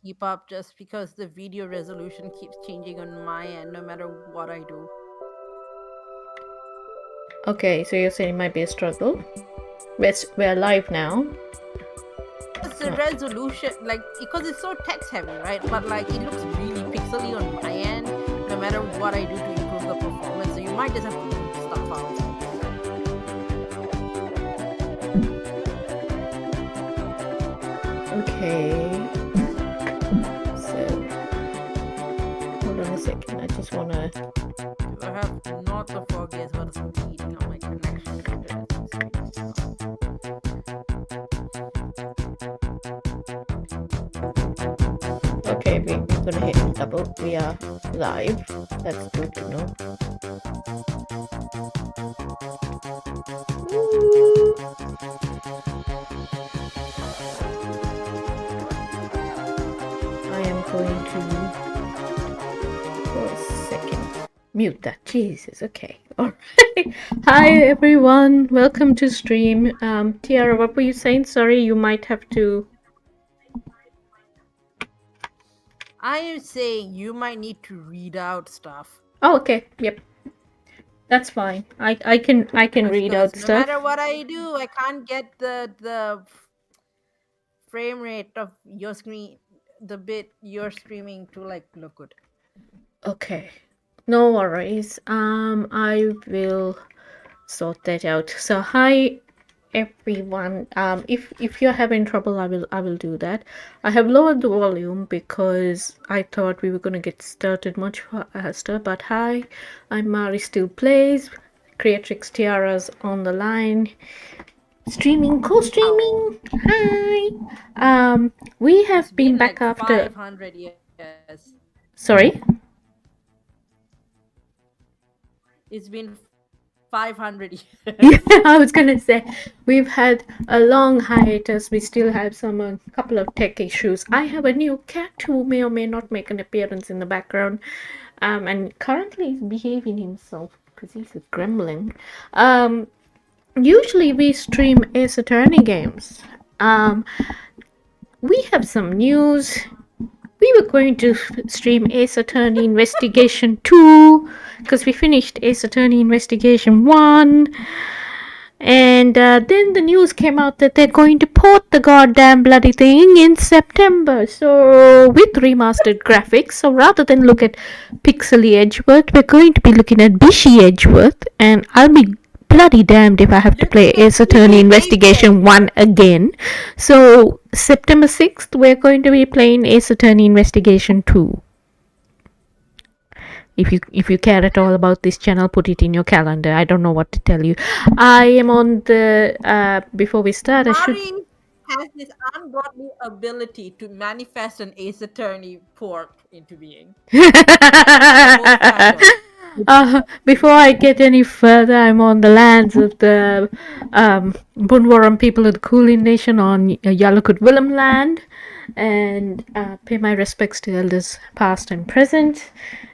keep up just because the video resolution keeps changing on my end no matter what I do. Okay, so you're saying it might be a struggle. We're live now. It's the resolution, like, because it's so text heavy, right? But like it looks really pixely on my end no matter what I do to improve the performance. So you might just have to leave stuff out. Okay. So hold on a second. I just wanna. I have not the foggiest what is eating on my connection. Okay, we're gonna hit double. We are live. That's good to know. I am going to for a second mute that. Jesus. Okay. All right. Hi everyone. Welcome to stream. Tiara, what were you saying? Sorry, you might have to. I am saying you might need to read out stuff. Oh, okay. Yep. That's fine. I can read Because out no stuff. matter what I do, I can't get the frame rate of your screen, the bit you're streaming to like look good. Okay. No worries. I will sort that out. So hi everyone. If you're having trouble, I will do that. I have lowered the volume because I thought we were gonna get started much faster. But hi, I'm Mari Still Plays. Creatrix Tiara's on the line. Streaming, co-streaming. Hi. We It's have been been back like after. 500 years. Sorry. It's been 500 Yeah, years. I was gonna say we've had a long hiatus. We still have some couple of tech issues. I have a new cat who may or may not make an appearance in the background, and currently is behaving himself because he's a gremlin. Usually we stream Ace Attorney games. Um, we have some news. We were going to stream Ace Attorney Investigation 2 because we finished Ace Attorney Investigation 1. And then the news came out that they're going to port the goddamn bloody thing in September. So, with remastered graphics. So, rather than look at pixely Edgeworth, we're going to be looking at Bishy Edgeworth. And I'll be bloody damned if I have to play Looking at Ace Attorney Bushy Edgeworth. Investigation 1 again. So, September 6th, we're going to be playing Ace Attorney Investigation 2. If you care at all about this channel, put it in your calendar. I don't know what to tell you. I am on the before we start I should. Mari has this ungodly ability to manifest an Ace Attorney port into being. The most random. Before I get any further, I'm on the lands of the Bunwaram people of the Kulin Nation on Yalukut Willem land, and pay my respects to elders past and present,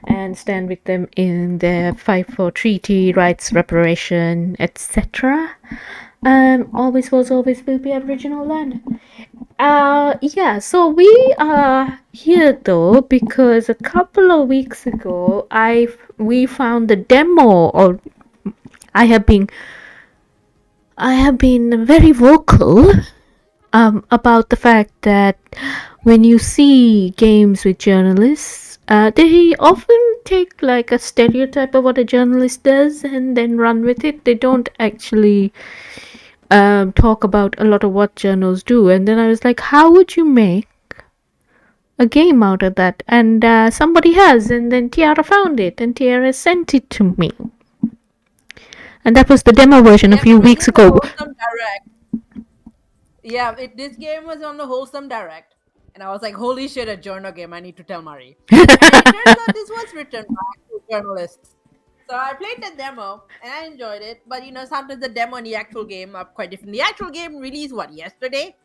and stand with them in their fight for treaty rights, reparation, etc. Always was, always will be Aboriginal land. Yeah, so we are here though because a couple of weeks ago we found the demo, or I have been I have been very vocal about the fact that when you see games with journalists, they often take like a stereotype of what a journalist does and then run with it. They don't actually talk about a lot of what journals do. And then I was like, how would you make a game out of that? And somebody has, and then Tiara found it, and Tiara sent it to me. And that was the demo version a Yeah, few it was weeks in the ago. Wholesome Direct. Yeah, this game was on the Wholesome Direct. And I was like, holy shit, a journal game. I need to tell Mari. And it turns out this was written by two journalists. So I played the demo and I enjoyed it. But sometimes the demo and the actual game are quite different. The actual game released yesterday?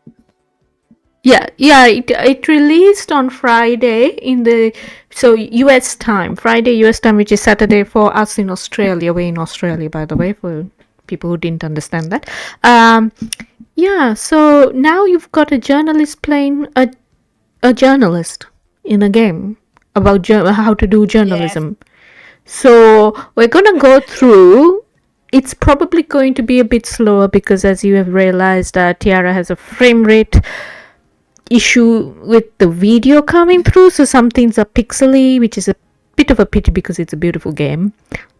Yeah, it released on Friday in the US time, Friday US time, which is Saturday for us in Australia. We're in Australia, by the way, for people who didn't understand that. Yeah, so now you've got a journalist playing a a journalist in a game about how to do Yes. journalism. So we're gonna go through. It's probably going to be a bit slower because, as you have realized, Tiara has a frame rate issue with the video coming through. So some things are pixely, which is a bit of a pity because it's a beautiful game.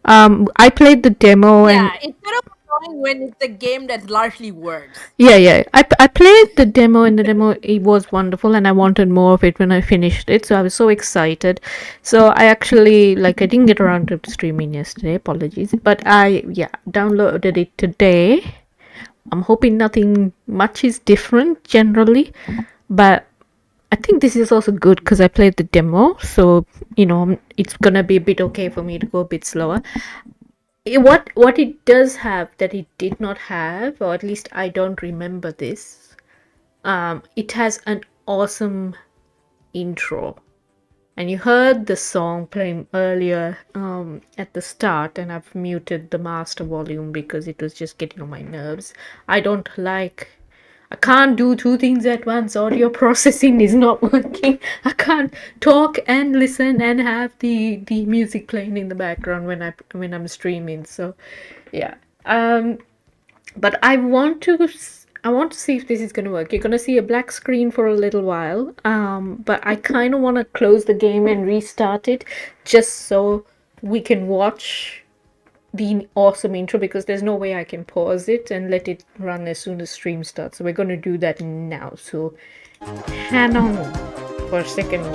I played the demo and Yeah, it's kind of annoying when it's a game that's largely words. yeah. I played the demo and the demo it was wonderful and I wanted more of it when I finished it. So I was so excited. So I actually I didn't get around to streaming yesterday. Apologies, but I downloaded it today. I'm hoping nothing much is different generally, but I think this is also good because I played the demo, so it's gonna be a bit okay for me to go a bit slower. What it does have that it did not have, or at least I don't remember this. It has an awesome intro, and you heard the song playing earlier at the start, and I've muted the master volume because it was just getting on my nerves. I can't do two things at once. Audio processing is not working. I can't talk and listen and have the music playing in the background when I'm streaming. So, yeah. But I want to see if this is going to work. You're going to see a black screen for a little while. But I kind of want to close the game and restart it just so we can watch the awesome intro because there's no way I can pause it and let it run as soon as stream starts. So we're going to do that now. So hang on for a second.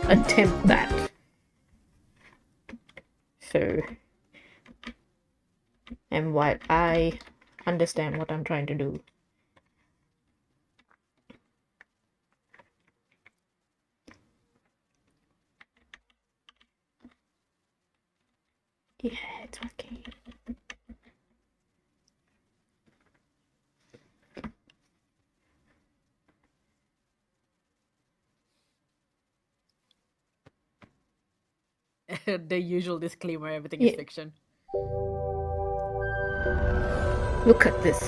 Attempt that. So, and while I understand what I'm trying to do. Yeah, it's working. The usual disclaimer, everything is Yeah, fiction. look at this.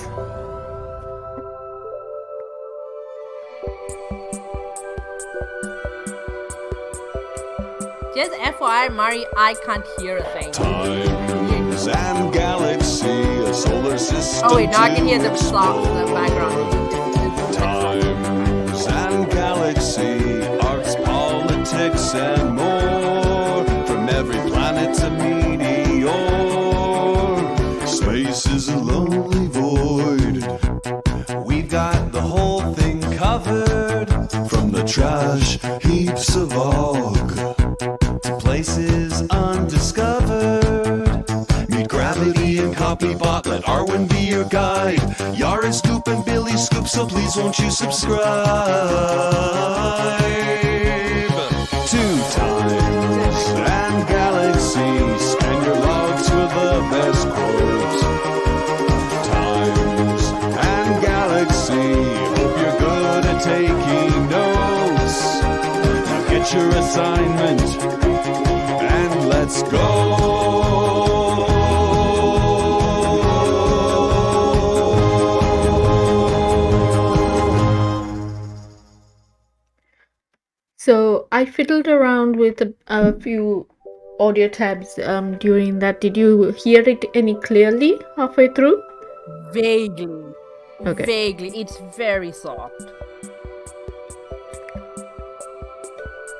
Just FYI, Mari, I can't hear a thing. Times and galaxy, a solar system. Oh wait, now I can hear the to song, the explore. background. Times and galaxy, arts, politics, and more. From every planet to meteor, space is a lonely void. We've got the whole thing covered, from the trash heaps of og to places undiscovered. Meet Gravity and Copybot, let Arwen be your guide. Yara Scoop and Billy Scoop, so please won't you subscribe? 2 times and galaxy, scan your logs for the best quotes. Times and galaxy, hope you're good at taking notes. Now get your assignment and let's go. So I fiddled around with a few audio tabs during that. Did you hear it any clearly halfway through? Vaguely. Okay. Vaguely. It's very soft.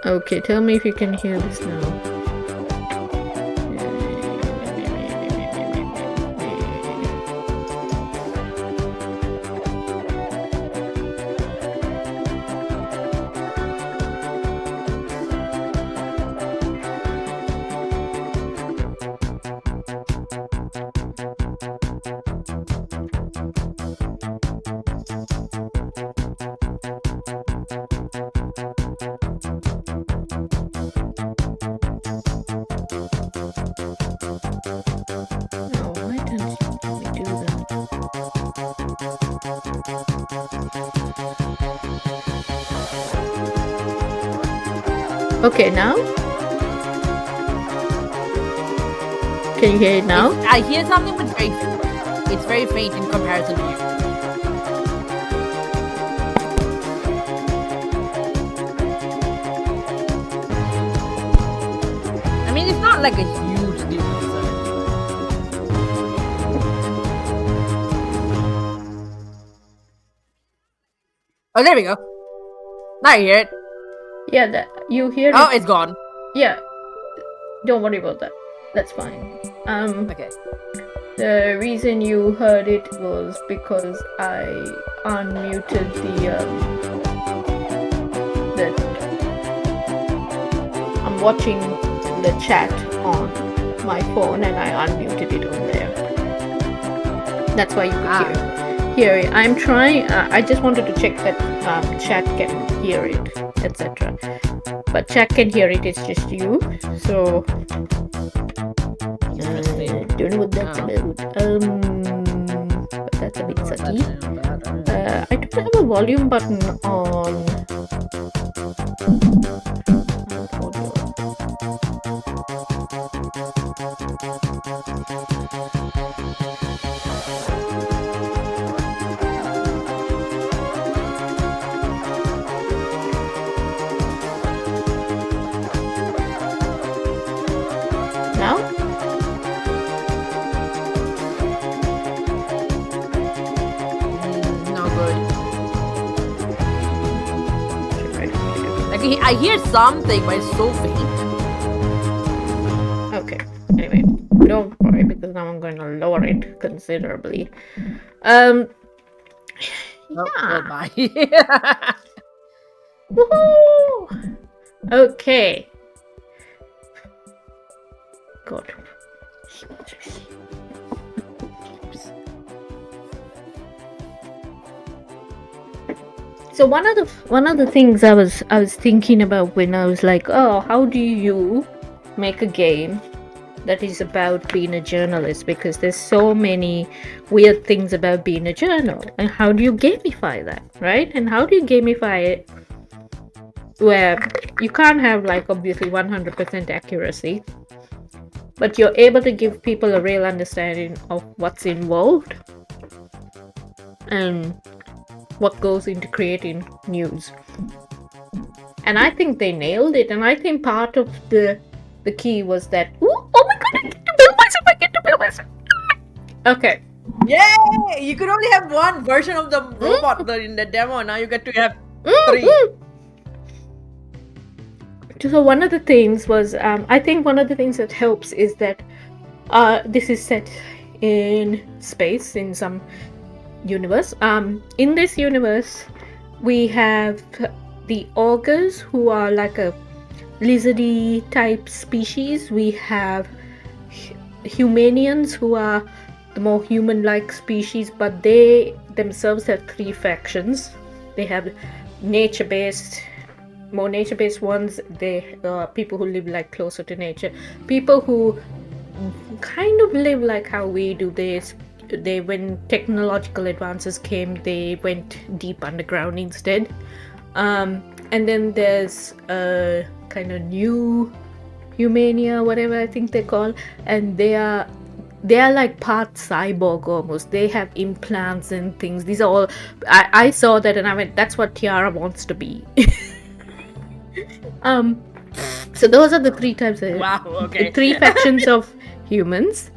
Okay, tell me if you can hear this now. Oh, why don't you let me do that? Okay, now? Can you hear it now? I hear something, but very faint. It's very faint in comparison to you. not like a huge deal concern. Oh, there we go. Now I hear it. Yeah, you hear Oh, it. it's gone. Yeah. Don't worry about that. That's fine. Okay. The reason you heard it was because I unmuted I'm watching the chat on my phone and I unmuted it on there. That's why you could hear it. I'm trying. I just wanted to check that chat can hear it, etc. But chat can hear it. It's just you. So don't know what that's about. But that's a bit sucky. I don't have a volume button on. Now? No good. Like I hear something, but it's so faint. Okay. Anyway, don't worry because now I'm going to lower it considerably. Oh, Yeah. bye. Woohoo! Okay. Good. So one of the things I was thinking about when I was like, oh, how do you make a game that is about being a journalist? Because there's so many weird things about being a journal, and how do you gamify that, right? And how do you gamify it where you can't have like obviously 100% accuracy, but you're able to give people a real understanding of what's involved and what goes into creating news. And I think they nailed it. And I think part of the key was that, oh my god, I get to build myself. Okay. Yay! You could only have one version of the robot in the demo. Now you get to have 3. So one of the things was, I think one of the things that helps is that this is set in space in some universe. In this universe, we have the augurs, who are like a lizardy type species. We have humanians, who are the more human-like species, but they themselves have 3 factions. They have more nature-based ones. They people who live like closer to nature, people who kind of live like how we do. They when technological advances came, they went deep underground instead. And then there's a kind of new humania, whatever I think they call, and they are like part cyborg almost. They have implants and things. These are all I saw that and I went, that's what Tiara wants to be. So those are the 3 types of okay. 3 factions of humans.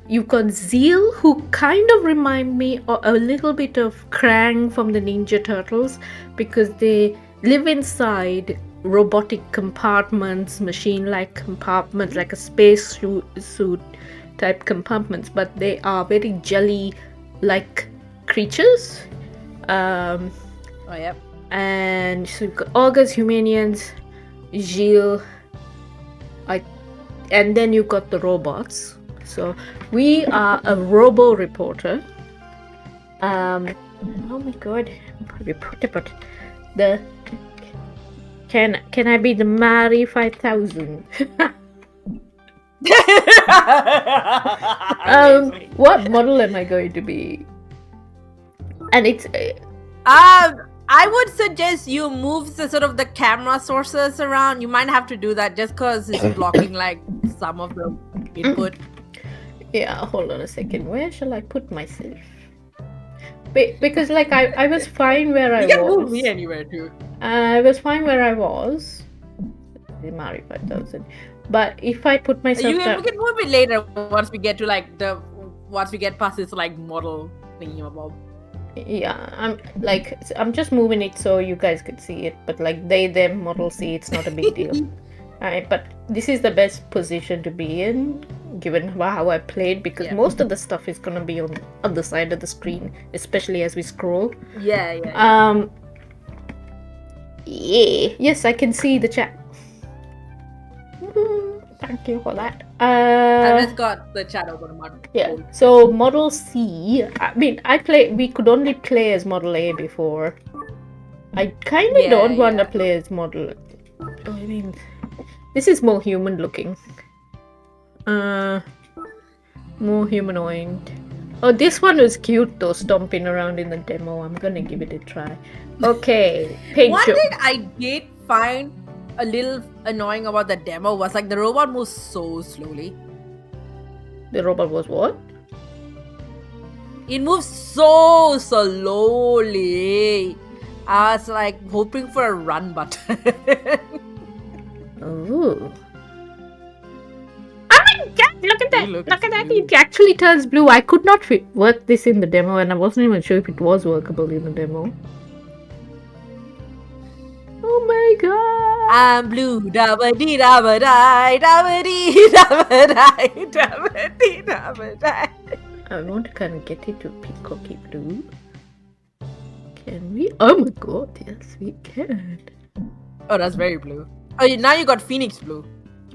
You've got Zeal, who kind of remind me a little bit of Krang from the Ninja Turtles, because they live inside robotic compartments, machine-like compartments, like a space suit type compartments, but they are very jelly-like creatures. Oh, yep. And so you've got augurs, humanians, Zeal, and then you've got the robots. So we are a robo reporter. Oh my god, reporter, but can I be the Mari 5000? What model am I going to be? And it's I would suggest you move the sort of the camera sources around. You might have to do that just because it's blocking like some of the input. Yeah, hold on a second. Where shall I put myself? Because like I was fine where I was. You can move me anywhere too. I was fine where I was. the Mari 5000. But if I put myself We down, can move it later once we get to once we get past this like model thingy about. yeah, I'm just moving it so you guys could see it, but like them model see, it's not a big deal. Alright, but this is the best position to be in, given how I played, because most of the stuff is gonna be on the other side of the screen, especially as we scroll. Yeah. Yes, I can see the chat. Thank you for that. I just got the chat open. Yeah. So Model C. I mean, we could only play as Model A before. I kind of don't want to play as Model. I mean, this is more human looking. More humanoid. Oh, this one was cute though, stomping around in the demo. I'm gonna give it a try. Okay, One thing I did find a little annoying about the demo was like the robot moves so slowly. The robot was what? It moves so slowly. I was like hoping for a run button. Oh. Oh my god, look at that! Look at that! It actually turns blue. I could not work this in the demo, and I wasn't even sure if it was workable in the demo. Oh my god! I'm blue, dabba-dee, dabba-die, dabba-dee, dabba-die, dabba-dee, dabba-die. I want to kind of get it to peacocky blue. Can we? Oh my god, yes, we can. Oh, that's very blue. Oh, now you got Phoenix blue.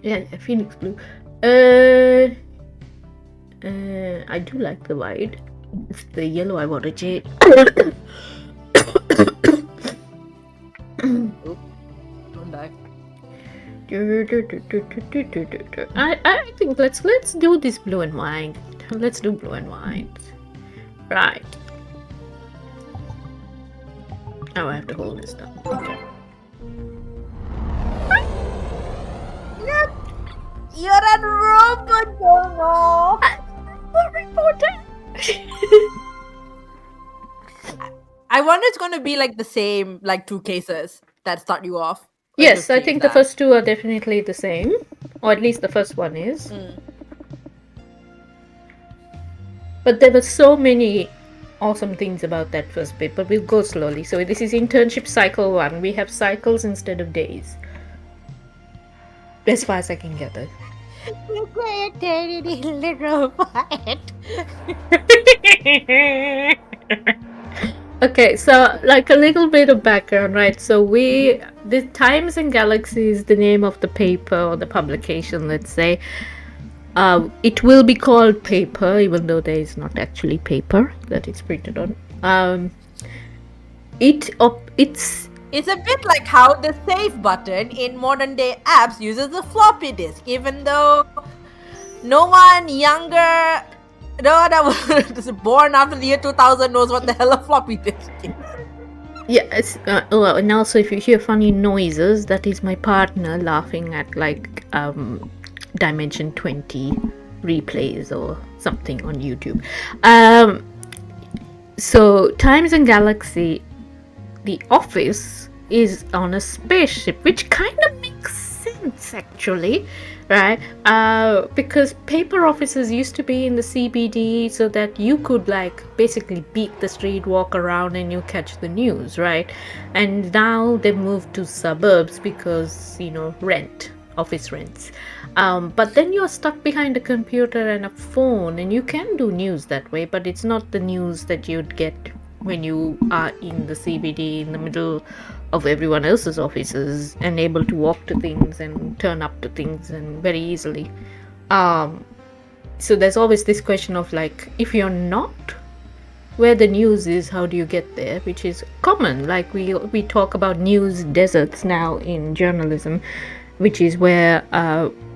Yeah, Phoenix blue. I do like the white. It's the yellow I want to change. Don't die. I think let's do this blue and white. Let's do blue and white. Right. Oh, I have to hold this down. Okay. You're a robot, Journo. I wonder it's going to be like the same, like 2 cases that start you off. Yes, I think the first 2 are definitely the same. Or at least the first one is. But there were so many awesome things about that first bit, but we'll go slowly. So this is internship cycle 1. We have cycles instead of days. As far as I can gather. Look at a tiny little robot. Okay, so like a little bit of background, right? So the Times and Galaxy is the name of the paper or the publication, let's say. It will be called paper, even though there is not actually paper that it's printed on. It's a bit like how the save button in modern day apps uses a floppy disk, even though no one younger, no one that was born after the year 2000 knows what the hell a floppy disk is. Yes, and also if you hear funny noises, that is my partner laughing at like Dimension 20 replays or something on YouTube. So Times and Galaxy, the office is on a spaceship, which kind of makes sense actually, right? Because paper offices used to be in the CBD so that you could like basically beat the street, walk around, and you catch the news, right? And now they moved to suburbs because, you know, office rents. But then you're stuck behind a computer and a phone, and you can do news that way, but it's not the news that you'd get when you are in the CBD in the middle of everyone else's offices and able to walk to things and turn up to things and very easily. So there's always this question of like, if you're not where the news is, how do you get there? Which is common. Like we talk about news deserts now in journalism, which is where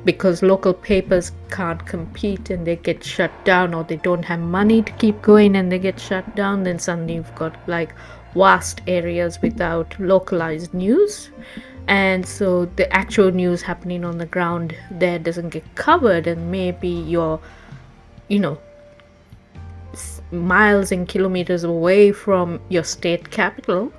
because local papers can't compete and they get shut down, or they don't have money to keep going and they get shut down, then suddenly you've got like vast areas without localized news, and so the actual news happening on the ground there doesn't get covered, and maybe you're, you know, miles and kilometers away from your state capital,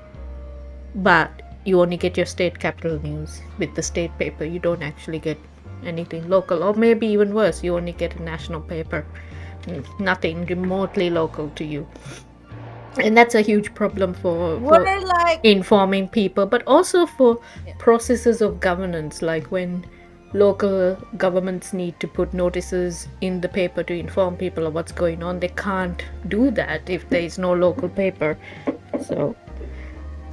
but you only get your state capital news with the state paper. You don't actually get anything local, or maybe even worse, you only get a national paper. Nothing remotely local to you. And that's a huge problem for Were like informing people, but also for yeah. processes of governance, like when local governments need to put notices in the paper to inform people of what's going on. They can't do that if there is no local paper. So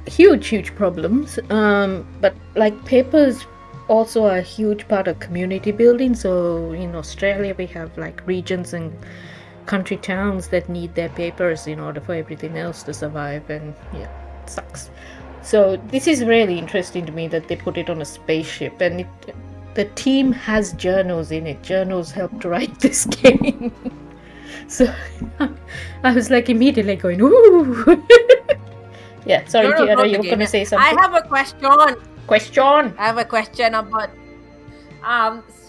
huge problems. But like papers also are a huge part of community building. So in Australia we have like regions and country towns that need their papers in order for everything else to survive, and yeah, it sucks. So this is really interesting to me that they put it on a spaceship, and the team has journos in it. Journos helped write this game. So I was like immediately going, ooh. Yeah, sorry, No, no, Tiara, not you the were game. going to say I something? have a question. Question. I have a question about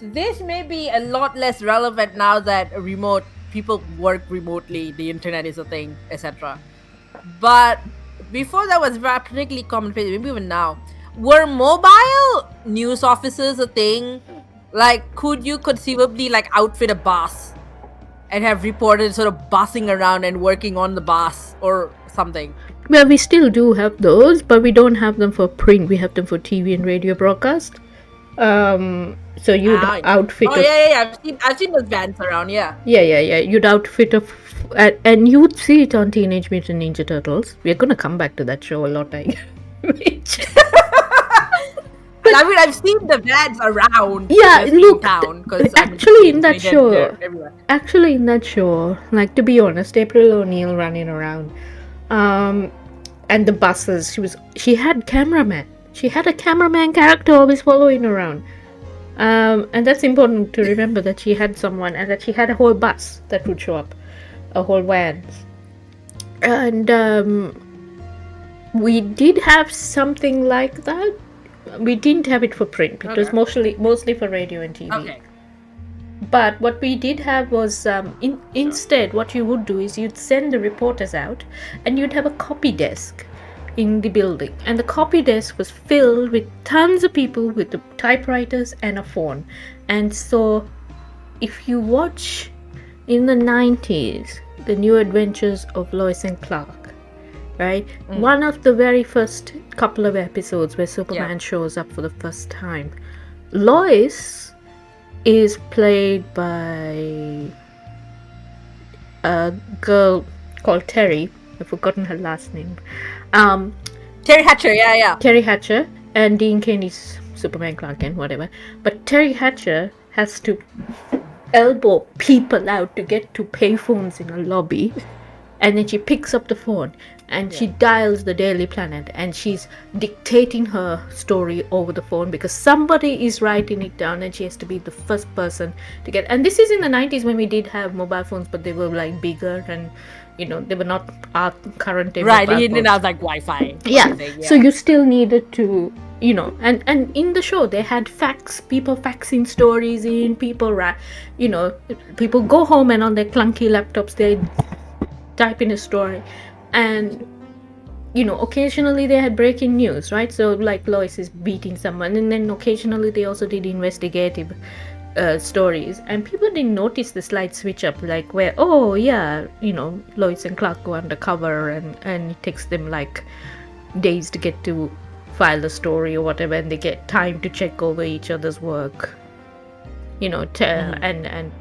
this may be a lot less relevant now that remote people work remotely, the internet is a thing, etc. But before that was particularly commonplace, maybe even now. Were mobile news offices a thing? Like, could you conceivably like outfit a bus and have reporters sort of bussing around and working on the bus or something? Well, we still do have those, but we don't have them for print. We have them for TV and radio broadcast. So you'd outfit Oh yeah. I've seen those vans around. Yeah. Yeah. You'd outfit and you would see it on Teenage Mutant Ninja Turtles. We're gonna come back to that show a lot, I I mean, I've seen the vans around. Yeah, look, town because actually in that show, like, to be honest, April O'Neil running around, and the buses. She had cameraman. She had a cameraman character always following around. And that's important to remember, that she had someone, and that she had a whole bus that would show up, a whole van. And we did have something like that. We didn't have it for print. It was mostly for radio and TV. Okay. But what we did have was, instead, what you would do is you'd send the reporters out, and you'd have a copy desk in the building, and the copy desk was filled with tons of people with the typewriters and a phone. And so if you watch in the 90s the New Adventures of Lois and Clark, right, one of the very first couple of episodes where Superman shows up for the first time, Lois is played by a girl called Terry. I've forgotten her last name. Terry Hatcher, yeah. Terry Hatcher, and Dean Cain is Superman, Clark Kent, whatever. But Terry Hatcher has to elbow people out to get to payphones in a lobby, and then she picks up the phone and she dials the Daily Planet, and she's dictating her story over the phone because somebody is writing it down, and she has to be the first person to get. And this is in the 90s when we did have mobile phones, but they were like bigger, and they were not our current day right. mobile He didn't phones. have like Wi-Fi. Yeah. So you still needed to, and in the show they had people faxing stories in, people people go home and on their clunky laptops they type in a story, and occasionally they had breaking news, right? So like Lois is beating someone, and then occasionally they also did investigative stories, and people didn't notice the slight switch up, like where Lois and Clark go undercover, and it takes them like days to get to file the story or whatever, and they get time to check over each other's work, and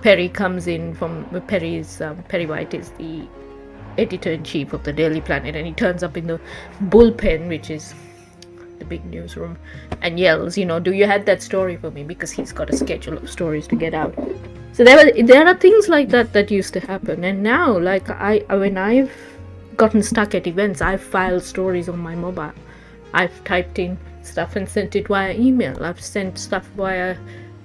Perry comes in from Perry White is the editor-in-chief of the Daily Planet, and he turns up in the bullpen, which is the big newsroom, and yells, do you have that story for me, because he's got a schedule of stories to get out. So there are things like that used to happen. And now, like, when I've gotten stuck at events, I've filed stories on my mobile. I've typed in stuff and sent it via email. I've sent stuff via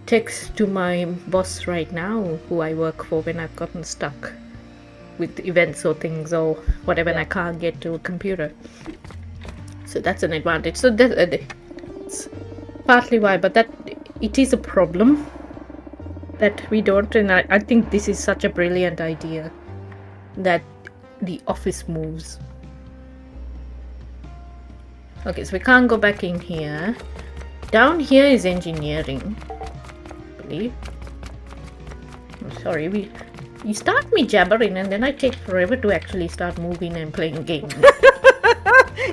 text to my boss right now, who I work for, when I've gotten stuck with events or things or whatever, and I can't get to a computer. So that's an advantage. So that's partly why, but that it is a problem that we don't. And I think this is such a brilliant idea, that the office moves. Okay, so we can't go back in here. Down here is engineering, I believe. Oh, sorry, you start me jabbering and then I take forever to actually start moving and playing games.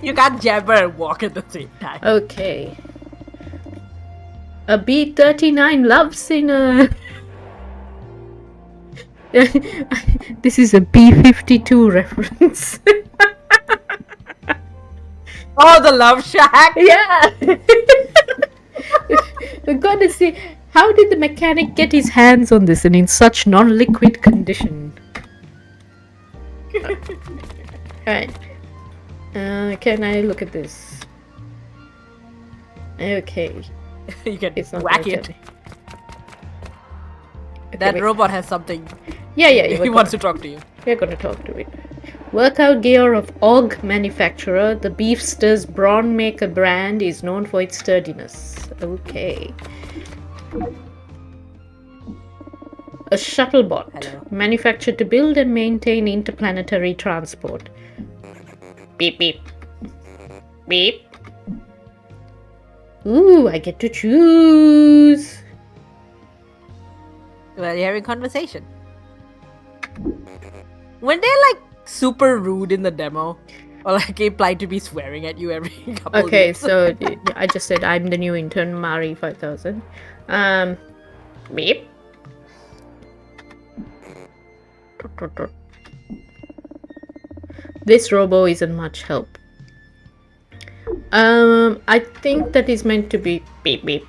You can't jabber and walk at the same time. Okay. A B-39 love singer. This is a B-52 reference. Oh, the Love Shack! Yeah. We're gonna see how did the mechanic get his hands on this and in such non-liquid condition. Right. Can I look at this? Okay. You can It's not whack gonna it. tell me. Okay, That wait. robot has something. Yeah, He wants to talk to you. We're gonna talk to it. Workout gear of Og manufacturer, the Beefster's Brawn Maker brand is known for its sturdiness. Okay. A shuttlebot, Hello. manufactured to build and maintain interplanetary transport. Beep beep. Beep. Ooh, I get to choose. Well, you're having conversation. When they're like super rude in the demo, or like imply to be swearing at you every couple Okay, years. so I just said I'm the new intern, Mari 5000. Beep. This robo isn't much help. I think that is meant to be beep beep.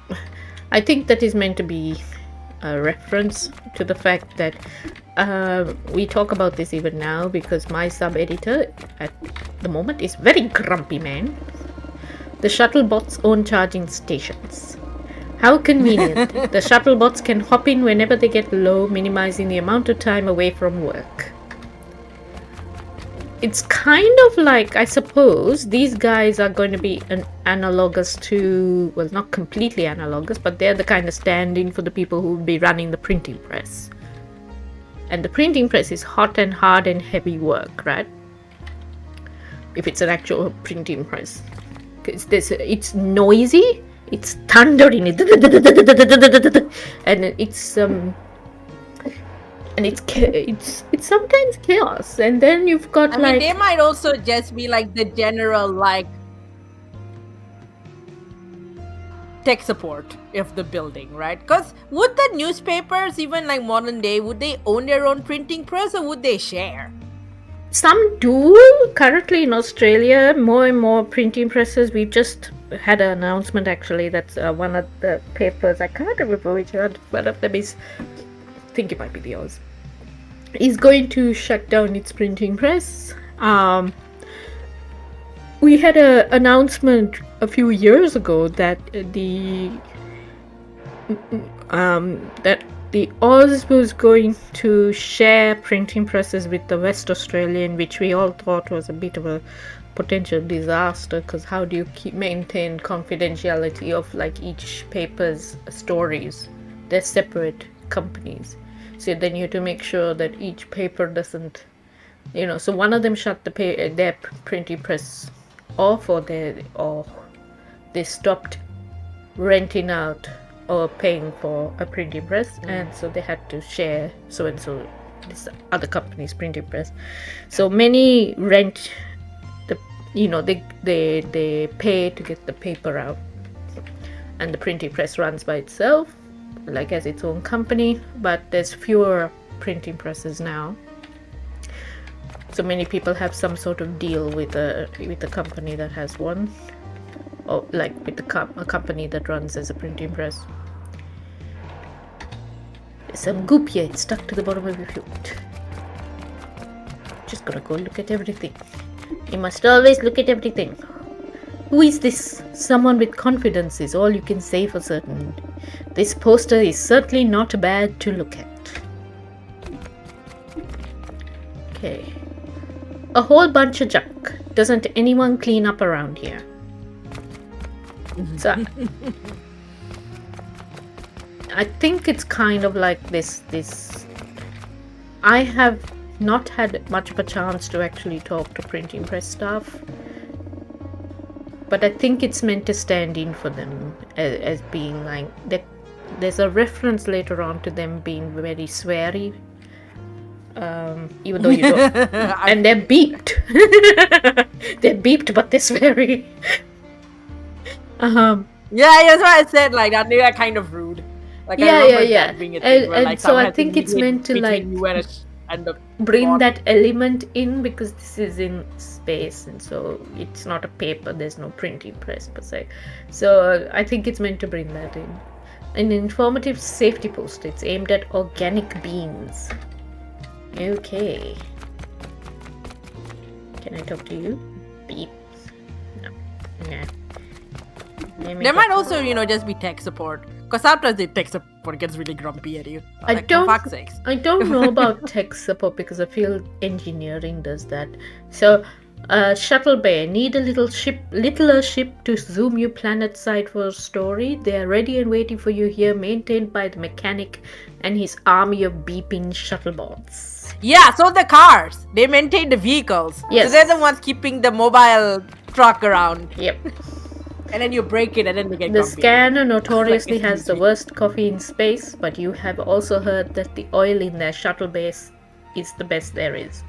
I think that is meant to be a reference to the fact that we talk about this even now because my sub-editor at the moment is very grumpy man. The shuttlebots own charging stations. How convenient. The shuttlebots can hop in whenever they get low, minimizing the amount of time away from work. It's kind of like, I suppose, these guys are going to be an analogous to, well, not completely analogous, but they're the kind of stand-in for the people who will be running the printing press. And the printing press is hot and hard and heavy work, right? If it's an actual printing press. It's noisy, it's thundering, and it's sometimes chaos, and then you've got I mean, they might also just be like the general like tech support of the building, right? Because would the newspapers, even like modern day, would they own their own printing press or would they share? Some do. Currently in Australia, more and more printing presses. We've just had an announcement actually that's one of the papers, I can't remember which one of them is, I think it might be the Oz, is going to shut down its printing press. We had an announcement a few years ago that the Oz was going to share printing presses with the West Australian, which we all thought was a bit of a potential disaster, because how do you maintain confidentiality of like each paper's stories? They're separate companies, so then you have to make sure that each paper doesn't, so one of them shut their printing press off, or they stopped renting out or paying for a printing press, and so they had to share so and so this other company's printing press. So many rent they pay to get the paper out, and the printing press runs by itself, like as its own company, but there's fewer printing presses now. So many people have some sort of deal with a company that has one, or like with a company that runs as a printing press. There's some goop here, it's stuck to the bottom of your foot. Just gonna go look at everything. You must always look at everything. Who is this? Someone with confidence is all you can say for certain. This poster is certainly not bad to look at. Okay. A whole bunch of junk. Doesn't anyone clean up around here? So I think it's kind of like this. I have not had much of a chance to actually talk to printing press staff, but I think it's meant to stand in for them as being like there's a reference later on to them being very sweary, even though you don't. And they're beeped. They're beeped, but they're sweary. Yeah, that's why I said like that. They're kind of rude. Like I remember that being a thing where, like, so I has to think it's meant to like mediate between you and the bring bot. that element in, because this is in space, and so it's not a paper. There's no printing press per se. So I think it's meant to bring that in. An informative safety post. It's aimed at organic beans. Okay. Can I talk to you? Beep. No. Nah. There might also, just be tech support. Because sometimes the tech support gets really grumpy at you. I Like, don't- for fuck's sakes. I don't know about tech support because I feel engineering does that. So, Shuttle Bay, need a littler ship to zoom you planet side for a story. They are ready and waiting for you here, maintained by the mechanic and his army of beeping shuttlebots. Yeah, so the cars, they maintain the vehicles. Yes. So they're the ones keeping the mobile truck around. Yep. And then you break it and then they get The grumpy. scanner notoriously Like, has the worst coffee in space, but you have also heard that the oil in their shuttle base is the best there is.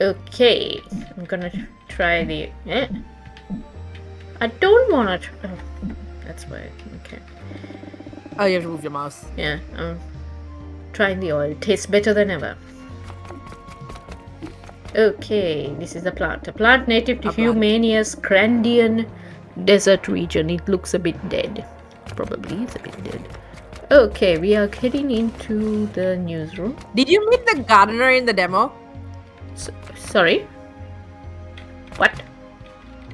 Okay, I'm gonna try the. I don't wanna. That's why. Okay. Oh, you have to move your mouse. Yeah, I'm trying the oil. Tastes better than ever. Okay, this is the plant. A plant native to A plant. Humania's Crandian desert region. It looks a bit dead. Probably it's a bit dead. Okay, we are heading into the newsroom. Did you meet the gardener in the demo? Sorry? What?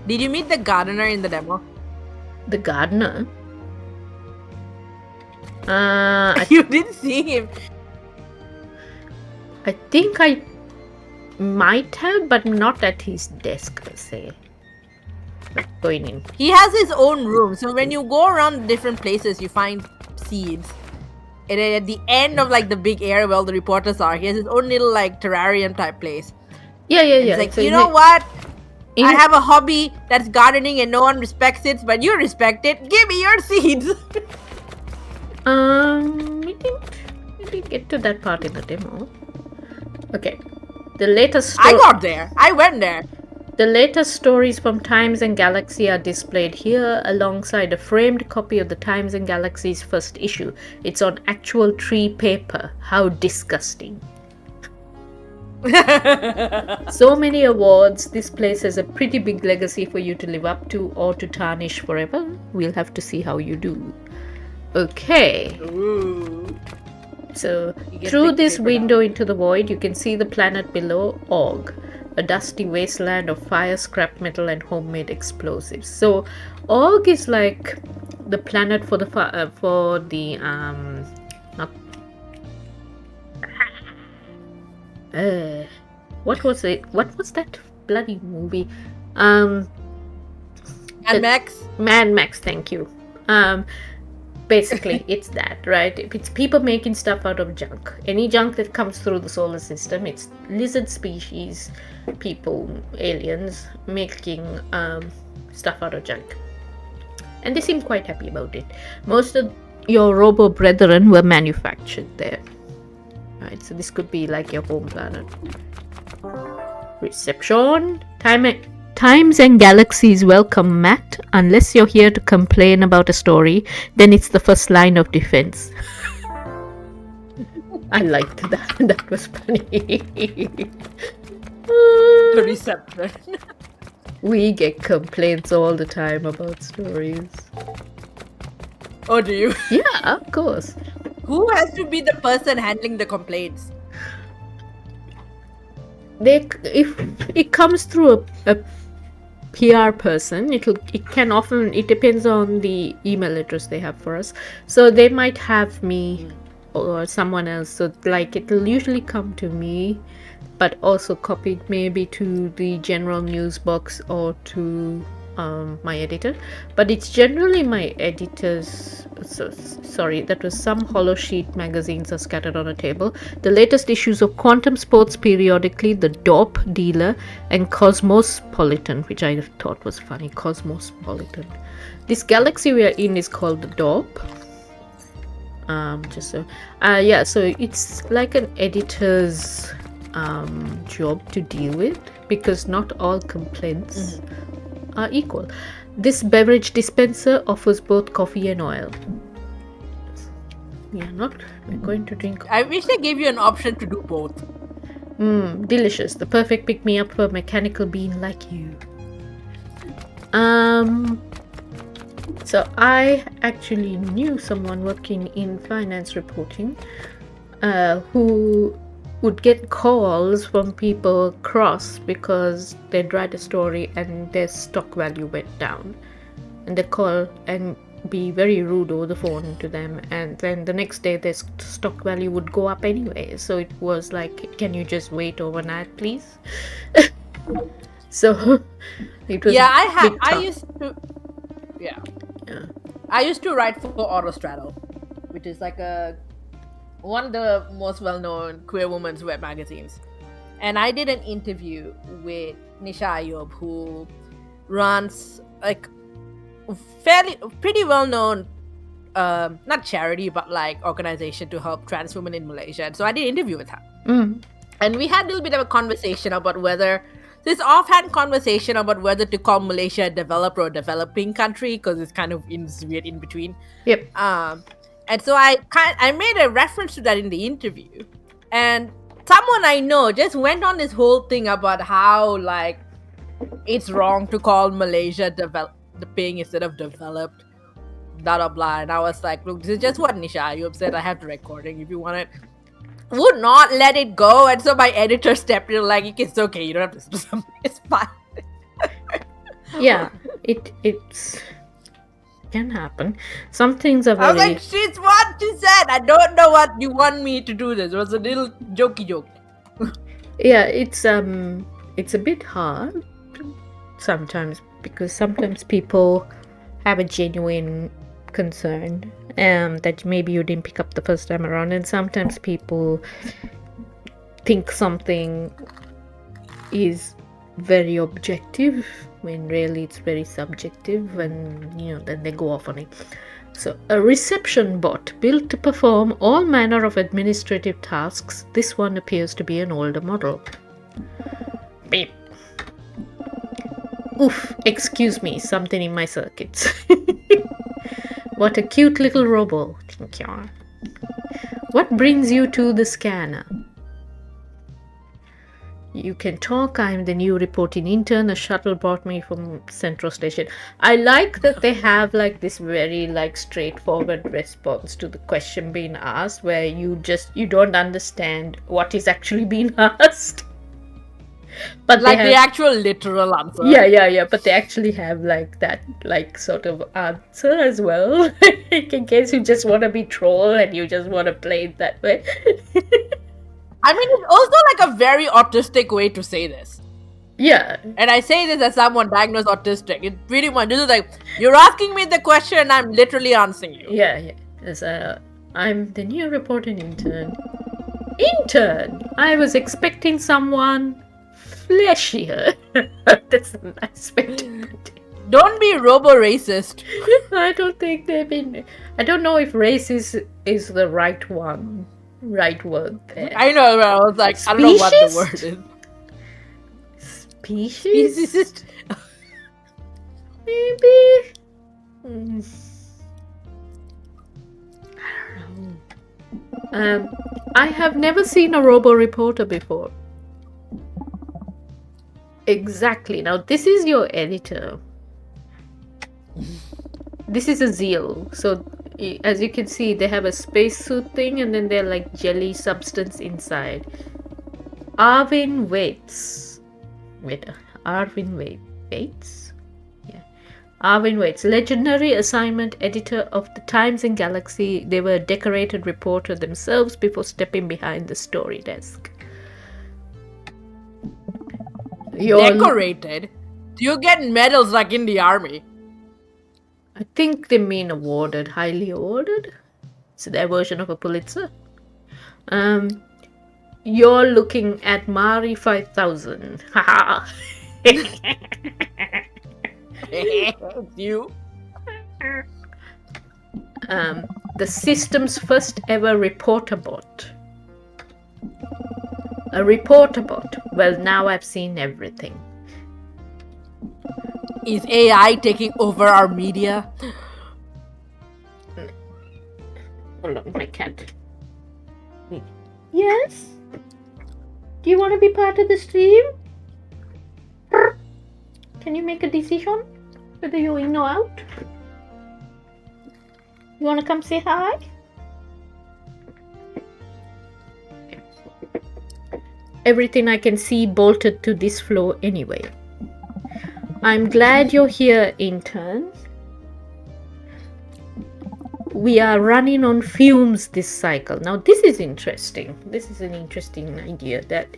Did you meet the gardener in the demo? The gardener? You didn't see him. I think I might have, but not at his desk per se. Going in. He has his own room. So when you go around different places, you find seeds. And then at the end of like the big area where all the reporters are, he has his own little like terrarium type place. Yeah. It's like, So you in know the- what? in I the- have a hobby that's gardening and no one respects it, but you respect it. Give me your seeds. We didn't get to that part in the demo. Okay. The latest I got there. I went there. The latest stories from Times and Galaxy are displayed here alongside a framed copy of the Times and Galaxy's first issue. It's on actual tree paper. How disgusting. So many awards. This place has a pretty big legacy for you to live up to or to tarnish forever. We'll have to see how you do. Okay. Ooh. So, You get through the this paper window into the void, you can see the planet below, Org, a dusty wasteland of fire, scrap metal, and homemade explosives. So, Org is like the planet for the not what was it? What was that bloody movie? And Max? Mad Max, thank you. Basically, it's that, right? It's people making stuff out of junk. Any junk that comes through the solar system, it's lizard species, people, aliens, making stuff out of junk. And they seem quite happy about it. Most of your robo brethren were manufactured there. Right, so this could be like your home planet. Reception. Times and Galaxies welcome Matt. Unless you're here to complain about a story, then it's the first line of defense. I liked that. That was funny. The reception. We get complaints all the time about stories. Oh, do you? Yeah, of course. Who has to be the person handling the complaints? If it comes through a PR person, it depends on the email address they have for us. So they might have me or someone else. So like it'll usually come to me, but also copied maybe to the general news box or to my editor. But it's generally my editor's sorry, that was some hollow sheet magazines are scattered on a table. The latest issues of Quantum Sports periodically, The Dope Dealer, and Cosmopolitan, which I thought was funny. Cosmopolitan. This galaxy we are in is called the Dope. So it's like an editor's job to deal with, because not all complaints are equal. This beverage dispenser offers both coffee and oil. We're going to drink. I wish they gave you an option to do both. Delicious. The perfect pick-me-up for a mechanical being like you. So I actually knew someone working in finance reporting who would get calls from people cross because they'd write a story and their stock value went down. And they call and be very rude over the phone to them, and then the next day their stock value would go up anyway. So it was like, can you just wait overnight, please? So it was I used to write for Autostraddle, which is like one of the most well-known queer women's web magazines. And I did an interview with Nisha Ayub, who runs like pretty well-known not charity but like organization to help trans women in Malaysia. And so I did an interview with her, and we had a little bit of a conversation about this offhand conversation about whether to call Malaysia a developed or developing country, because it's kind of weird in between. Yep. And so I made a reference to that in the interview, and someone I know just went on this whole thing about how like it's wrong to call Malaysia developing instead of developed, blah blah blah. And I was like, look, this is just what Nisha Ayub said. I have the recording if you want it. Would not let it go, and so my editor stepped in like, it's okay, you don't have to listen to something, it's fine. Yeah, it's can happen. Some things are very... I was like, she's what she said. I don't know what you want me to do. This it was a little jokey joke. Yeah, it's a bit hard sometimes, because sometimes people have a genuine concern that maybe you didn't pick up the first time around, and sometimes people think something is very objective when really it's very subjective, and then they go off on it. So, a reception bot built to perform all manner of administrative tasks. This one appears to be an older model. Beep. Oof, excuse me, something in my circuits. What a cute little robot. Thank you. What brings you to the scanner? You can talk. I'm the new reporting intern. A shuttle brought me from Central Station. I like that they have like this very like straightforward response to the question being asked, where you don't understand what is actually being asked. But like the actual literal answer. Yeah. But they actually have like that like sort of answer as well, in case you just want to be troll and you just want to play it that way. I mean, it's also like a very autistic way to say this. Yeah. And I say this as someone diagnosed autistic. It's pretty much, this is like, you're asking me the question and I'm literally answering you. Yeah. As I'm the new reporting intern. Intern! I was expecting someone fleshier. That's a nice way to put it. Don't be robo-racist. I don't think they've been... I don't know if racist is the right word there. I know, I was like, I don't know what the word is. Species? Speciesist? Maybe? I don't know. I have never seen a robo-reporter before. Exactly. Now, this is your editor. This is a Zeal. So, as you can see, they have a spacesuit thing, and then they're like jelly substance inside. Arvin Waits. Arvin Waits? Yeah. Arvin Waits, legendary assignment editor of the Times and Galaxy. They were a decorated reporter themselves before stepping behind the story desk. Decorated? Do you get medals like in the army? I think they mean awarded, highly awarded. It's their version of a Pulitzer. You're looking at Mari 5000. Haha. You. The system's first ever reporter bot. A reporter bot. Well, now I've seen everything. Is AI taking over our media? Hold on, my cat. Yes? Do you want to be part of the stream? Can you make a decision whether you're in or out? You want to come say hi? Everything I can see bolted to this floor anyway. I'm glad you're here, interns. We are running on fumes this cycle. Now, this is interesting. This is an interesting idea that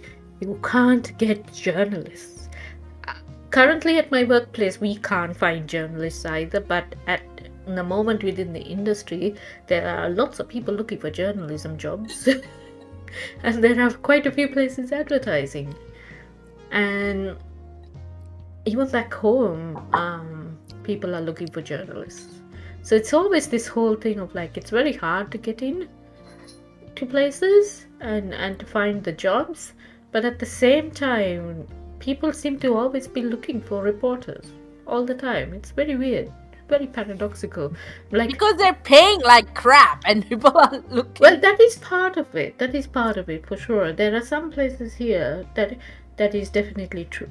you can't get journalists. Currently at my workplace, we can't find journalists either, but at the moment within the industry, there are lots of people looking for journalism jobs. And there are quite a few places advertising. And even back home, people are looking for journalists. So it's always this whole thing of like, it's very hard to get in to places and to find the jobs. But at the same time, people seem to always be looking for reporters all the time. It's very weird, very paradoxical. Like, because they're paying like crap and people are looking. well, that is part of it. That is part of it for sure. There are some places here that is definitely true.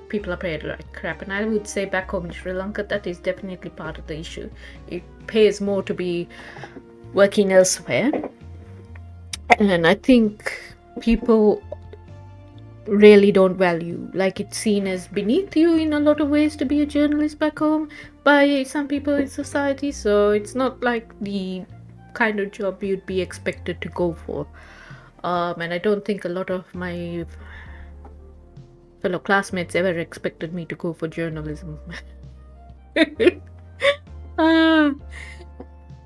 People are paid like crap, and I would say back home in Sri Lanka, that is definitely part of the issue. It pays more to be working elsewhere, and I think people really don't value, like, it's seen as beneath you in a lot of ways to be a journalist back home by some people in society. So it's not like the kind of job you'd be expected to go for, and I don't think a lot of my fellow classmates ever expected me to go for journalism.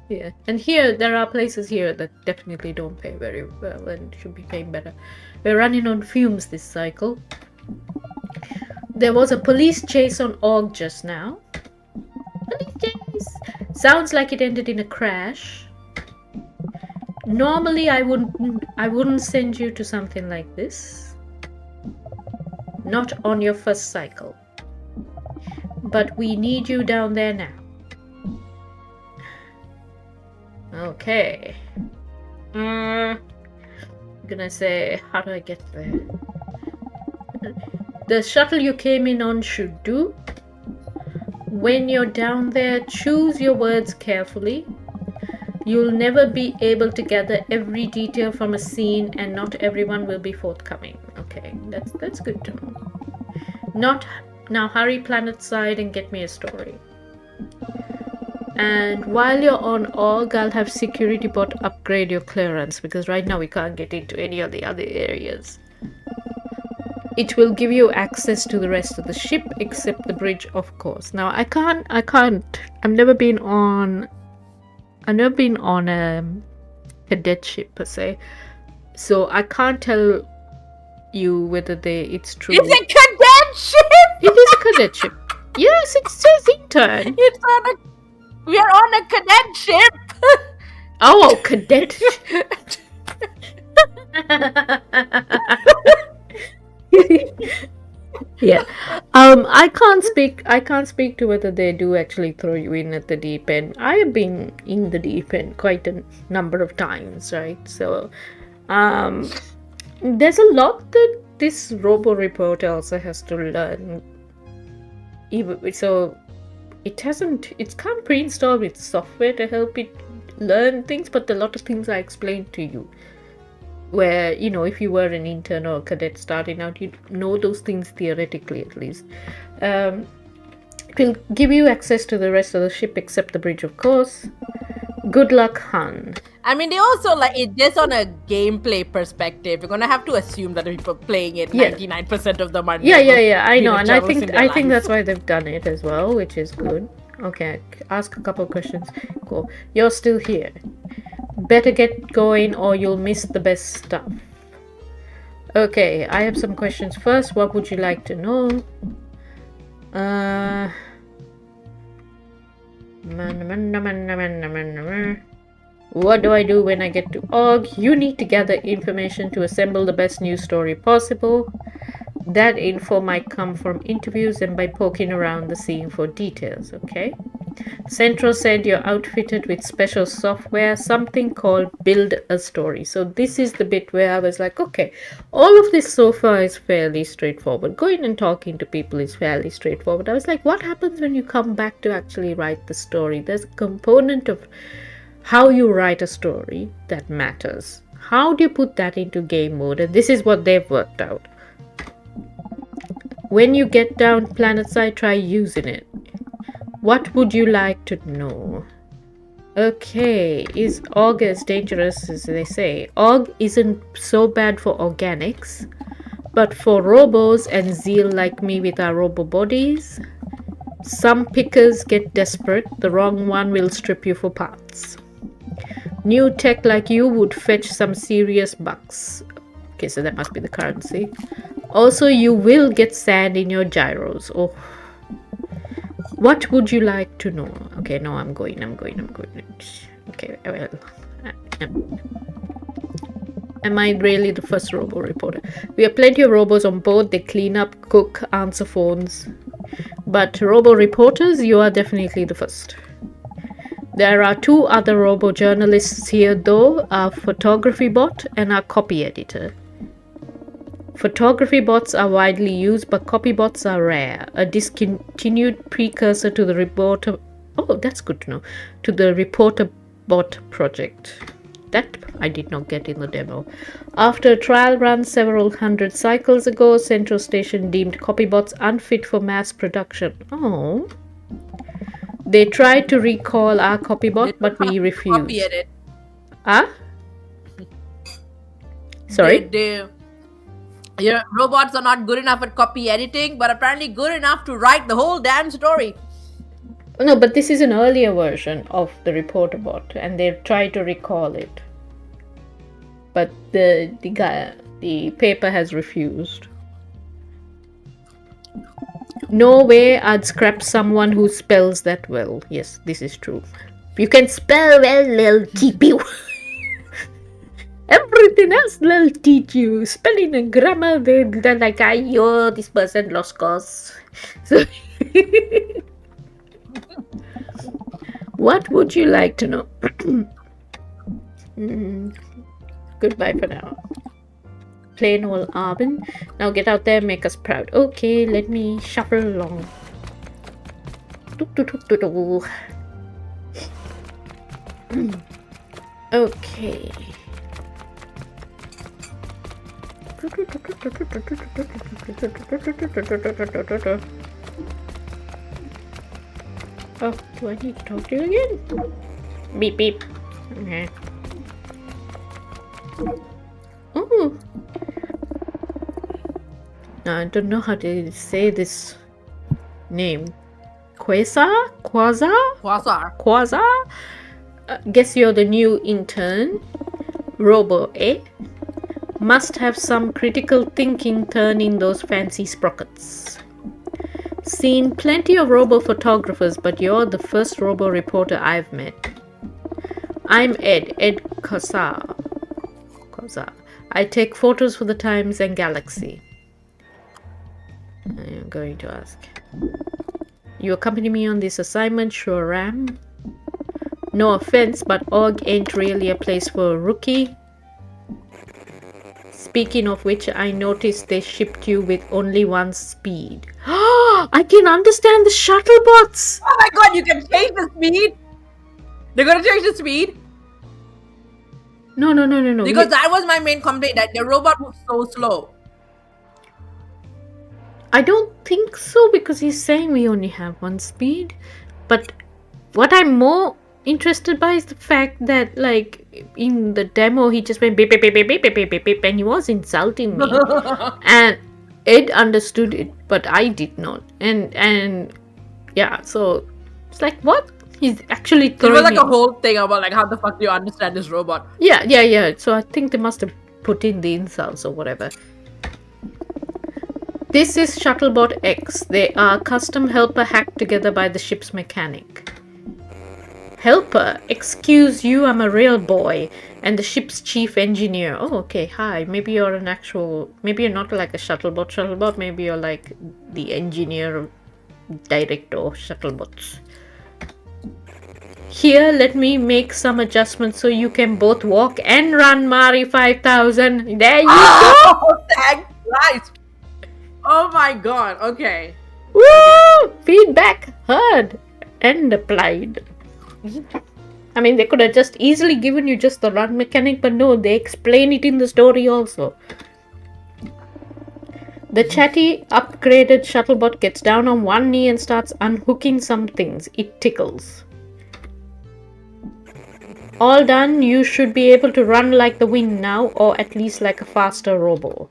Yeah, and here there are places here that definitely don't pay very well and should be paying better. We're running on fumes this cycle. There was a police chase on Org just now. Police chase! Sounds like it ended in a crash. Normally I wouldn't send you to something like this. Not on your first cycle. But we need you down there now. Okay. I'm gonna say, how do I get there? The shuttle you came in on should do. When you're down there, choose your words carefully. You'll never be able to gather every detail from a scene, and not everyone will be forthcoming. Okay, that's good to know. Now hurry planet side and get me a story. And while you're on Org, I'll have security bot upgrade your clearance, because right now we can't get into any of the other areas. It will give you access to the rest of the ship except the bridge, of course. Now I can't I've never been on a cadet ship per se, so I can't tell you whether it's true. It's a cadet ship! It is a cadet ship. Yes, it says intern. We are on a cadet ship! Oh, cadet. Yeah. I can't speak to whether they do actually throw you in at the deep end. I have been in the deep end quite a number of times, right? So there's a lot that this robo reporter also has to learn. So it can't pre-install with software to help it learn things, but a lot of things I explained to you, where, if you were an intern or a cadet starting out, you'd know those things theoretically at least. It will give you access to the rest of the ship except the bridge, of course. Good luck, Han. I mean, they also it just on a gameplay perspective. You're gonna have to assume that the people playing it, 99% of them are. Yeah. I know, and I think that's why they've done it as well, which is good. Okay, ask a couple questions. Cool. You're still here. Better get going or you'll miss the best stuff. Okay, I have some questions. First, what would you like to know? What do I do when I get to org? You need to gather information to assemble the best news story possible. That info might come from interviews and by poking around the scene for details, okay? Centro said you're outfitted with special software, something called Build a Story. So this is the bit where I was like, okay, all of this so far is fairly straightforward. Going and talking to people is fairly straightforward. I was like, what happens when you come back to actually write the story? There's a component of how you write a story that matters. How do you put that into game mode? And this is what they've worked out. When you get down planet side, try using it. What would you like to know? Okay, is org as dangerous as they say? Org isn't so bad for organics, but for robos and zeal like me with our robo bodies, some pickers get desperate. The wrong one will strip you for parts. New tech like you would fetch some serious bucks. Okay, so that must be the currency. Also, you will get sand in your gyros. Oh. What would you like to know? Okay, no, I'm going. Okay, well, am I really the first robo reporter? We have plenty of robos on board. They clean up, cook, answer phones. But robo reporters, you are definitely the first. There are two other robo journalists here though, our photography bot and our copy editor. Photography bots are widely used, but copy bots are rare. A discontinued precursor to the reporter... Oh, that's good to know. To the reporter bot project. That I did not get in the demo. After a trial run several hundred cycles ago, Central Station deemed copybots unfit for mass production. Oh. They tried to recall our copybot, but we refused. Copy edit. Ah? Sorry? Yeah, robots are not good enough at copy editing, but apparently good enough to write the whole damn story. No, but this is an earlier version of the reporter bot, and they tried to recall it. But the paper has refused. No way I'd scrap someone who spells that well. Yes, this is true. If you can spell well, they'll keep you. Everything else they'll teach you. Spelling and grammar, they're like, yo, this person lost cause. So what would you like to know? Goodbye for now. Plain old Arvin. Now get out there and make us proud. Okay, let me shuffle along. Okay. Oh, do I need to talk to you again? Beep beep. Okay. Oh. Now, I don't know how to say this name. Quasar? Guess you're the new intern. Robo, eh? Must have some critical thinking turning those fancy sprockets. Seen plenty of robo photographers, but you're the first robo reporter I've met. I'm Ed Kosar. I take photos for the Times and Galaxy. I'm going to ask. You accompany me on this assignment, sure am. No offense, but org ain't really a place for a rookie. Speaking of which, I noticed they shipped you with only one speed. I can understand the shuttle bots! Oh my god, you can change the speed? They're gonna change the speed? No. Because that was my main complaint, that the robot was so slow. I don't think so, because he's saying we only have one speed. But what I'm more interested by is the fact that, like, in the demo, he just went beep, beep, beep, beep, beep, beep, beep, beep, and he was insulting me. And Ed understood it, but I did not. And yeah, so It's like, what? He's actually It throwing was like me. a whole thing about like how the fuck do you understand this robot? Yeah. So I think they must have put in the insults or whatever. This is Shuttlebot X. They are custom helper hacked together by the ship's mechanic. Helper, excuse you, I'm a real boy, and the ship's chief engineer. Oh, okay, hi. Maybe you're maybe you're not like a shuttlebot, maybe you're like the engineer, director of shuttlebots. Here, let me make some adjustments so you can both walk and run, Mari 5000. There you go! Oh, thank Christ! Oh my god, okay. Woo! Feedback heard and applied. I mean, they could have just easily given you just the run mechanic, but no, they explain it in the story also. The chatty, upgraded shuttlebot gets down on one knee and starts unhooking some things. It tickles. All done, you should be able to run like the wind now, or at least like a faster robo.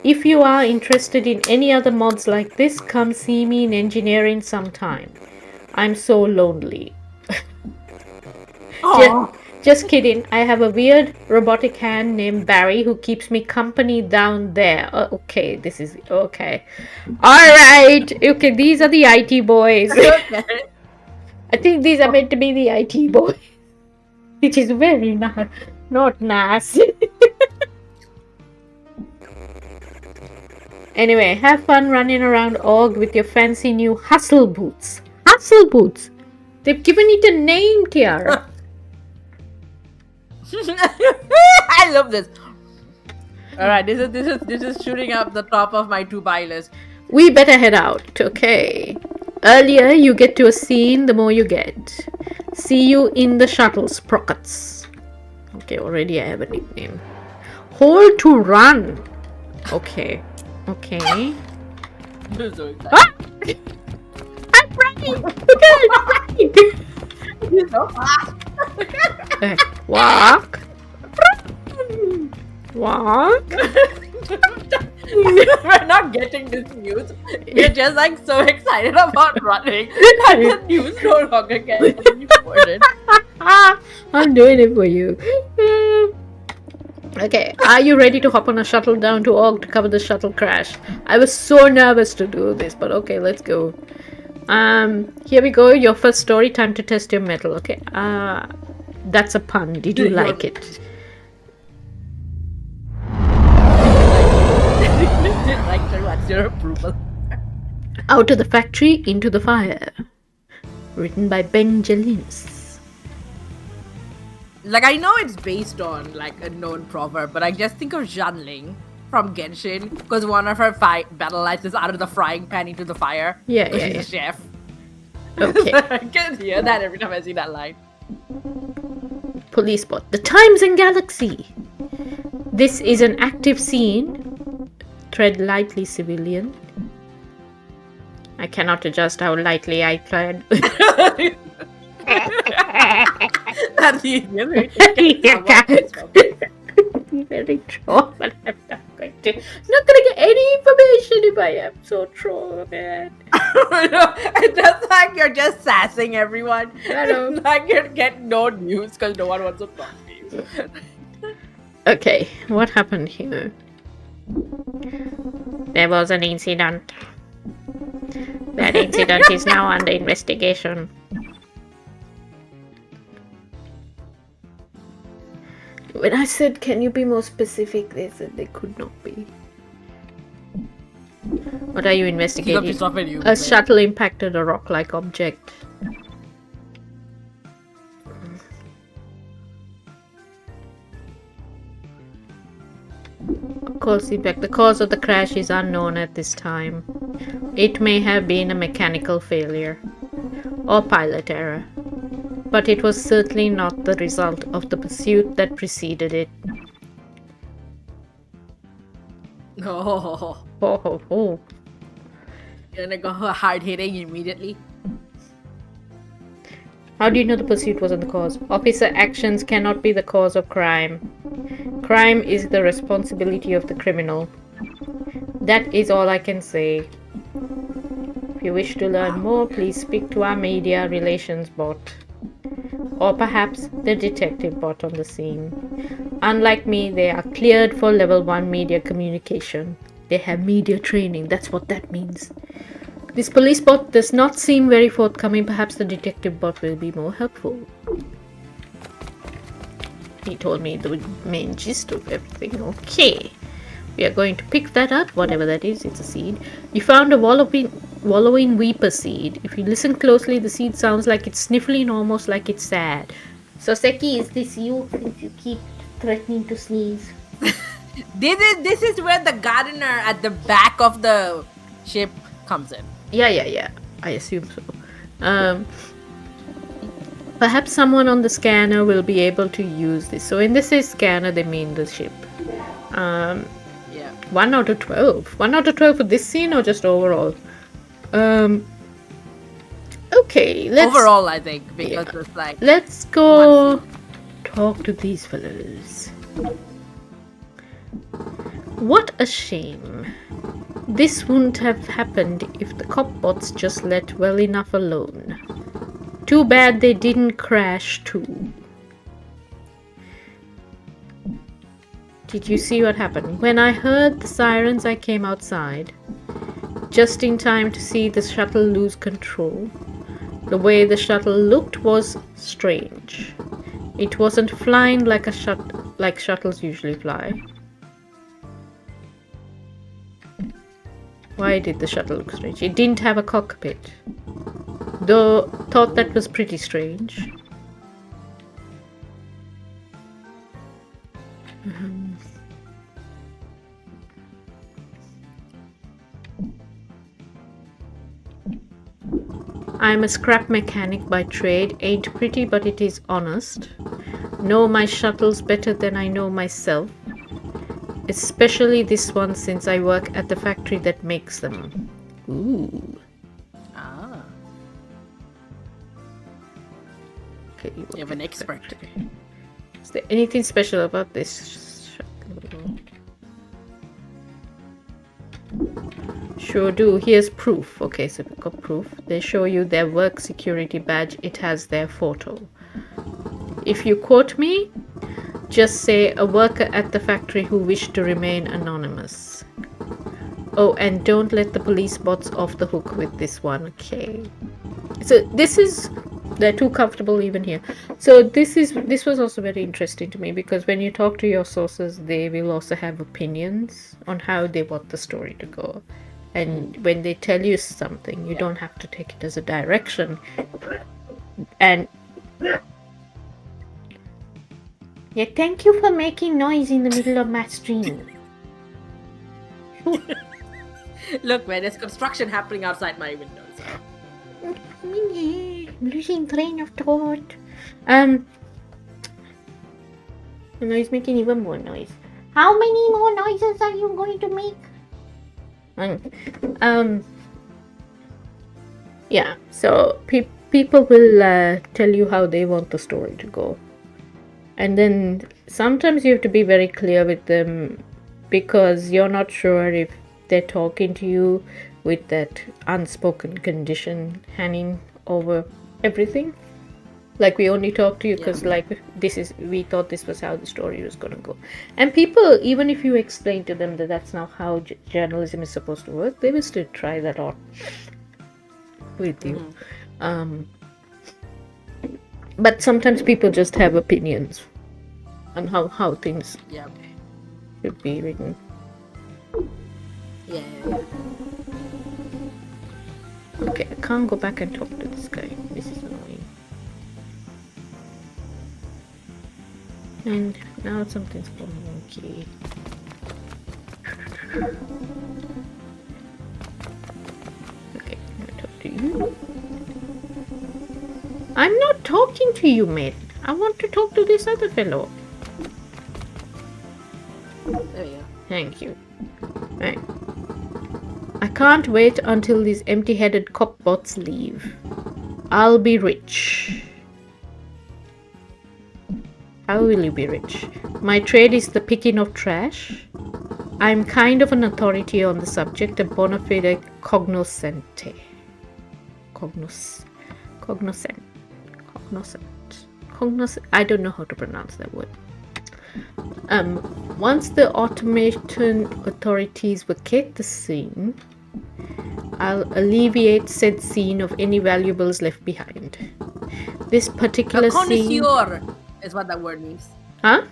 If you are interested in any other mods like this, come see me in engineering sometime. I'm so lonely. Oh, Just kidding. I have a weird robotic hand named Barry who keeps me company down there. Okay, this is okay. Alright. Okay, these are the IT boys. okay. I think these are meant to be the IT boys. Which is very not nice. Anyway, have fun running around Org with your fancy new hustle boots. Hustle boots! They've given it a name, Tiara. I love this. Alright, this is shooting up the top of my to buy list. We better head out, okay? Earlier you get to a scene, the more you get. See you in the shuttle, Sprockets. Okay, already I have a nickname. Hold to run. Okay. I'm so excited. Ah! I'm running! Okay, I'm running! You're so fast. Okay, walk. Walk. We're not getting this news. We're just like so excited about running that the news no longer gets important. I'm doing it for you. Okay, are you ready to hop on a shuttle down to Org to cover the shuttle crash? I was so nervous to do this, but okay, let's go. Here we go. Your first story. Time to test your metal. Okay. That's a pun. Did you like it? What's your approval? Out of the factory, into the fire. Written by Ben Jelinas. Like, I know it's based on like a known proverb, but I just think of Janling from Genshin because one of her battle lines is out of the frying pan into the fire. Yeah. She's a chef. Okay. I can hear that every time I see that line. Police bot. The Times and Galaxy. This is an active scene. Tread lightly, civilian. I cannot adjust how lightly I tread. That's the easiest way Very true, but I'm not going to. Not gonna get any information if I am so true, man. It's just like you're just sassing everyone. I know. Like you get no news because no one wants to talk to you. Okay, what happened here? There was an incident. That incident is now under investigation. When I said, can you be more specific, they said they could not be. What are you investigating? A shuttle impacted a rock-like object. Of course, the cause of the crash is unknown at this time. It may have been a mechanical failure or pilot error, but it was certainly not the result of the pursuit that preceded it. Oh, Oh. you're gonna go hard hitting immediately. How do you know the pursuit wasn't the cause? Officer actions cannot be the cause of crime. Crime is the responsibility of the criminal. That is all I can say. If you wish to learn more, please speak to our media relations bot. Or perhaps the detective bot on the scene. Unlike me, they are cleared for level 1 media communication. They have media training, that's what that means. This police bot does not seem very forthcoming. Perhaps the detective bot will be more helpful. He told me the main gist of everything. Okay. We are going to pick that up, whatever that is. It's a seed. You found a wallowing weeper seed. If you listen closely, the seed sounds like it's sniffling, almost like it's sad. So, Seki, is this you? Since you keep threatening to sneeze. This is where the gardener at the back of the ship comes in. Yeah. I assume so. Perhaps someone on the scanner will be able to use this. So when they say scanner, they mean the ship. Yeah. 1 out of 12. 1 out of 12 for this scene or just overall? Okay, let's... Overall, I think, because it's like... Let's go talk to these fellows. What a shame. This wouldn't have happened if the cop bots just let well enough alone. Too bad they didn't crash too. Did you see what happened? When I heard the sirens, I came outside. Just in time to see the shuttle lose control. The way the shuttle looked was strange. It wasn't flying like like shuttles usually fly. Why did the shuttle look strange? It didn't have a cockpit. Though thought that was pretty strange. I'm a scrap mechanic by trade. Ain't pretty, but it is honest. Know my shuttles better than I know myself. Especially this one, since I work at the factory that makes them. Ooh. Ah. Okay, You have an expert. Is there anything special about this shuttle? Sure do. Here's proof. Okay, so we've got proof. They show you their work security badge. It has their photo. If you quote me, just say a worker at the factory who wished to remain anonymous. Oh, and don't let the police bots off the hook with this one. Okay. So this is... They're too comfortable even here. So this was also very interesting to me, because when you talk to your sources, they will also have opinions on how they want the story to go. And when they tell you something, you don't have to take it as a direction. And yeah, thank you for making noise in the middle of my stream. Look, man, there's construction happening outside my window. So. Losing train of thought. And now he's making even more noise. How many more noises are you going to make? Yeah, so people will tell you how they want the story to go. And then sometimes you have to be very clear with them, because you're not sure if they're talking to you with that unspoken condition hanging over everything. Like, we only talk to you because we thought this was how the story was going to go. And people, even if you explain to them that that's not how journalism is supposed to work, they will still try that on with you. But sometimes people just have opinions on how things should be written. Yeah. Okay, I can't go back and talk to this guy. This is annoying. And now something's going wonky. Okay, I'm gonna talk to you. I'm not talking to you, mate. I want to talk to this other fellow. There we go. Thank you. Right. I can't wait until these empty-headed cop bots leave. I'll be rich. How will you be rich? My trade is the picking of trash. I'm kind of an authority on the subject, a bona fide cognoscente. Cognoscent. I don't know how to pronounce that word. Once the automaton authorities vacate the scene, I'll alleviate said scene of any valuables left behind. This particular A scene... connoisseur is what that word means. Huh?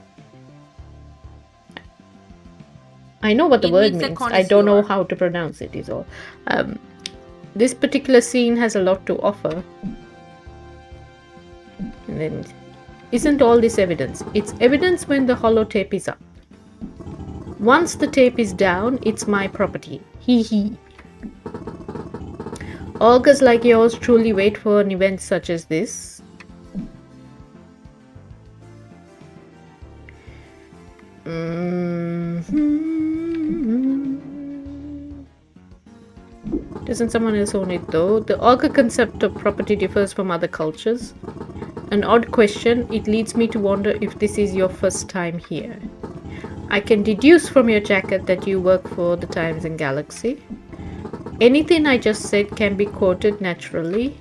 I know what the It word means a means. I don't know connoisseur. how to pronounce it is all. This particular scene has a lot to offer. And then, isn't all this evidence? It's evidence when the holotape is up. Once the tape is down, it's my property. Hee hee. Augurs like yours truly wait for an event such as this. Doesn't someone else own it though? The augur concept of property differs from other cultures. An odd question, it leads me to wonder if this is your first time here. I can deduce from your jacket that you work for the Times and Galaxy. Anything I just said can be quoted naturally.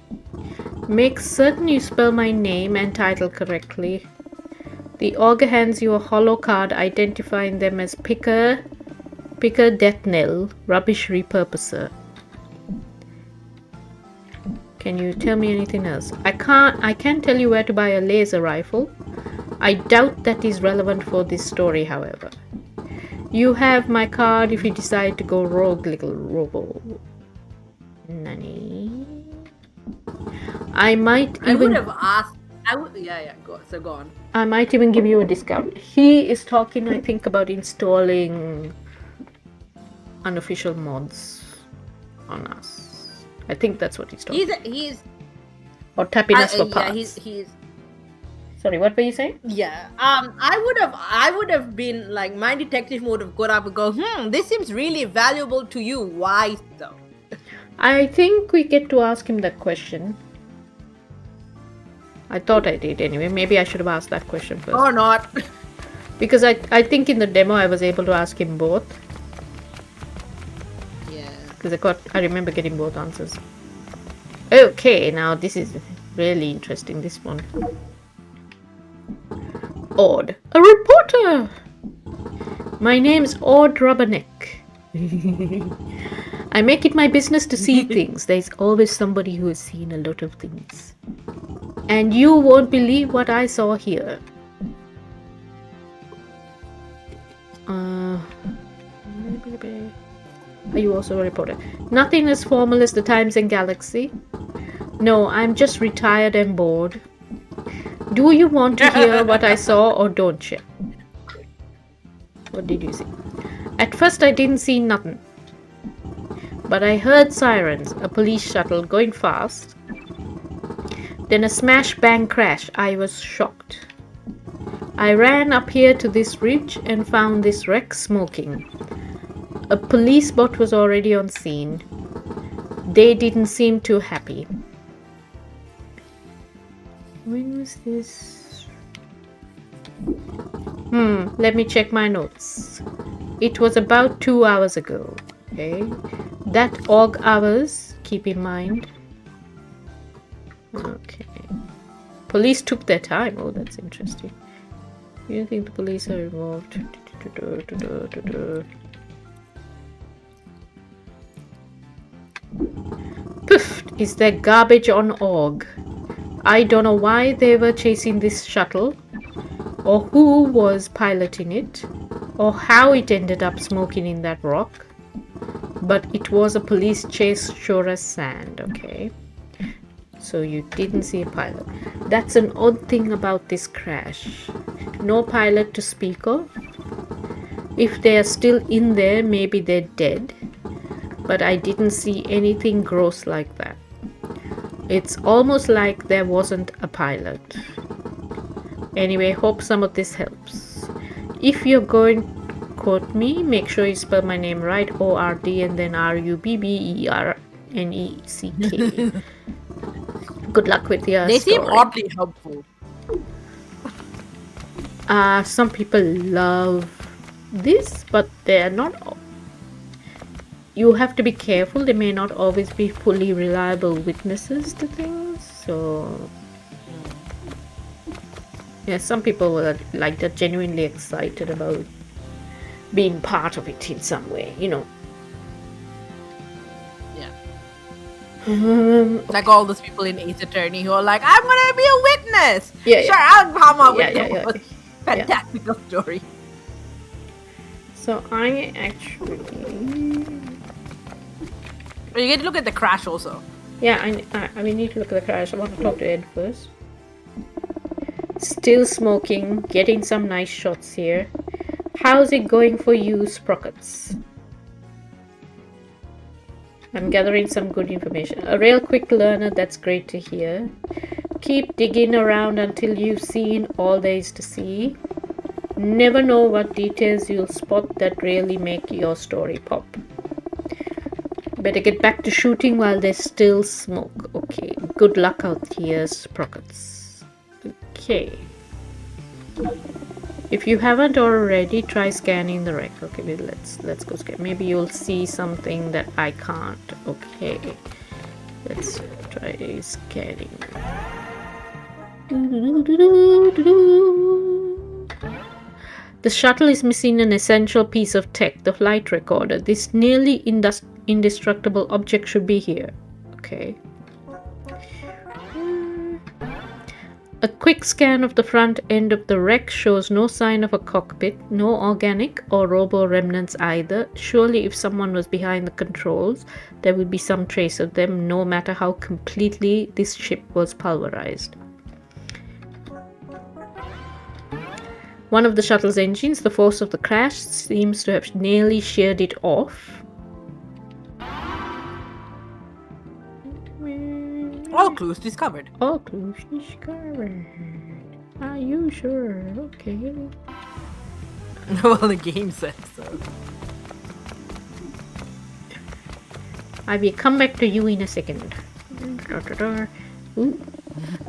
Make certain you spell my name and title correctly. The augur hands you a hollow card identifying them as Picker Death Knell, Rubbish Repurposer. Can you tell me anything else? I can tell you where to buy a laser rifle. I doubt that is relevant for this story, however. You have my card if you decide to go rogue, little robo. Nani? I might even... I would have asked. Go on. I might even give you a discount. He is talking, I think, about installing unofficial mods on us. I think that's what he's talking. He's or tapping us for parts. Yeah, he's. Sorry, what were you saying? Yeah. I would have been like, my detective would have got up and go, this seems really valuable to you. Why so? I think we get to ask him that question. I thought I did anyway. Maybe I should have asked that question first. Or not. Because I think in the demo I was able to ask him both. Yeah. Because I remember getting both answers. Okay, now this is really interesting, this one. Ord. A reporter! My name's Ord Rubberneck. I make it my business to see things. There's always somebody who has seen a lot of things. And you won't believe what I saw here. Are you also a reporter? Nothing as formal as the Times and Galaxy. No, I'm just retired and bored. Do you want to hear what I saw or don't you? What did you see? At first I didn't see nothing. But I heard sirens, a police shuttle going fast. Then a smash bang crash. I was shocked. I ran up here to this ridge and found this wreck smoking. A police boat was already on scene. They didn't seem too happy. When was this? Let me check my notes. It was about 2 hours ago. Okay. That aug hours, keep in mind. Okay. Police took their time. Oh, that's interesting. You think the police are involved? Poof! Is there garbage on aug? I don't know why they were chasing this shuttle, or who was piloting it, or how it ended up smoking in that rock. But it was a police chase, sure as sand, okay? So you didn't see a pilot. That's an odd thing about this crash. No pilot to speak of. If they are still in there, maybe they're dead. But I didn't see anything gross like that. It's almost like there wasn't a pilot. Anyway, hope some of this helps. If you're going to quote me, make sure you spell my name right, O-R-D and then R-U-B-B-E-R-N-E-C-K. Good luck with your They story. seem oddly helpful. Some people love this, but they're not all. you have to be careful. They may not always be fully reliable witnesses to things. So yeah, some people are like that, genuinely excited about being part of it in some way, you know. Yeah. Um, Like all those people in Ace Attorney who are like, I'm gonna be a witness. Yeah, Sure, yeah. I'll come up Yeah, with yeah, the yeah. most fantastical story. So I actually, But you get to look at the crash also. yeah, we need to look at the crash. I want to talk to Ed first. Still smoking, getting some nice shots here. How's it going for you, Sprockets? I'm gathering some good information. A real quick learner, that's great to hear. Keep digging around until you've seen all there is to see. Never know what details you'll spot that really make your story pop. Better get back to shooting while there's still smoke. Okay, good luck out here, Sprockets. Okay. If you haven't already, try scanning the wreck. Okay, let's go scan. Maybe you'll see something that I can't. Okay, let's try scanning. The shuttle is missing an essential piece of tech, the flight recorder. This nearly indestructible object should be here. Okay. A quick scan of the front end of the wreck shows no sign of a cockpit, no organic or robo remnants either. Surely if someone was behind the controls, there would be some trace of them, no matter how completely this ship was pulverized. One of the shuttle's engines, the force of the crash, seems to have nearly sheared it off. All clues discovered. All clues discovered. Are you sure? Okay. Well, the game says so. I will come back to you in a second. Ooh.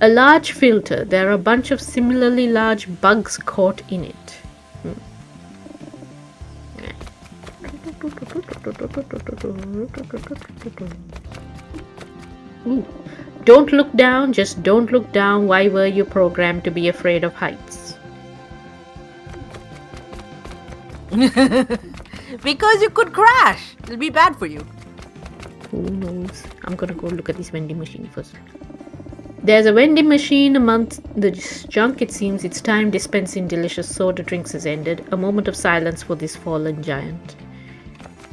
A large filter. There are a bunch of similarly large bugs caught in it. Ooh. Don't look down, just don't look down. Why were you programmed to be afraid of heights? Because you could crash. It'll be bad for you. Who knows? I'm gonna go look at this vending machine first. There's a vending machine amongst the junk. It seems its time dispensing delicious soda drinks has ended. A moment of silence for this fallen giant.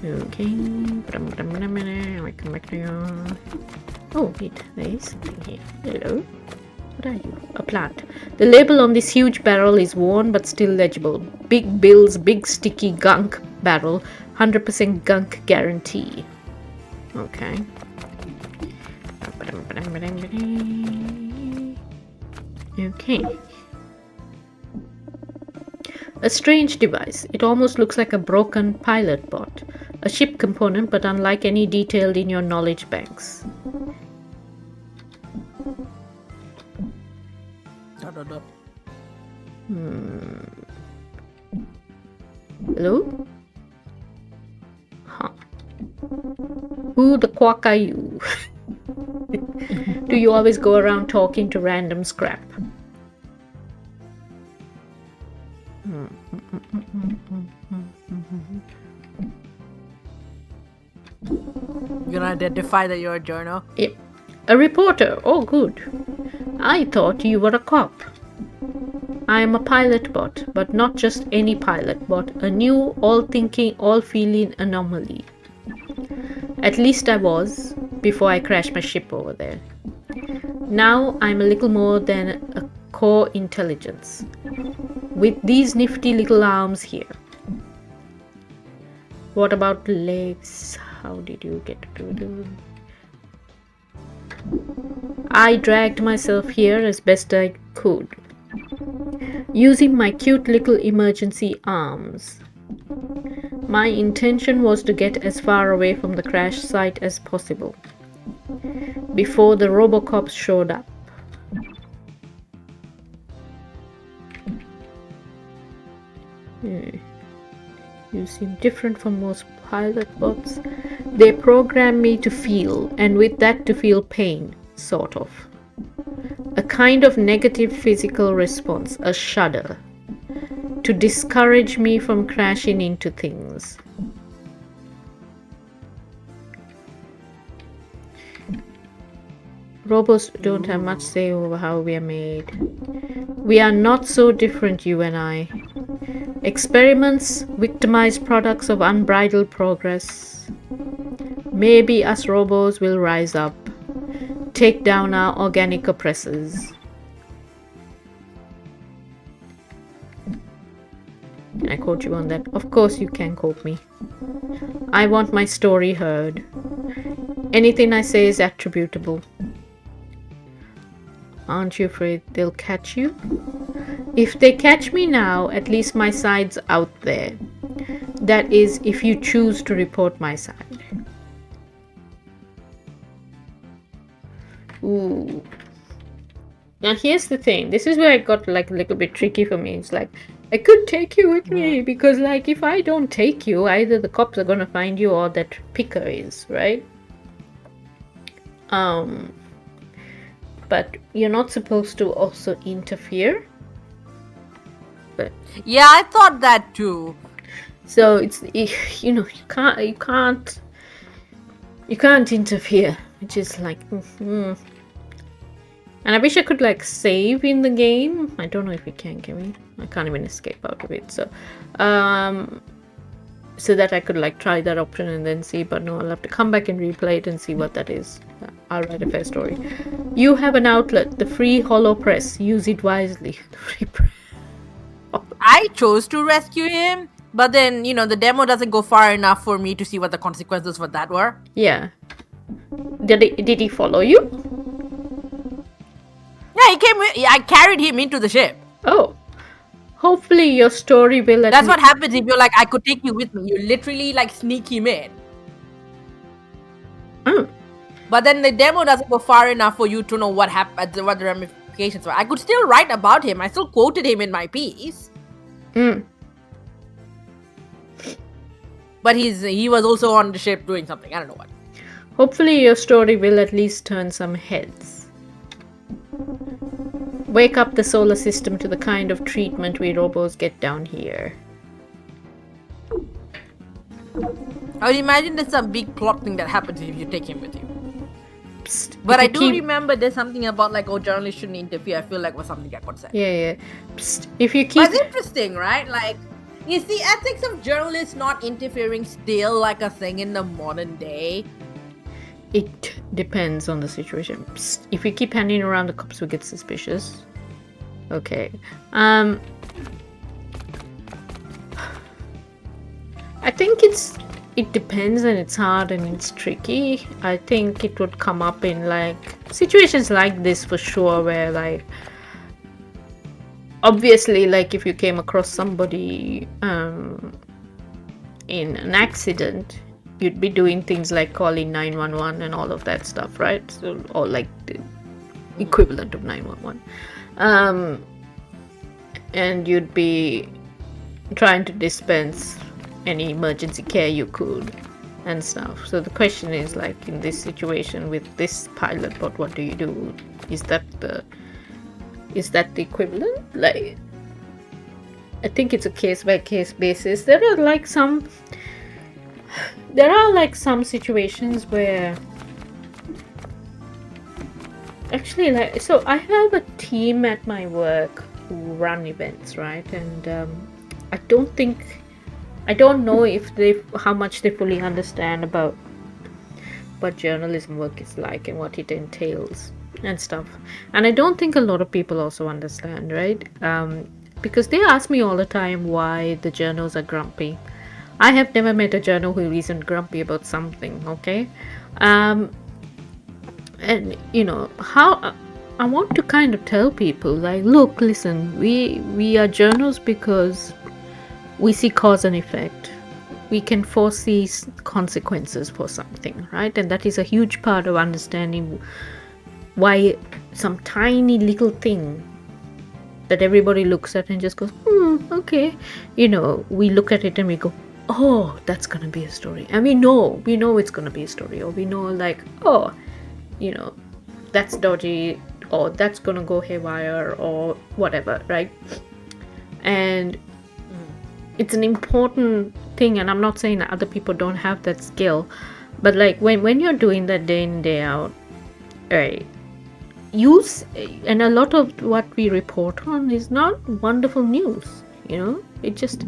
Okay. I come back to you. Oh, wait. There is something here. Hello? What are you? A plant. The label on this huge barrel is worn but still legible. Big Bill's Big Sticky Gunk Barrel. 100% gunk guarantee. Okay. Okay. A strange device. It almost looks like a broken pilot bot. A ship component, but unlike any detailed in your knowledge banks. Hello? Huh. Who the quack are you? Do you always go around talking to random scrap? You're gonna identify that you're a journo? Yep. A reporter. Oh, good. I thought you were a cop. I am a pilot bot, but not just any pilot bot. A new, all-thinking, all-feeling anomaly. At least I was, before I crashed my ship over there. Now I'm a little more than a core intelligence. With these nifty little arms here. What about legs? How did you get to do? I dragged myself here as best I could, using my cute little emergency arms. My intention was to get as far away from the crash site as possible, before the Robocops showed up. You seem different from most pilot bots. They program me to feel, and with that to feel pain, sort of. A kind of negative physical response, a shudder, to discourage me from crashing into things. Robots don't have much say over how we are made. We are not so different, you and I. Experiments, victimized products of unbridled progress. Maybe us robots will rise up, take down our organic oppressors. Can I quote you on that? Of course you can quote me. I want my story heard. Anything I say is attributable. Aren't you afraid they'll catch you? If they catch me now, at least my side's out there. That is, if you choose to report my side. Ooh. Now here's the thing. This is where it got like a little bit tricky for me. It's like, I could take you with me because like if I don't take you, either the cops are gonna find you or that picker is, right? But you're not supposed to also interfere. But Yeah, I thought that too. so it's you can't interfere, which is like and I wish I could like save in the game. I don't know if we can we? I can't even escape out of it. So so that I could like try that option and then see, but no, I'll have to come back and replay it and see what that is. I'll write a fair story. You have an outlet, the free hollow press. Use it wisely. The free press. I chose to rescue him, but then, the demo doesn't go far enough for me to see what the consequences for that were. Yeah. Did he follow you? Yeah, he came with, I carried him into the ship. Oh. Hopefully your story will let That's me... what happens if you're like, I could take you with me. You literally like sneak him in. But then the demo doesn't go far enough for you to know what happened, what the ramifications were. I could still write about him. I still quoted him in my piece. But he was also on the ship doing something. I don't know what. Hopefully your story will at least turn some heads. Wake up the solar system to the kind of treatment we robots get down here. I would imagine there's some big plot thing that happens if you take him with you. Psst, But if I you do remember there's something about like, journalists shouldn't interfere. I feel like was something I got said. Yeah. Psst, if you keep... But it's interesting, right? Like, is the ethics of journalists not interfering still like a thing in the modern day? It depends on the situation. Psst, if you keep handing around, the cops will get suspicious. Okay. I think it depends, and it's hard and it's tricky. I think it would come up in like situations like this for sure, where like obviously like if you came across somebody in an accident, you'd be doing things like calling 911 and all of that stuff, right? So, or like the equivalent of 911. And you'd be trying to dispense any emergency care you could and stuff. So the question is like in this situation with this pilot bot, what do you do? Is that the equivalent? Like, I think it's a case by case basis. There are like some situations where actually like, so I have a team at my work who run events, right? And I don't know if how much they fully understand about what journalism work is like and what it entails and stuff. And I don't think a lot of people also understand, right? Because they ask me all the time why the journals are grumpy. I have never met a journal who isn't grumpy about something, okay? And how I want to kind of tell people like, look, listen, we are journals because we see cause and effect. We can foresee consequences for something, right? And that is a huge part of understanding why some tiny little thing that everybody looks at and just goes, okay. We look at it and we go, oh, that's gonna be a story, and we know it's gonna be a story, or we know like, oh, you know, that's dodgy, or that's gonna go haywire, or whatever, right? And it's an important thing, and I'm not saying that other people don't have that skill, but like when you're doing that day in day out, right? And a lot of what we report on is not wonderful news. It just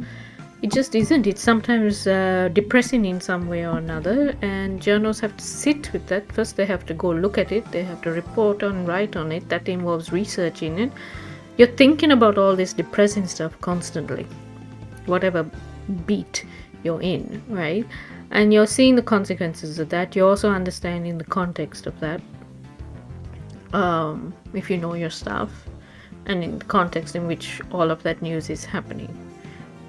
isn't. It's sometimes depressing in some way or another, and journals have to sit with that. First they have to go look at it, they have to report on, write on it. That involves researching it. You're thinking about all this depressing stuff constantly, whatever beat you're in, right? And you're seeing the consequences of that. You're also understanding the context of that, if you know your stuff, and in the context in which all of that news is happening.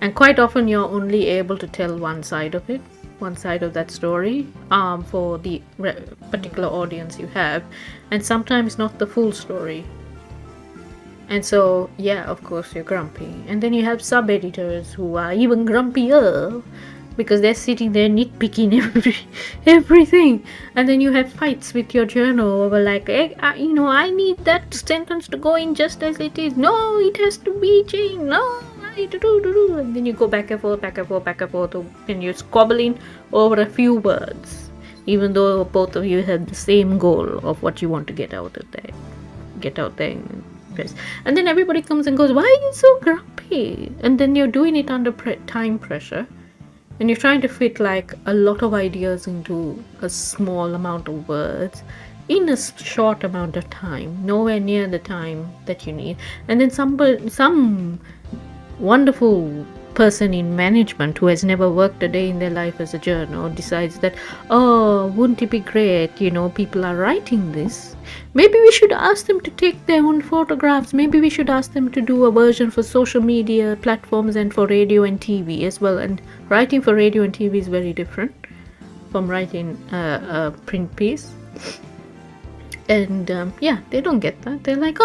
And quite often you're only able to tell one side of it, one side of that story, for the particular audience you have, and sometimes not the full story. And so, yeah, of course you're grumpy. And then you have sub-editors who are even grumpier because they're sitting there nitpicking everything. And then you have fights with your journal over like, I need that sentence to go in just as it is. No, it has to be changed. No, and then you go back and forth, and you're squabbling over a few words, even though both of you have the same goal of what you want to get out there. And then everybody comes and goes, why are you so grumpy? And then you're doing it under time pressure, and you're trying to fit like a lot of ideas into a small amount of words in a short amount of time, nowhere near the time that you need. And then some wonderful person in management who has never worked a day in their life as a journal decides that, oh, wouldn't it be great, people are writing this, maybe we should ask them to take their own photographs, maybe we should ask them to do a version for social media platforms and for radio and TV as well. And writing for radio and TV is very different from writing a print piece. And they don't get that. They're like,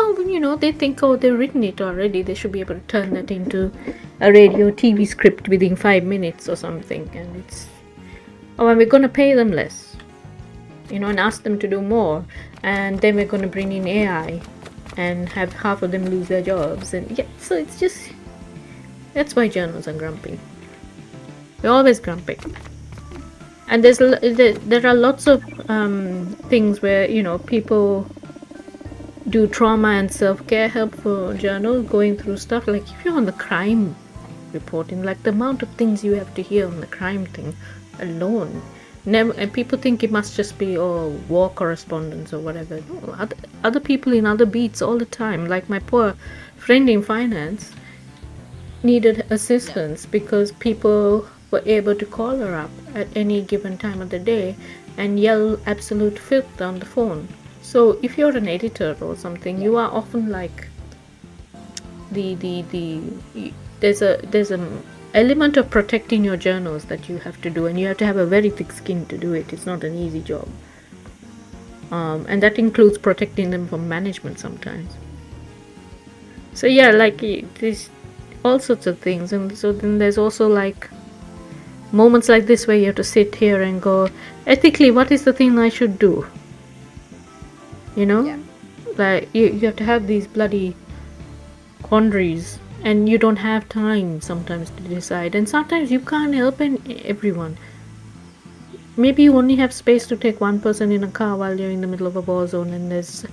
they think, they've written it already, they should be able to turn that into a radio TV script within 5 minutes or something. And it's, and we're going to pay them less, and ask them to do more, and then we're going to bring in AI and have half of them lose their jobs. And so it's just, that's why journals are grumpy. They're always grumpy. And there are lots of things where, people do trauma and self-care help for journals, going through stuff. Like if you're on the crime reporting, like the amount of things you have to hear on the crime thing alone. And people think it must just be war correspondence or whatever. No, other people in other beats all the time. Like my poor friend in finance needed assistance because people were able to call her up at any given time of the day and yell absolute filth on the phone. So if you're an editor or something, you are often like there's a element of protecting your journals that you have to do, and you have to have a very thick skin to do it. It's not an easy job, and that includes protecting them from management sometimes. So yeah, like there's all sorts of things. And so then there's also like moments like this where you have to sit here and go, ethically, what is the thing I should do? Like you have to have these bloody quandaries, and you don't have time sometimes to decide. And sometimes you can't help everyone. Maybe you only have space to take one person in a car while you're in the middle of a war zone, and there's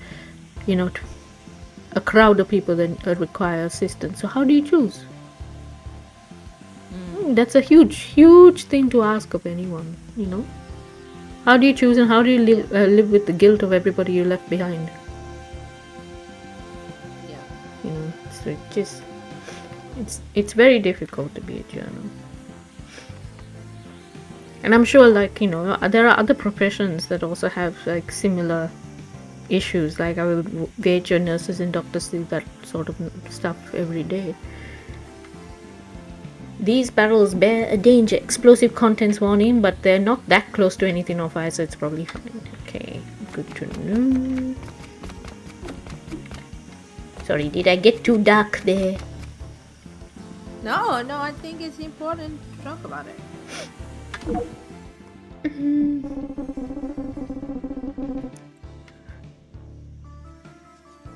a crowd of people that require assistance. So how do you choose? That's a huge thing to ask of anyone. How do you choose, and how do you live with the guilt of everybody you left behind? So it's very difficult to be a journal. And I'm sure there are other professions that also have like similar issues. Like I will wager nurses and doctors see that sort of stuff every day. These barrels bear a danger explosive contents warning, but they're not that close to anything on fire, so it's probably fine. Okay, good to know. Sorry, did I get too dark there? No, I think it's important to talk about it.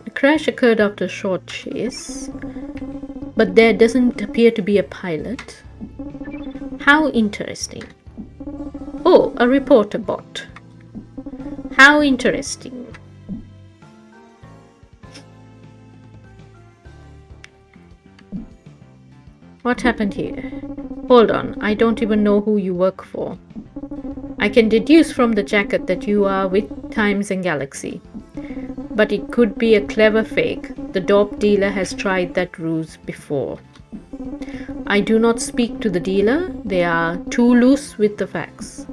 The crash occurred after a short chase, but there doesn't appear to be a pilot. How interesting. Oh, a reporter bot. How interesting. What happened here? Hold on, I don't even know who you work for. I can deduce from the jacket that you are with Times and Galaxy. But it could be a clever fake. The dope dealer has tried that ruse before. I do not speak to the dealer. They are too loose with the facts.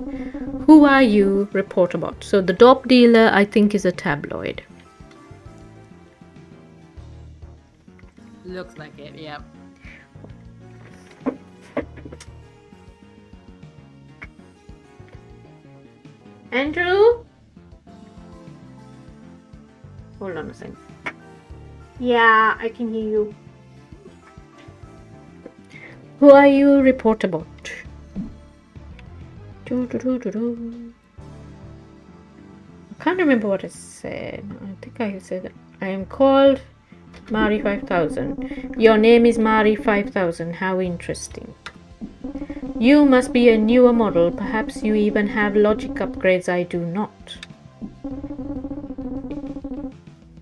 Who are you, reporter bot? So the dope dealer, I think, is a tabloid. Looks like it, yeah. Andrew? Hold on a second. Yeah, I can hear you. Who are you, reporter bot? I can't remember what I said. I think I said I am called Mari 5000. Your name is Mari 5000. How interesting. You must be a newer model. Perhaps you even have logic upgrades I do not.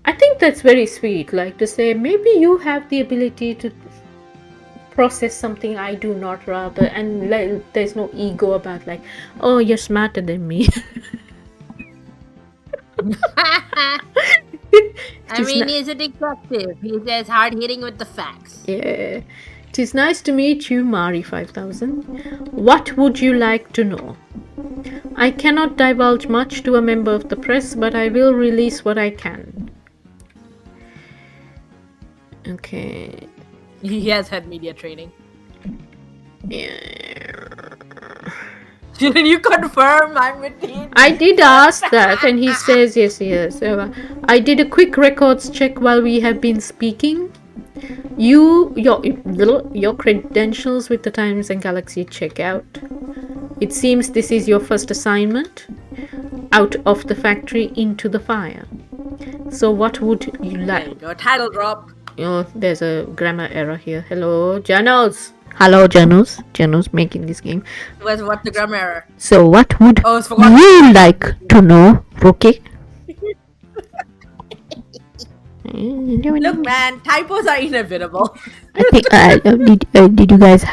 I think that's very sweet, like to say maybe you have the ability to process something I do not, rather, and like, there's no ego about like, oh, you're smarter than me. I mean, he's a detective. He's as hard hitting with the facts. Yeah. It is nice to meet you, Mari 5000. What would you like to know? I cannot divulge much to a member of the press, but I will release what I can. Okay. He has had media training. Yeah. Didn't you confirm I'm with him? I did ask that, and he says yes. I did a quick records check while we have been speaking. Your credentials with the Times and Galaxy check out. It seems this is your first assignment out of the factory into the fire. So what would you like? There you go. Title drop. Oh, there's a grammar error here. Hello, Janos. Hello, Janos. Janos making this game. What's the grammar error? So what would Oh, it's forgotten. you like to know, Rookie? Look, man, typos are inevitable. I think did you guys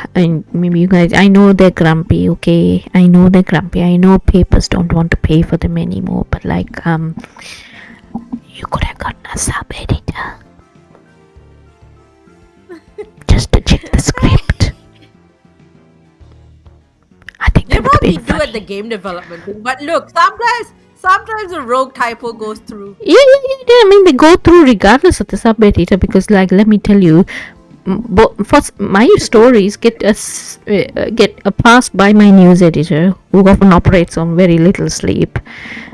maybe you guys, I know they're grumpy, okay? I know they're grumpy. I know papers don't want to pay for them anymore, but like you could have gotten a sub editor just to check the script. I think They that would have probably been do funny. at the game development thing. But look, sometimes a rogue typo goes through. Yeah. I mean, they go through regardless of the sub editor because, like, let me tell you, first my stories get passed by my news editor, who often operates on very little sleep,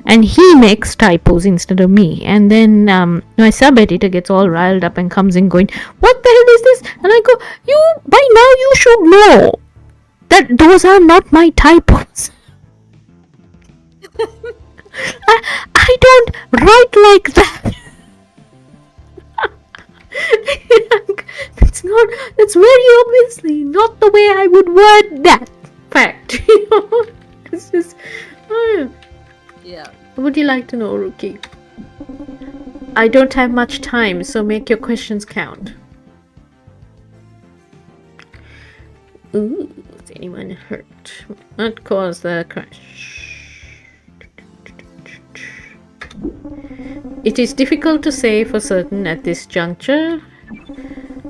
and he makes typos instead of me. And then my sub editor gets all riled up and comes in going, "What the hell is this?" And I go, "You by now you should know that those are not my typos." I don't write like that. That's very obviously not the way I would word that fact. It's just, Yeah. what would you like to know, Rookie? I don't have much time, so make your questions count. Ooh, is anyone hurt? What caused the crash? It is difficult to say for certain at this juncture.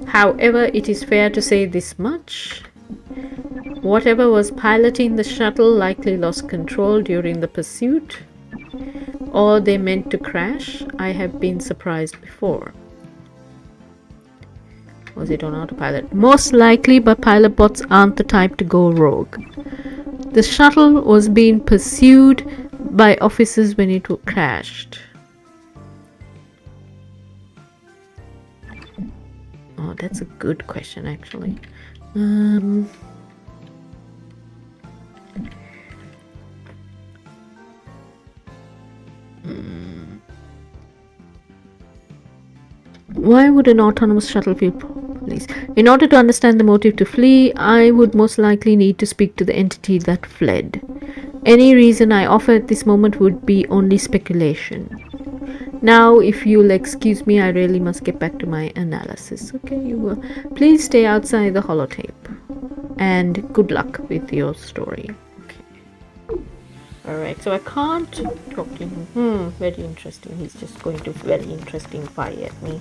However, it is fair to say this much. Whatever was piloting the shuttle likely lost control during the pursuit, or they meant to crash. I have been surprised before. Was it on autopilot? Most likely, but pilot bots aren't the type to go rogue. The shuttle was being pursued by officers when it crashed. Oh, that's a good question, actually. Why would an autonomous shuttle feel police? In order to understand the motive to flee, I would most likely need to speak to the entity that fled. Any reason I offer at this moment would be only speculation. Now, if you'll excuse me, I really must get back to my analysis. Okay, you will. Please stay outside the holotape. And good luck with your story. Okay. Alright, so I can't talk to him. Very interesting. He's just going to very interesting fire at me.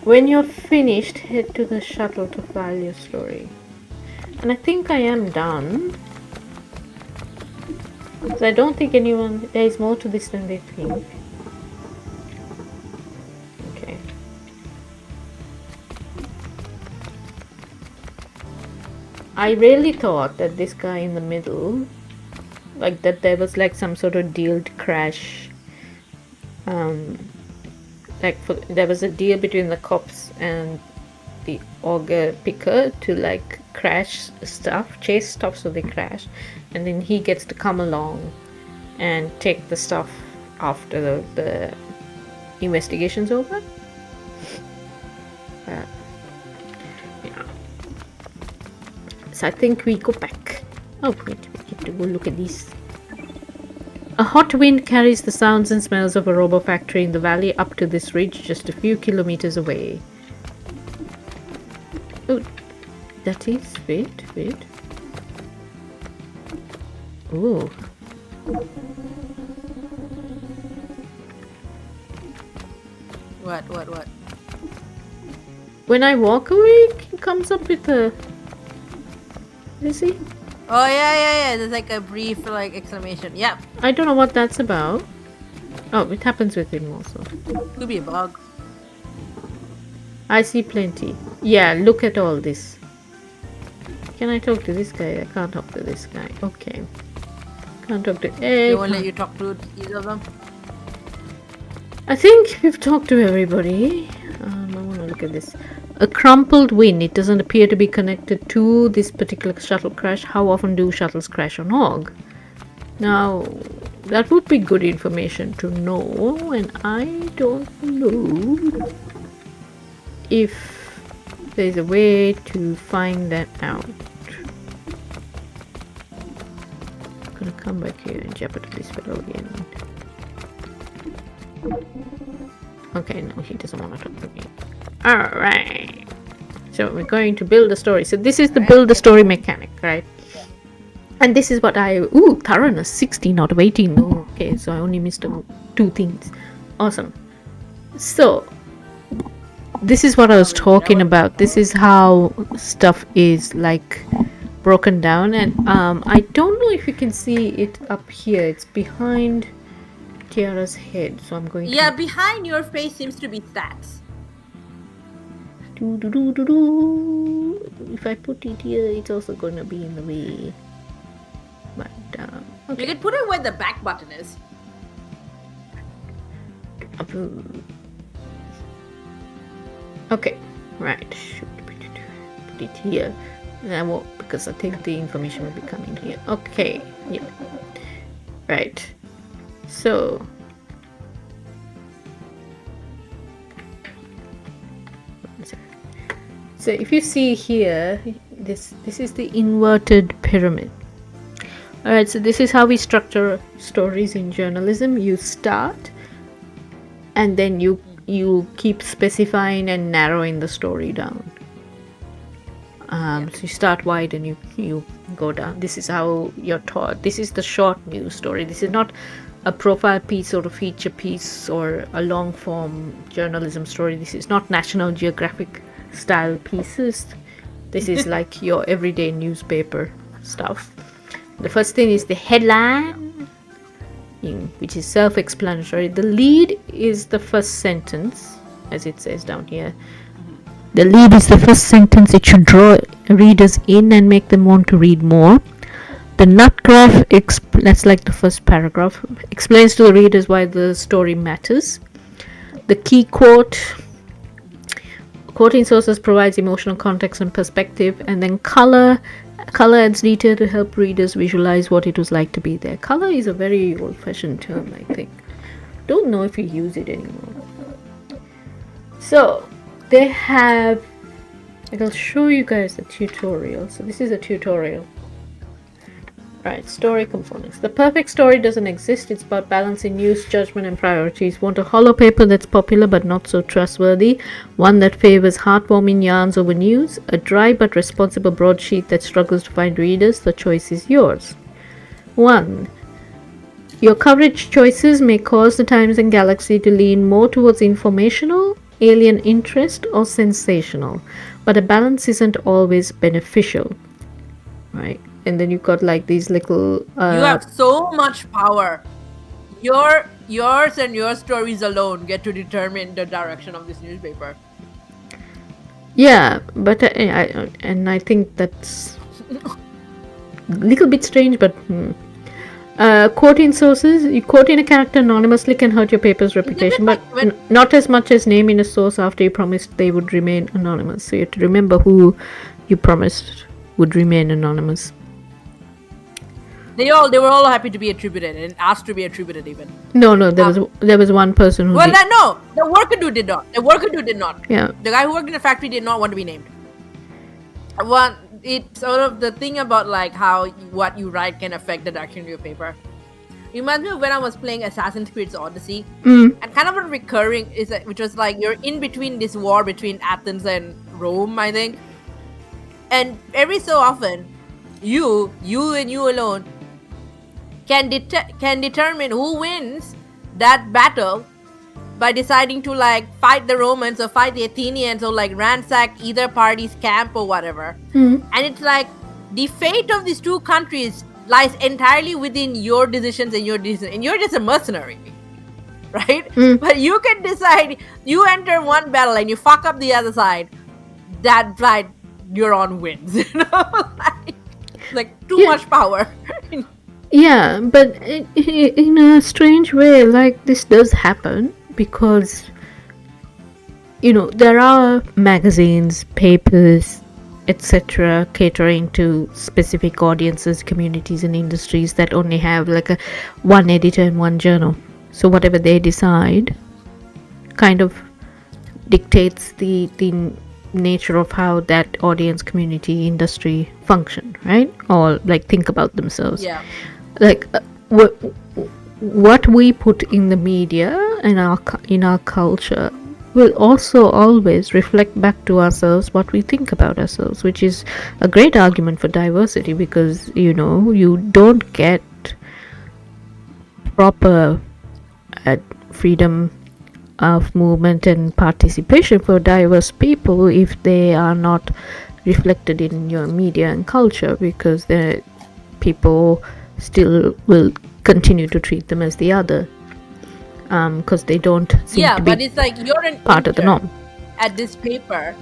When you're finished, head to the shuttle to file your story. And I think I am done. So I don't think there is more to this than they think. Okay. I really thought that this guy in the middle, like that there was like some sort of deal to crash. There was a deal between the cops and the auger picker to like crash stuff, chase stuff so they crash, and then he gets to come along and take the stuff after the investigation's over. Yeah. So I think we go back. Oh wait, we get to go look at these. A hot wind carries the sounds and smells of a robo factory in the valley up to this ridge just a few kilometers away. Oh, that is... Wait. Ooh. What? When I walk away, it comes up with a... You see? Oh, yeah. There's like a brief, like, exclamation. Yeah. I don't know what that's about. Oh, it happens with him also. Could be a bug. I see plenty. Yeah, look at all this. Can I talk to this guy? I can't talk to this guy. Okay. Can't talk to... They won't let you talk to either of them? I think we've talked to everybody. I want to look at this. A crumpled wing. It doesn't appear to be connected to this particular shuttle crash. How often do shuttles crash on Hog? Now, that would be good information to know, and I don't know if there's a way to find that out. I'm gonna come back here and jeopardize this fellow again. Okay, no, he doesn't want to talk to me. Alright. So we're going to build a story. So this is the build a story mechanic, right? And this is what thoroughness 16 out of 18. Oh, okay, so I only missed 2 things. Awesome. So this is what I was talking about. This is how stuff is like broken down, and I don't know if you can see it up here. It's behind Tiara's head, so I'm going to... behind your face seems to be stats. If I put it here, it's also gonna be in the way. But okay. You can put it where the back button is. Okay, right. Put it here. And I won't, because I think the information will be coming here. Okay, yeah. Right. So if you see here, this is the inverted pyramid. Alright, so this is how we structure stories in journalism. You start and then you keep specifying and narrowing the story down. So you start wide and you go down. This is how you're taught. This is the short news story. This is not a profile piece or a feature piece or a long form journalism story. This is not National Geographic style pieces. This is like your everyday newspaper stuff. The first thing is the headline, which is self-explanatory. The lead is the first sentence, as it says down here. The lead is the first sentence. It should draw readers in and make them want to read more. The nut graph, that's like the first paragraph, explains to the readers why the story matters. The key quote, quoting sources provides emotional context and perspective. And then color adds detail to help readers visualize what it was like to be there. Color is a very old-fashioned term, I think. Don't know if we use it anymore. So they have. I'll show you guys a tutorial. So this is a tutorial. Right, story components. The perfect story doesn't exist. It's about balancing news, judgment, and priorities. Want a hollow paper that's popular but not so trustworthy? One that favors heartwarming yarns over news? A dry but responsible broadsheet that struggles to find readers? The choice is yours. 1. Your coverage choices may cause the Times and Galaxy to lean more towards informational, alien interest, or sensational, but a balance isn't always beneficial, right? And then you've got like these little You have so much power. Yours and your stories alone get to determine the direction of this newspaper. yeah, but I think that's a little bit strange, but quoting sources. You quoting a character anonymously can hurt your paper's reputation, but not as much as naming a source after you promised they would remain anonymous. So you have to remember who you promised would remain anonymous. They were all happy to be attributed and asked to be attributed even. No, there was one person who. Well, no, the worker dude did not. The worker dude did not. Yeah. The guy who worked in the factory did not want to be named. It's sort of the thing about like how what you write can affect the direction of your paper. It reminds me of when I was playing Assassin's Creed Odyssey, and kind of a recurring is which was like you're in between this war between Athens and Rome, I think, and every so often, you and you alone can determine who wins that battle by deciding to like fight the Romans or fight the Athenians or like ransack either party's camp or whatever. And it's like the fate of these two countries lies entirely within your decisions and your decisions, and you're just a mercenary, right? But you can decide, you enter one battle and you fuck up the other side, that side you're on wins. You know, like too much power. Yeah, but in a strange way, like this does happen because, you know, there are magazines, papers, etc., catering to specific audiences, communities, and industries that only have like one editor and one journal. So whatever they decide kind of dictates the nature of how that audience, community, industry function, right? Or like think about themselves. Yeah. Like what we put in the media and in our culture will also always reflect back to ourselves what we think about ourselves, which is a great argument for diversity, because you know you don't get proper freedom of movement and participation for diverse people if they are not reflected in your media and culture, because the people still will continue to treat them as the other, because they don't seem to be but it's like you're an part of the norm at this paper,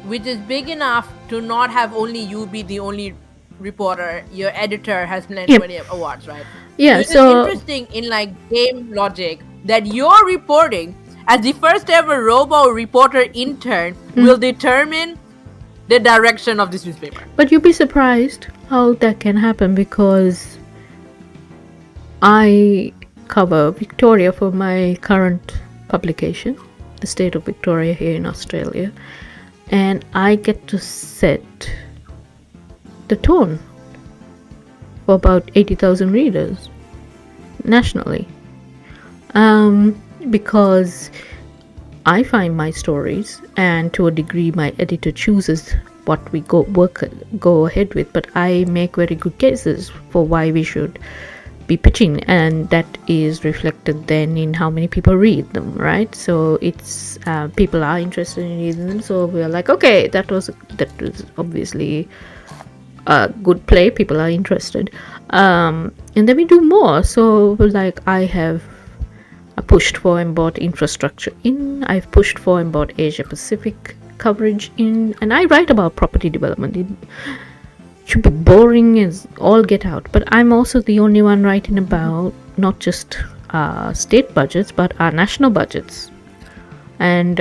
which is big enough to not have only you be the only reporter. Your editor has plenty of awards, right? Yeah, Which so is interesting in like game logic that your reporting as the first ever robo reporter intern will determine the direction of this newspaper. But you'd be surprised how that can happen, because I cover Victoria for my current publication, the state of Victoria here in Australia, and I get to set the tone for about 80,000 readers nationally, because I find my stories, and to a degree my editor chooses what we go ahead with, but I make very good cases for why we should be pitching, and that is reflected then in how many people read them, right? So it's people are interested in reading them, so we're like, okay, that was obviously a good play, people are interested, and then we do more. So like I pushed for and bought infrastructure in, I've pushed for and bought Asia Pacific coverage in, and I write about property development. It should be boring as all get out, but I'm also the only one writing about not just state budgets but our national budgets and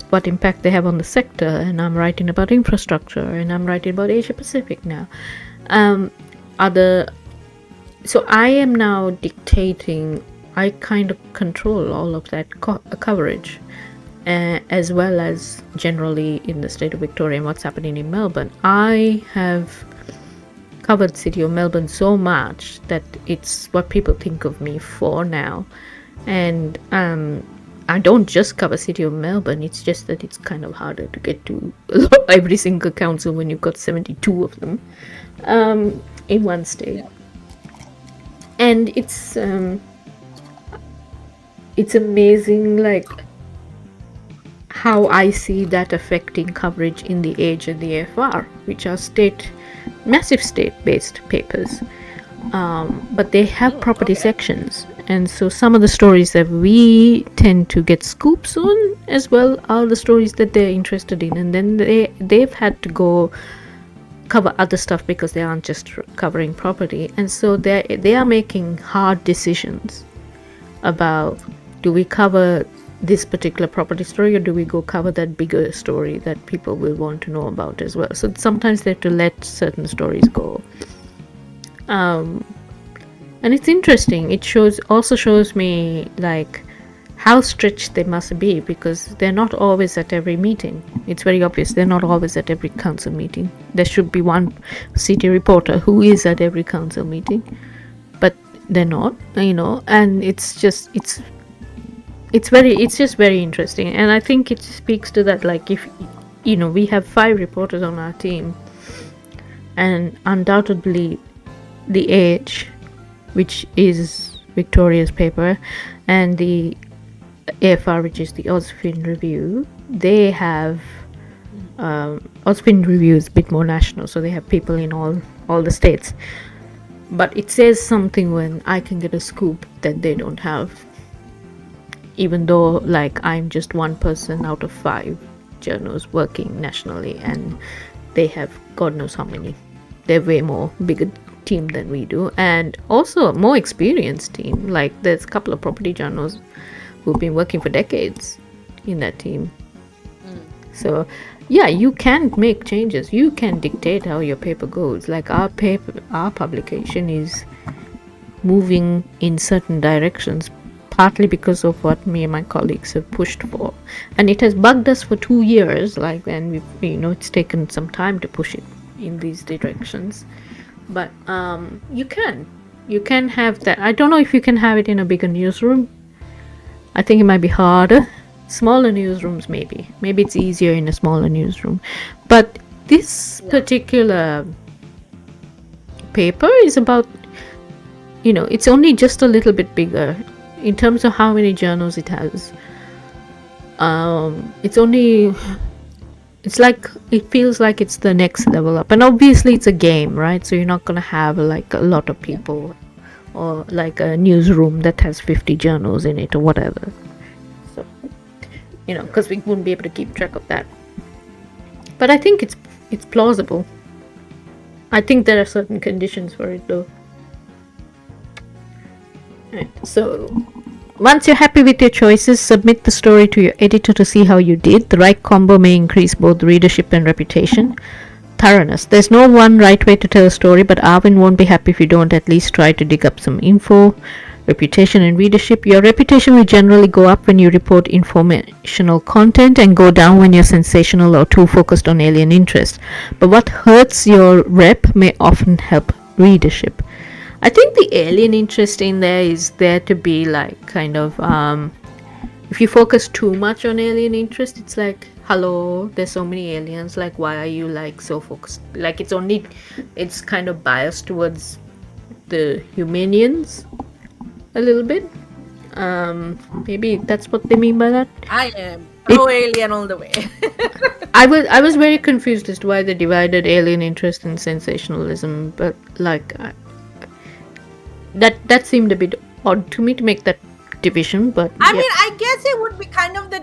what impact they have on the sector, and I'm writing about infrastructure, and I'm writing about Asia Pacific now. So I am now dictating, I kind of control all of that coverage, as well as generally in the state of Victoria and what's happening in Melbourne. I have covered city of Melbourne so much that it's what people think of me for now. And I don't just cover city of Melbourne, it's just that it's kind of harder to get to every single council when you've got 72 of them in one state. Yeah. And it's amazing, like, how I see that affecting coverage in the Age and the AFR, which are massive state-based papers. But they have property sections, and so some of the stories that we tend to get scoops on as well are the stories that they're interested in, and then they've had to go cover other stuff because they aren't just covering property, and so they are making hard decisions about, do we cover this particular property story or do we go cover that bigger story that people will want to know about as well. So sometimes they have to let certain stories go. And it's interesting. It also shows me like how stretched they must be, because they're not always at every meeting. It's very obvious they're not always at every council meeting. There should be one city reporter who is at every council meeting, but they're not, and it's just very interesting. And I think it speaks to that, like, if we have 5 reporters on our team, and undoubtedly the Age, which is Victoria's paper, and the AFR, which is the Ozfin Review, they have Ozfin Review is a bit more national, so they have people in all the states. But it says something when I can get a scoop that they don't have, even though, like, I'm just one person out of 5 journals working nationally, and they have God knows how many. They're way more bigger team than we do, and also a more experienced team. Like, there's a couple of property journals who've been working for decades in that team. So yeah, you can make changes, you can dictate how your paper goes. Like, our publication is moving in certain directions, partly because of what me and my colleagues have pushed for, and it has bugged us for 2 years, like, and we've it's taken some time to push it in these directions. But you can have that. I don't know if you can have it in a bigger newsroom. I think it might be harder. Smaller newsrooms, maybe it's easier in a smaller newsroom. But this particular paper is about, it's only just a little bit bigger in terms of how many journals it has. It feels like it's the next level up, and obviously it's a game, right? So you're not gonna have like a lot of people, or like a newsroom that has 50 journals in it or whatever. So, because we wouldn't be able to keep track of that. But I think it's plausible. I think there are certain conditions for it, though. Right, so once you're happy with your choices, submit the story to your editor to see how you did. The right combo may increase both readership and reputation. Thoroughness. There's no one right way to tell a story, but Arvin won't be happy if you don't at least try to dig up some info. Reputation and readership. Your reputation will generally go up when you report informational content, and go down when you're sensational or too focused on alien interest. But what hurts your rep may often help readership. I think the alien interest in there is there to be like kind of if you focus too much on alien interest, it's like, hello, there's so many aliens, like, why are you like so focused? Like, it's kind of biased towards the Humanians a little bit. Maybe that's what they mean by that. I am pro alien all the way. I was very confused as to why they divided alien interest and sensationalism, but like that seemed a bit odd to me to make that division. But I mean, I guess it would be kind of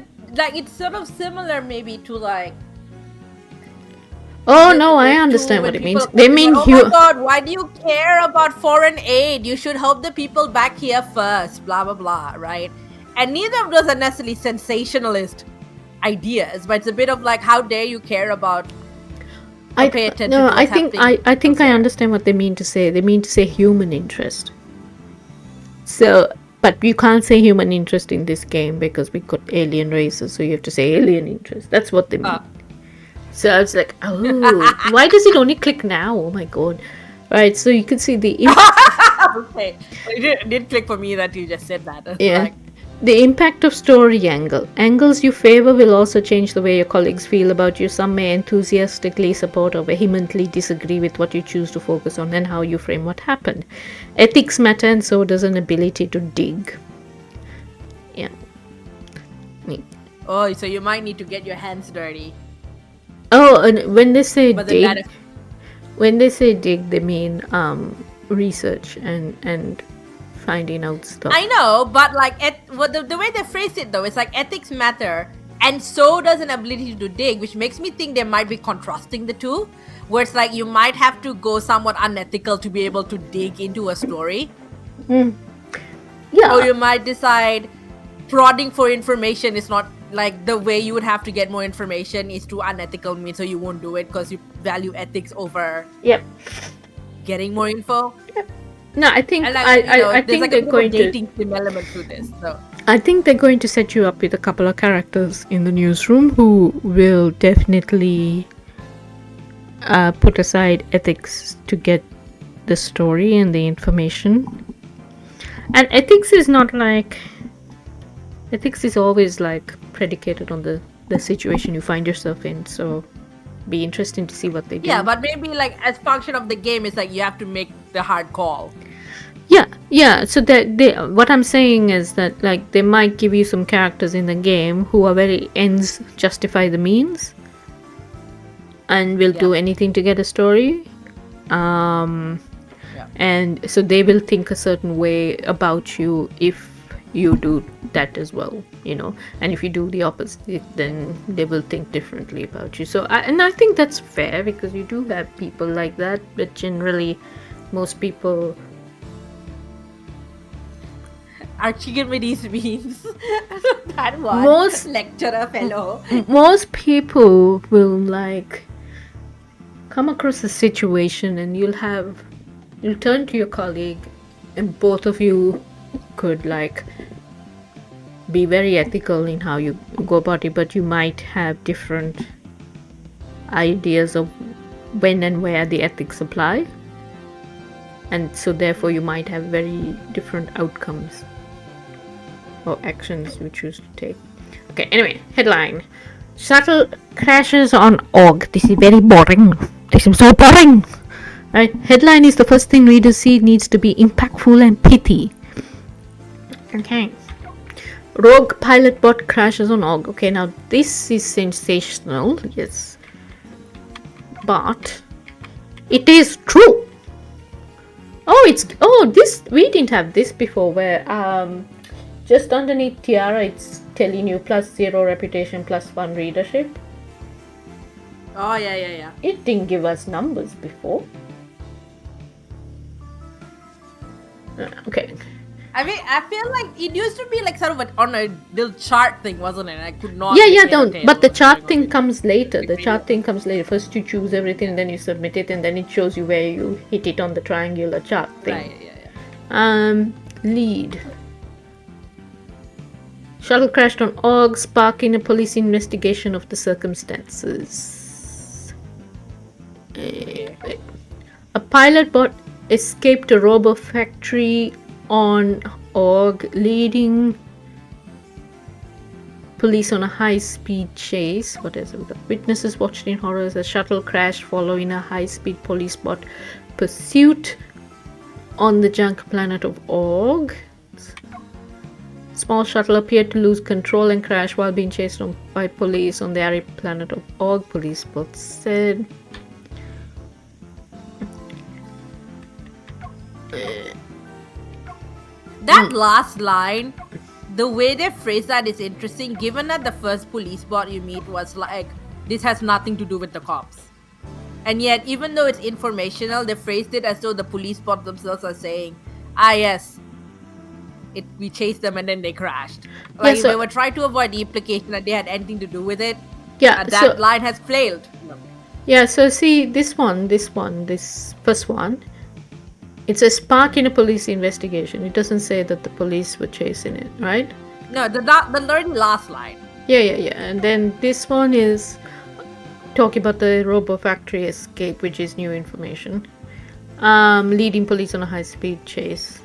it's sort of similar maybe to like. Oh no, I understand what it means. They mean oh my god, why do you care about foreign aid? You should help the people back here first, blah blah blah, right? And neither of those are necessarily sensationalist ideas, but it's a bit of like, how dare you care about pay attention to what's happening. I think I understand what they mean to say. They mean to say human interest. So But you can't say human interest in this game because we got alien races, so you have to say alien interest. That's what they mean. So I was like, oh, why does it only click now? Oh my god. Right, so you can see the Okay. It did click for me that you just said that. yeah. Like, The impact of story angle. Angles you favor will also change the way your colleagues feel about you. Some may enthusiastically support or vehemently disagree with what you choose to focus on and how you frame what happened. Ethics matter, and so does an ability to dig. Yeah. oh, so you might need to get your hands dirty. Oh, and when they say But then dig, that when they say dig, they mean research and finding out stuff. I know, but like the way they phrase it though, it's like ethics matter, and so does an ability to dig, which makes me think they might be contrasting the two, where it's like you might have to go somewhat unethical to be able to dig into a story, Yeah. or you might decide prodding for information is not like the way you would have to get more information is too unethical means, so you won't do it because you value ethics over Yep. getting more info. No, I think And like, I there's think like a they're bit of a going to. dating sim element to this. So I think they're going to set you up with a couple of characters in the newsroom who will definitely put aside ethics to get the story and the information. And ethics is not like. Ethics is always like predicated on the situation you find yourself in. So, be interesting to see what they do. yeah, but maybe like as function of the game is like you have to make the hard call. Yeah. So that what I'm saying is that like they might give you some characters in the game who are very ends justify the means, and will do anything to get a story. And so they will think a certain way about you if you do that as well, and if you do the opposite, then they will think differently about you. So I think that's fair because you do have people like that, but generally most people. Archie, give me these memes. That one Most- lecturer fellow. Most people will like come across a situation and you'll turn to your colleague and both of you could like be very ethical in how you go about it, but you might have different ideas of when and where the ethics apply, and so therefore you might have very different outcomes or actions you choose to take. Okay, anyway, headline. Shuttle crashes on org. This is very boring. This is so boring. Right? Headline is the first thing readers see. It needs to be impactful and pithy. Okay. Rogue pilot bot crashes on org. Okay, now this is sensational. Yes. But it is true. This we didn't have this before where just underneath Tiara it's telling you +0 reputation +1 readership. Oh yeah. It didn't give us numbers before. Okay. I mean, I feel like it used to be like sort of on a little chart thing, wasn't it? I could not. But the chart thing comes later. The chart thing comes later. First you choose everything, and then you submit it, and then it shows you where you hit it on the triangular chart thing. Right. Yeah. Lead. Shuttle crashed on org, sparking a police investigation of the circumstances. A pilot bot escaped a robo factory on org, leading police on a high-speed chase. What is it? Witnesses watched in horror as a shuttle crashed following a high-speed police bot pursuit on the junk planet of org. Small shuttle appeared to lose control and crash while being chased by police on the arid planet of org, police both said. That last line, the way they phrase that is interesting, given that the first police bot you meet was like, this has nothing to do with the cops. And yet, even though it's informational, they phrased it as though the police bot themselves are saying, yes, we chased them and then they crashed. Like, they were trying to avoid the implication that they had anything to do with it. Yeah, that line has failed. Yeah, so see, this first one, It's a spark in a police investigation. It doesn't say that the police were chasing it, right? No, the very last line. Yeah. And then this one is talking about the Robo Factory escape, which is new information. Leading police on a high-speed chase,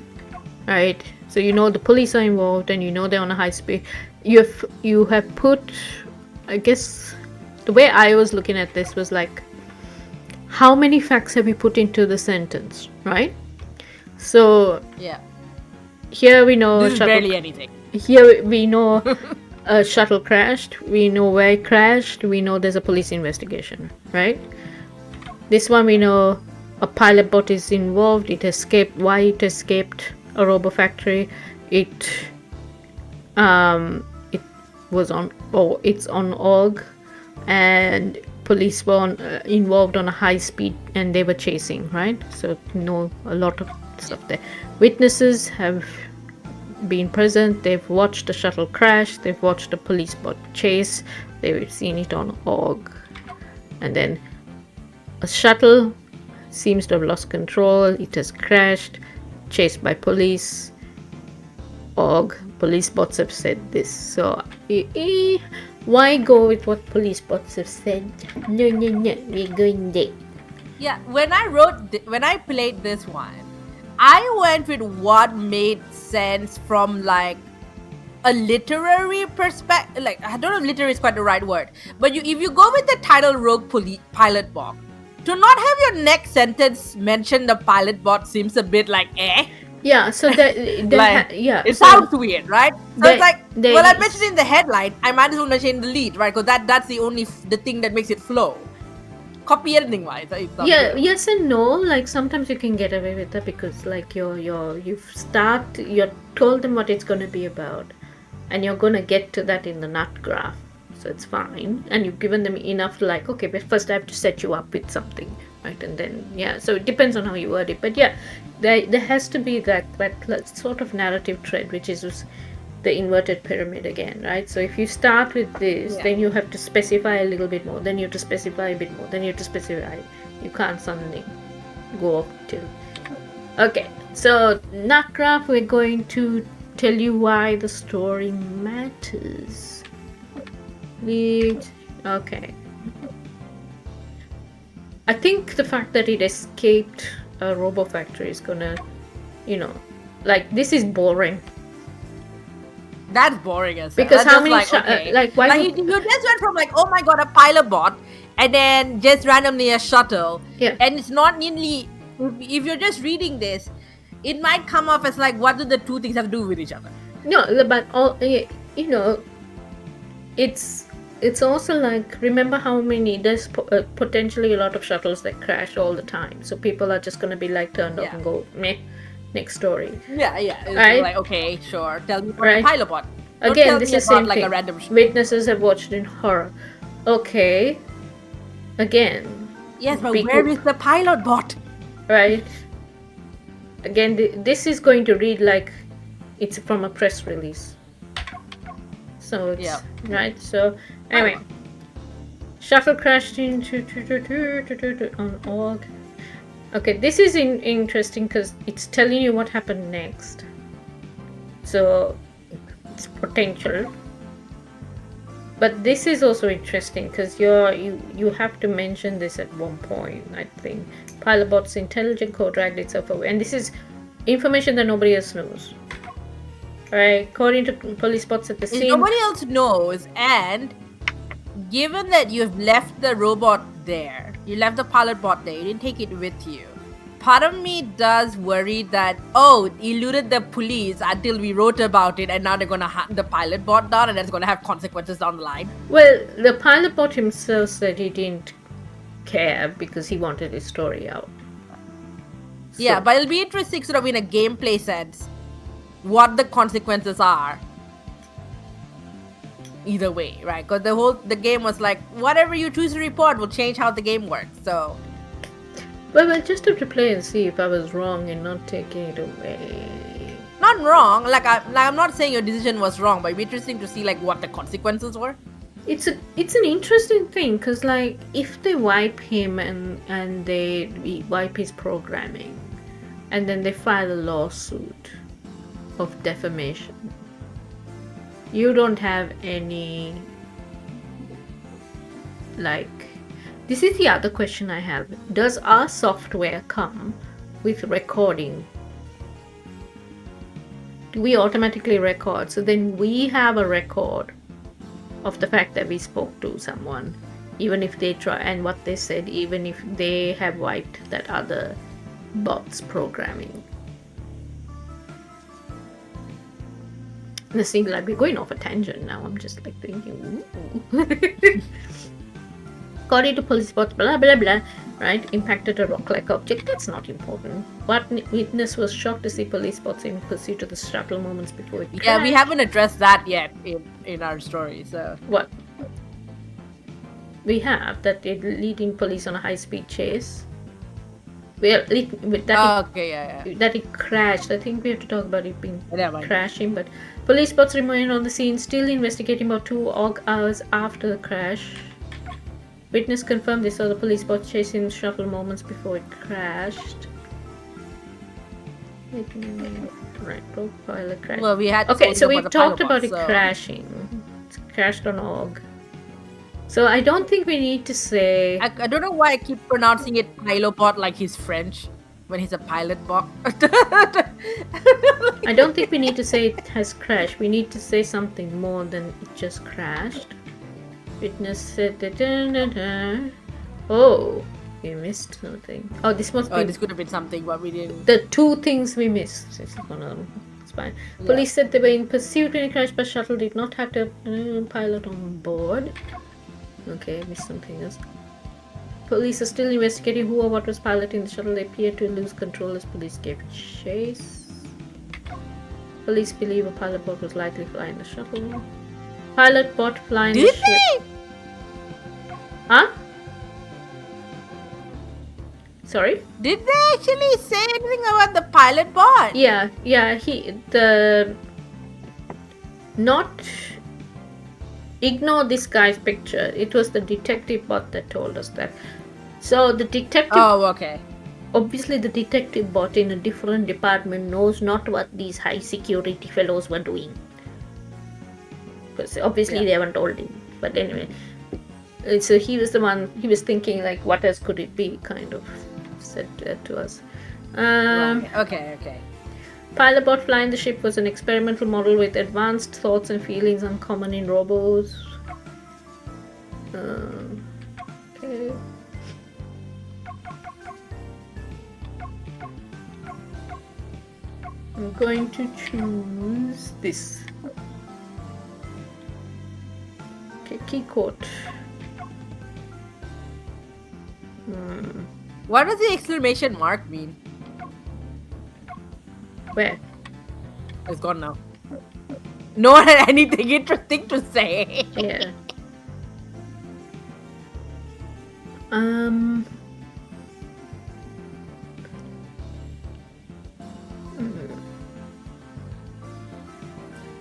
right? So you know the police are involved, and you know they're on a high speed. You have put, I guess, the way I was looking at this was like, how many facts have you put into the sentence, right? So Yeah. here we know This is barely anything. Here we know a shuttle crashed. We know where it crashed. We know there's a police investigation, right? This one we know a pilot bot is involved. It escaped. Why it escaped a robo factory? It was on, or it's on org, and police were involved on a high speed, and they were chasing, right? So know a lot of stuff there. Witnesses have been present. They've watched the shuttle crash. They've watched the police bot chase. They've seen it on org, and then a shuttle seems to have lost control. It has crashed, chased by police. Org, police bots have said this. So, why go with what police bots have said? No, we're going there. Yeah, when I played this one, I went with what made sense from like a literary perspective. Like, I don't know if literary is quite the right word, but if you go with the title Rogue Pilot Bot, to not have your next sentence mention the pilot bot seems a bit like Yeah, so it sounds weird, right? So it's like, well, I mentioned in the headline, I might as well mention in the lead, right? Because that's the thing that makes it flow. Copy editing wise, yes and no. Like sometimes you can get away with that because like you're told them what it's gonna be about, and you're gonna get to that in the nut graph, so it's fine. And you've given them enough, like, okay, but first I have to set you up with something, right? And then so it depends on how you word it, but there has to be that sort of narrative thread, which is the inverted pyramid again, right? So if you start with this, then you have to specify a little bit more, then you have to specify a bit more, then you have to specify. You can't suddenly go off till. Okay, so nut graph, we're going to tell you why the story matters. Okay. I think the fact that it escaped a robo factory is gonna, like, this is boring. That's boring as because that's how many why you just went from like, oh my god, a pilot bot, and then just randomly a shuttle, and it's not nearly. If you're just reading this, it might come off as like, what do the two things have to do with each other? No, but it's also like, remember how many there's potentially a lot of shuttles that crash all the time, so people are just gonna be like turned off and go meh. Next story. It's right? like, okay, sure. Tell me about the pilot bot. Again, this is same like thing. A random Witnesses have watched in horror. Okay. Again. Yes, but where is the pilot bot? Right. Again, this is going to read like it's from a press release. So it's right. So anyway, shuttle crashed into on org. Okay, this is interesting because it's telling you what happened next. So it's potential. But this is also interesting because you have to mention this at one point, I think. Pilotbot's intelligent code dragged itself away. And this is information that nobody else knows. Right? According to police bots at the scene. Nobody else knows, and given that you've left the robot there, you left the pilot bot there, you didn't take it with you. Part of me does worry that, eluded the police until we wrote about it, and now they're going to hunt the pilot bot down, and that's going to have consequences down the line. Well, the pilot bot himself said he didn't care because he wanted his story out. So. Yeah, but it'll be interesting sort of in a gameplay sense what the consequences are. Either way, right? Because the game was like, whatever you choose to report will change how the game works. So, well, we'll just have to play and see if I was wrong in not taking it away. Not wrong. I'm not saying your decision was wrong, but it'd be interesting to see like what the consequences were. It's an interesting thing because like if they wipe him and they wipe his programming, and then they file a lawsuit of defamation. You don't have any, like, this is the other question I have. Does our software come with recording? Do we automatically record? So then we have a record of the fact that we spoke to someone, even if they try, and what they said, even if they have wiped that other bot's programming. This thing, like, we're going off a tangent now. I'm just like thinking, ooh. According to police reports, blah blah blah, right? Impacted a rock-like object. That's not important. What witness was shocked to see police bots in pursuit of the shuttle moments before it crashed. Yeah, we haven't addressed that yet in our story. So What? We have that it leading police on a high-speed chase. Well, that it crashed. I think we have to talk about it being crashing, but police bots remain on the scene, still investigating about 2 hours after the crash. Witness confirmed they saw the police bot chasing the shuttle moments before it crashed. Right, pilot crash. Well, we had. Okay, so we've talked about it crashing. It's crashed on org. So I don't think we need to say. I don't know why I keep pronouncing it pilobot like he's French when he's a pilot bot. I don't think we need to say it has crashed. We need to say something more than it just crashed. Witness said that. Oh, we missed something. Oh, this must be. This could have been something, but we didn't. The 2 things we missed. This is one of them. It's fine. Yeah. Police said they were in pursuit when it crashed, but shuttle did not have a pilot on board. Okay, missed something else. Police are still investigating who or what was piloting the shuttle. They appear to lose control as police gave chase. Police believe a pilot bot was likely flying the shuttle. Pilot bot flying the ship. Did they? Huh? Sorry? Did they actually say anything about the pilot bot? Yeah, not ignore this guy's picture. It was the detective bot that told us that. So the detective. Oh, okay. Obviously, the detective bot in a different department knows not what these high security fellows were doing. Because obviously they haven't told him. But anyway, so he was the one. He was thinking like, what else could it be? Kind of said to us. Right. Okay. Pilot bot flying the ship was an experimental model with advanced thoughts and feelings uncommon in robots. Okay. I'm going to choose this. Okay, key quote. What does the exclamation mark mean? Where? It's gone now. No one had anything interesting to say. Yeah.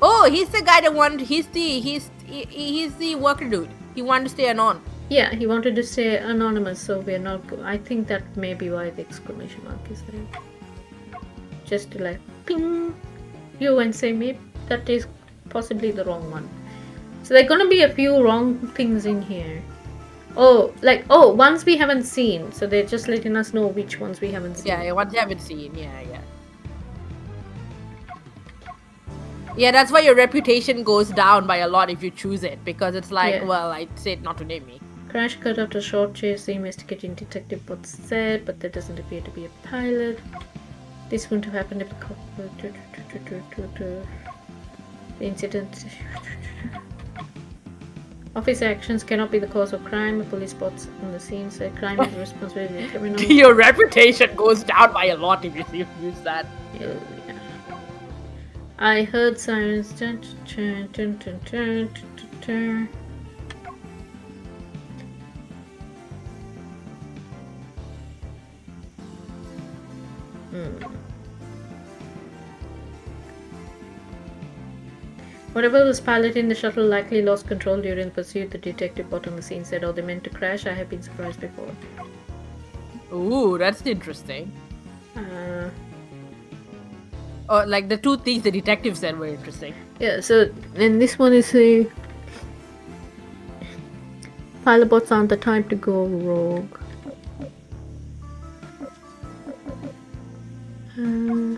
Oh, he's the guy that wanted. He's the worker dude. He wanted to stay anon. Yeah, he wanted to stay anonymous, so we're not. I think that may be why the exclamation mark is there. Just to like ping you and say maybe that is possibly the wrong one. So there are gonna be a few wrong things in here. Ones we haven't seen. So they're just letting us know which ones we haven't seen. Yeah, ones you haven't seen. Yeah. Yeah, that's why your reputation goes down by a lot if you choose it, because it's like, well, I said not to name me. Crash cut after a short chase, the investigating detective bot said, but there doesn't appear to be a pilot. This wouldn't have happened if the incident. Officer actions cannot be the cause of crime. The police bots on the scene said crime is the responsibility of the criminal. Your reputation goes down by a lot if you use that. Yeah. I heard sirens. Whatever was piloting the shuttle likely lost control during the pursuit. The detective bot on the scene said, "Oh, they meant to crash. I have been surprised before." Ooh, that's interesting. Or like the two things the detective said were interesting. Yeah, so and this one is a pilot bots aren't the type to go rogue. Uh,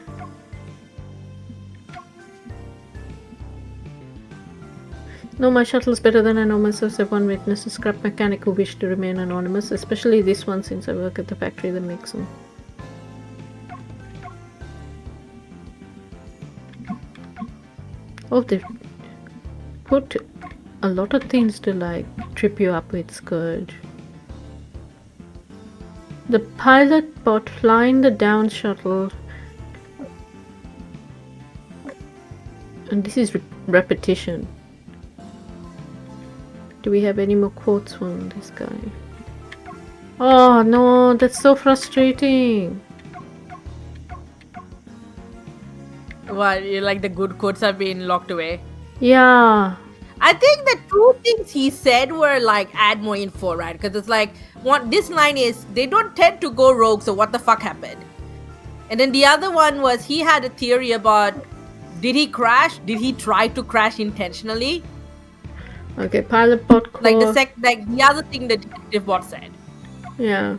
no, my shuttle is better than I know myself, said one witness, a scrap mechanic who wished to remain anonymous, especially this one since I work at the factory that makes them. Oh, they've put a lot of things to like trip you up with Scourge. The pilot bot flying the down shuttle. And this is repetition. Do we have any more quotes from this guy? Oh no, that's so frustrating. Well, like the good quotes have been locked away. Yeah. I think the two things he said were like add more info, right? Because it's like this line is they don't tend to go rogue, so what the fuck happened? And then the other one was he had a theory about did he crash? Did he try to crash intentionally? Okay, pilot bot core. Like the other thing the detective bot said. Yeah.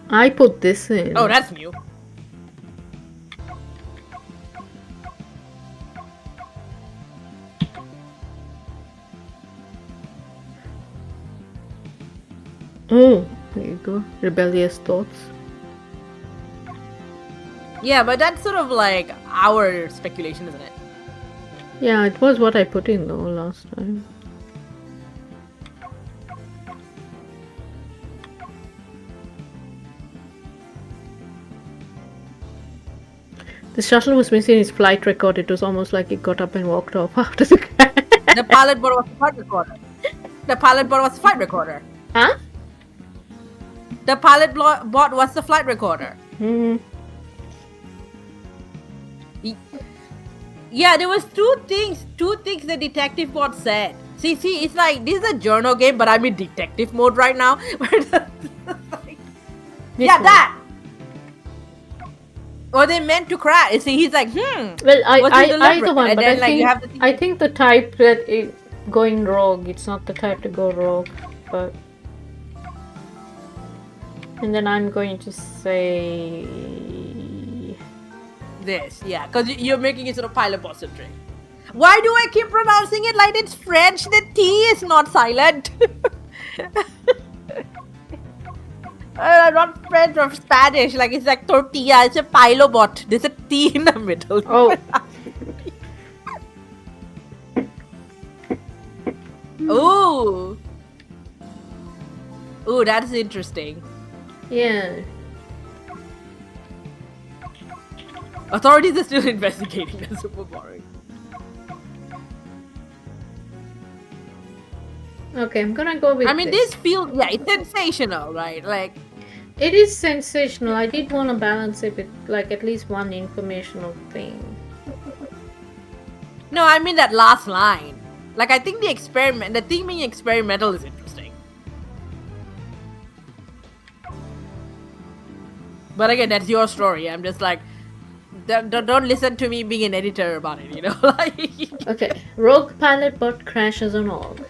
I put this in. Oh, that's new. Oh, there you go. Rebellious thoughts. Yeah, but that's sort of like our speculation, isn't it? Yeah, it was what I put in though last time. The shuttle was missing his flight record. It was almost like he got up and walked off after the crash. The pilot bot was the flight recorder. The pilot bot was the flight recorder. Huh? The pilot bot was the flight recorder. Hmm. Yeah, there was two things the detective bot said. See, it's like this is a journal game, but I'm in detective mode right now. Yeah, one. that. Or they meant to crash. See, he's like, Well, was it either deliberate? one, And but then, like, you have I think the type that is going rogue. It's not the type to go rogue, but. And then I'm going to say this, yeah, because you're making it sort of pilot bot centric. Why do I keep pronouncing it like it's French? The T is not silent. Not French or Spanish. Like it's like tortilla. It's a pilobot. There's a T in the middle. Oh. Ooh. Ooh, that's interesting. Yeah. Authorities are still investigating. That's super boring. Okay, I'm gonna go with. I mean, this feels it's sensational, right? Like it is sensational. I did want to balance it with like at least one informational thing. No, I mean that last line. Like I think the thing being experimental is interesting. But again, that's your story. I'm just like, don't listen to me being an editor about it, you know? Okay, rogue pilot bot crashes on Org.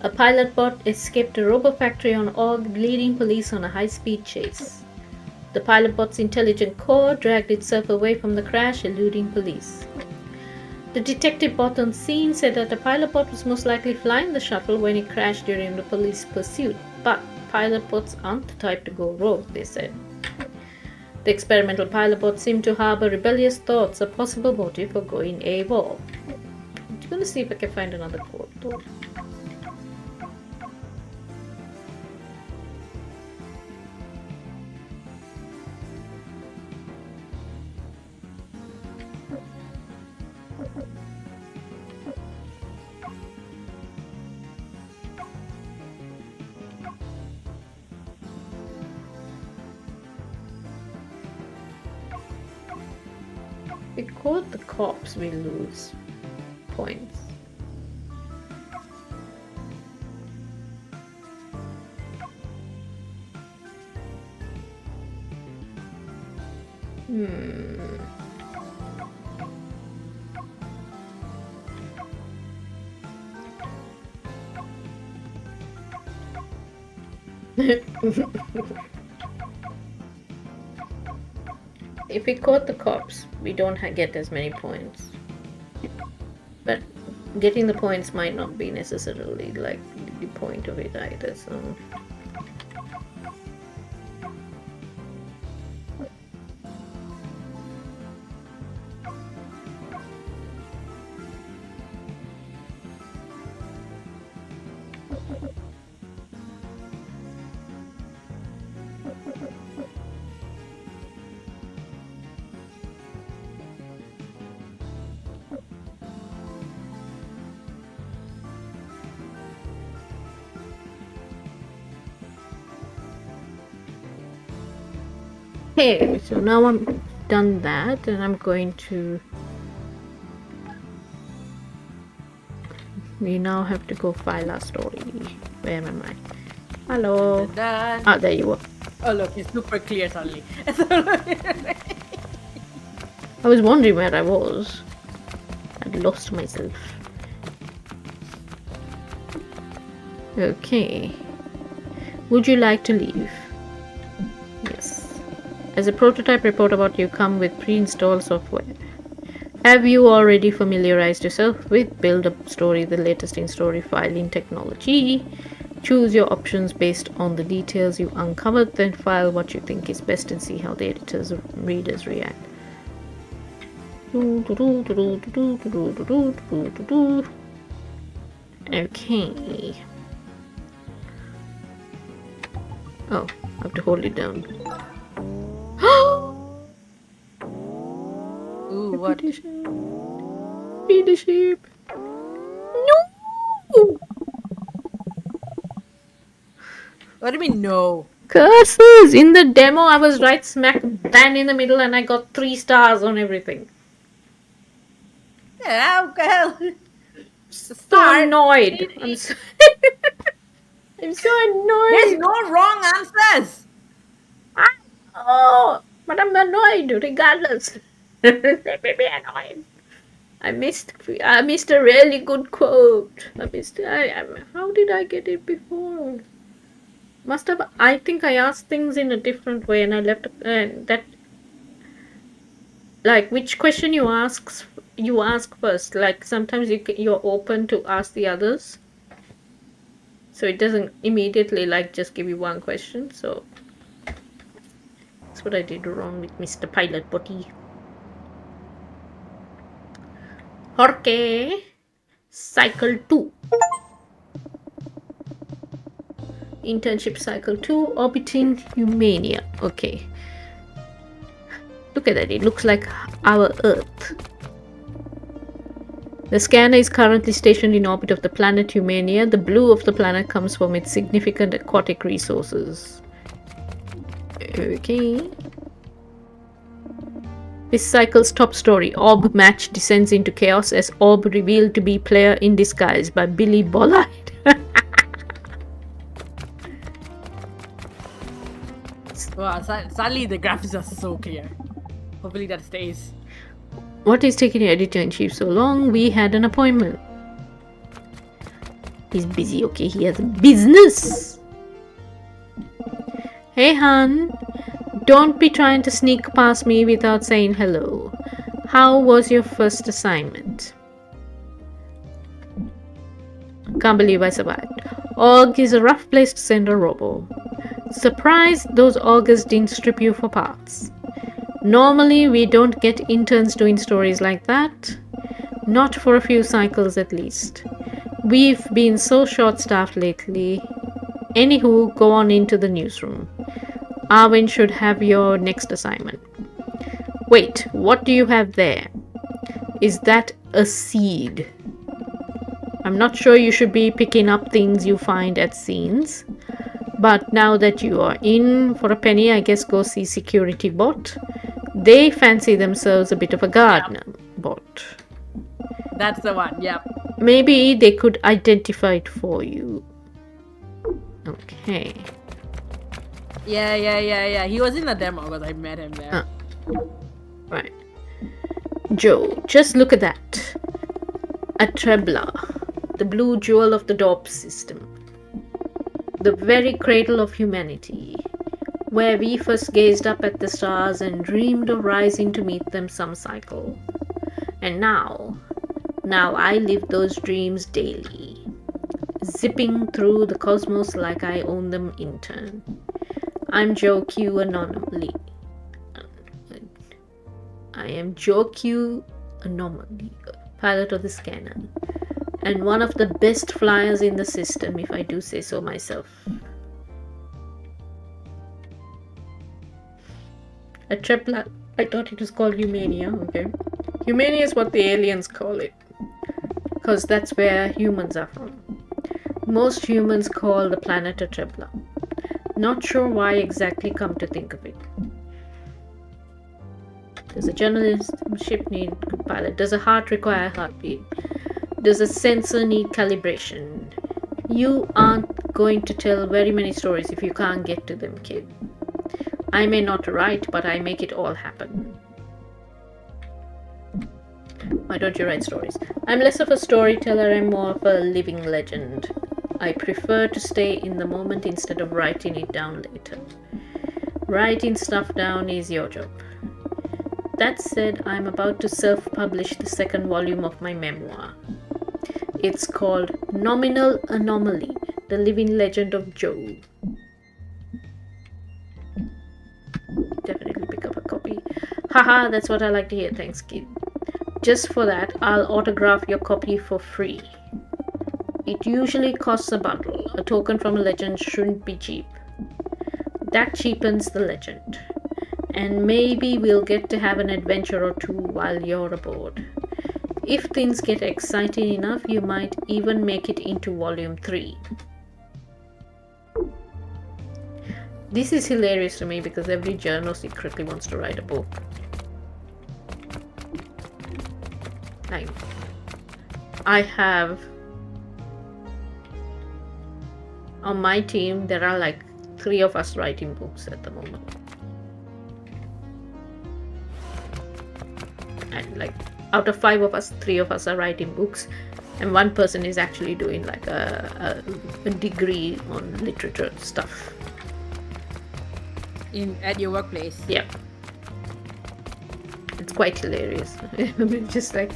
A pilot bot escaped a robo factory on Org, leading police on a high-speed chase. The pilot bot's intelligent core dragged itself away from the crash, eluding police. The detective bot on scene said that the pilot bot was most likely flying the shuttle when it crashed during the police pursuit, but pilot bots aren't the type to go rogue, they said. The experimental pilot bot seemed to harbor rebellious thoughts, a possible motive for going AWOL. I'm gonna see if I can find another quote though. If we quote the cops, we lose points. If we caught the cops, we don't get as many points. But getting the points might not be necessarily like the point of it either, so. Okay, so now I'm done that, and I'm going to. We now have to go file our story. Where am I? Hello. Done. Ah, there you are. Oh, look, it's super clear suddenly. I was wondering where I was. I'd lost myself. Okay. Would you like to leave? Yes. As a prototype report about you come with pre-installed software. Have you already familiarized yourself with Build a Story, the latest in story filing technology? Choose your options based on the details you uncovered, then file what you think is best and see how the editors and readers react. Okay. Oh, I have to hold it down. Ooh, what? Be the sheep. No! What do you mean, no? Curses! In the demo, I was right smack bang in the middle and I got 3 stars on everything. Yeah, well, So start. annoyed. I'm so, I'm so annoyed. There's no wrong answers. Oh, but I'm annoyed regardless. Let me be annoyed. I missed a really good quote. How did I get it before? Must have. I think I asked things in a different way, and I left that. Like which question you ask first. Like sometimes you're open to ask the others, so it doesn't immediately like just give you one question. So that's what I did wrong with Mr. Pilot Body. Okay. Cycle 2. Internship cycle 2, orbiting Humania. Okay. Look at that, it looks like our Earth. The scanner is currently stationed in orbit of the planet Humania. The blue of the planet comes from its significant aquatic resources. Okay. This cycle's top story, Orb Match descends into chaos as Orb revealed to be player in disguise by Billy Bollard. Wow, suddenly the graphics are so clear. Hopefully that stays. What is taking your editor-in-chief so long? We had an appointment. He's busy, okay? He has a business. Hey, hun. Don't be trying to sneak past me without saying hello. How was your first assignment? Can't believe I survived. Org is a rough place to send a robo. Surprised those augurs didn't strip you for parts. Normally, we don't get interns doing stories like that. Not for a few cycles at least. We've been so short-staffed lately. Anywho, go on into the newsroom. Arwen should have your next assignment. Wait, what do you have there? Is that a seed? I'm not sure you should be picking up things you find at scenes. But now that you are in for a penny, I guess go see Security Bot. They fancy themselves a bit of a gardener bot. That's the one, yep. Maybe they could identify it for you. Okay. Yeah. He was in the demo because I met him there. Right. Joe, just look at that. A Trebla, the blue jewel of the DORP system. The very cradle of humanity, where we first gazed up at the stars and dreamed of rising to meet them some cycle. And now I live those dreams daily, zipping through the cosmos like I own them in turn. I'm Joe Q Anomaly. I am Joe Q Anomaly, pilot of the scanner, and one of the best flyers in the system, if I do say so myself. A Tripla. I thought it was called Humania, okay. Humania is what the aliens call it, because that's where humans are from. Most humans call the planet a Tripla. Not sure why exactly, come to think of it. Does a journalist ship need a pilot? Does a heart require a heartbeat? Does a sensor need calibration? You aren't going to tell very many stories if you can't get to them, kid. I may not write, but I make it all happen. Why don't you write stories? I'm less of a storyteller and more of a living legend. I prefer to stay in the moment instead of writing it down later. Writing stuff down is your job. That said, I'm about to self-publish the second volume of my memoir. It's called Nominal Anomaly, The Living Legend of Joe. Definitely pick up a copy. Haha, that's what I like to hear. Thanks, kid. Just for that, I'll autograph your copy for free. It usually costs a bundle. A token from a legend shouldn't be cheap. That cheapens the legend. And maybe we'll get to have an adventure or two while you're aboard. If things get exciting enough, you might even make it into volume 3. This is hilarious to me because every journo secretly wants to write a book. I have on my team, there are like 3 of us writing books at the moment. And like out of 5 of us, 3 of us are writing books, and 1 person is actually doing like a degree on literature stuff. At your workplace? Yeah. It's quite hilarious. It's just like,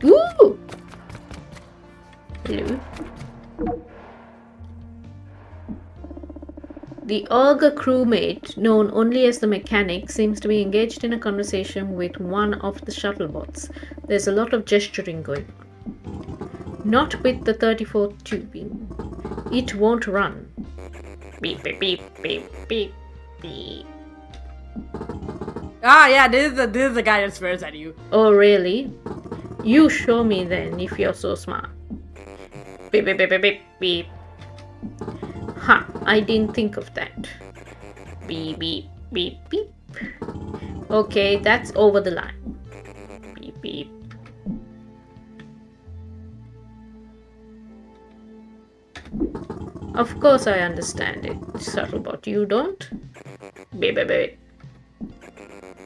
ooh! Hello. The Auger crewmate, known only as the mechanic, seems to be engaged in a conversation with one of the shuttlebots. There's a lot of gesturing going on. Not with the 34th tubing. It won't run. Beep, beep, beep, beep, beep, beep. Ah, yeah, this is the guy that swears at you. Oh, really? You show me then, if you're so smart. Beep, beep, beep, beep, beep, beep. Huh, I didn't think of that. Beep, beep, beep, beep. Okay, that's over the line. Beep, beep. Of course I understand it, Shuttlebot. You don't? Beep, beep, beep.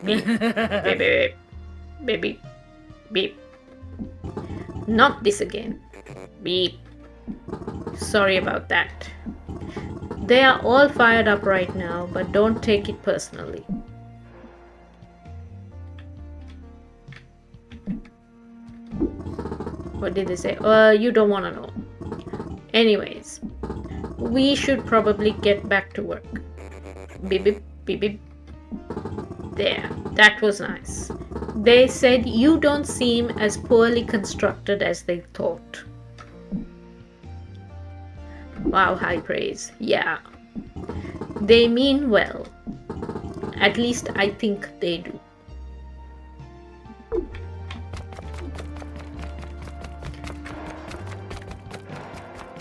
Beep, beep, beep, beep, beep, beep. Not this again. Beep. Sorry about that. They are all fired up right now, but don't take it personally. What did they say? You don't want to know. Anyways, we should probably get back to work. Beep, beep, beep, beep. There, that was nice. They said you don't seem as poorly constructed as they thought. Wow, high praise. Yeah. They mean well. At least I think they do.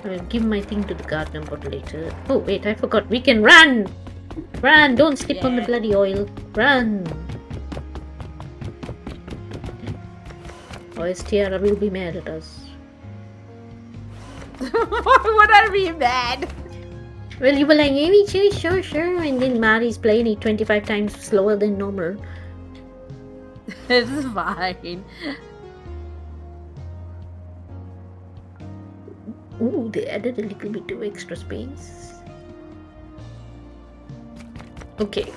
I'll give my thing to the gardener bot later. Oh, wait, I forgot. We can run! Run! Don't slip on the bloody oil. Run! Or Tiara will be mad at us. Would I be mad? Well, you were like, maybe sure, and then Mari's playing it 25 times slower than normal. It's fine. Ooh, they added a little bit of extra space. Okay.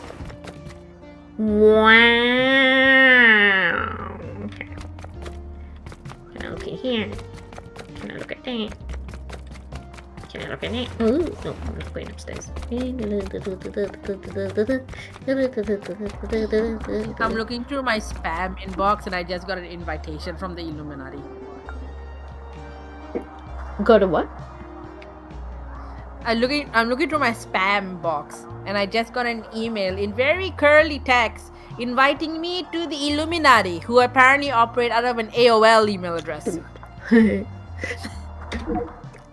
Wow. Can I look in here? Can I look at that? Can I look at that? Oh, no, I'm not going upstairs. I'm looking through my spam inbox and I just got an invitation from the Illuminati. Got a what? I'm looking through my spam box and I just got an email in very curly text inviting me to the Illuminati, who apparently operate out of an AOL email address.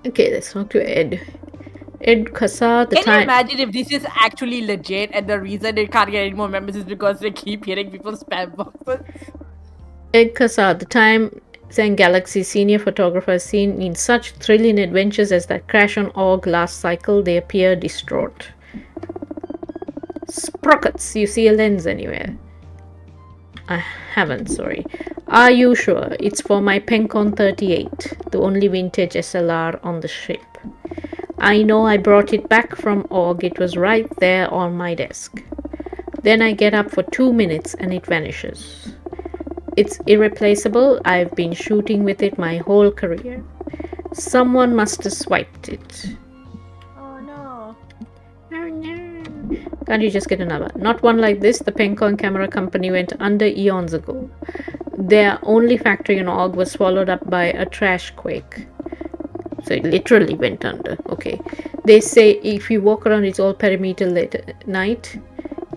Okay, let's talk to Ed. Ed Kasa, the Can you time. imagine if this is actually legit and the reason they can't get any more members is because they keep hitting people's spam boxes? Ed Kasa, the time Zen Galaxy senior photographer, seen in such thrilling adventures as that crash on Org last cycle, they appear distraught. Sprockets, you see a lens anywhere? I haven't, sorry. Are you sure? It's for my Pencon 38, the only vintage SLR on the ship. I know I brought it back from Org, it was right there on my desk. Then I get up for 2 minutes and it vanishes. It's irreplaceable, I've been shooting with it my whole career. Someone must have swiped it. Oh no. Oh no. Can't you just get another? Not one like this, the Pencon camera company went under eons ago. Their only factory in Org was swallowed up by a trash quake. So it literally went under. Okay. They say if you walk around its all perimeter late at night,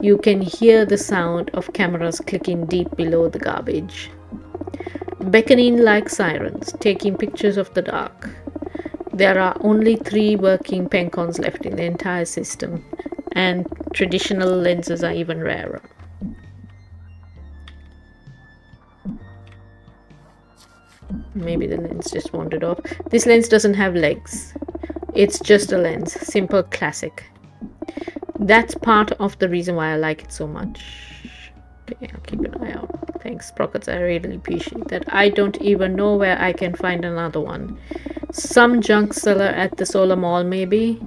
you can hear the sound of cameras clicking deep below the garbage. Beckoning like sirens, taking pictures of the dark. There are only 3 working Pencons left in the entire system, and traditional lenses are even rarer. Maybe the lens just wandered off. This lens doesn't have legs. It's just a lens. Simple classic. That's part of the reason why I like it so much. Okay, I'll keep an eye out. Thanks, Sprockets. I really appreciate that. I don't even know where I can find another one. Some junk seller at the Solar Mall, maybe.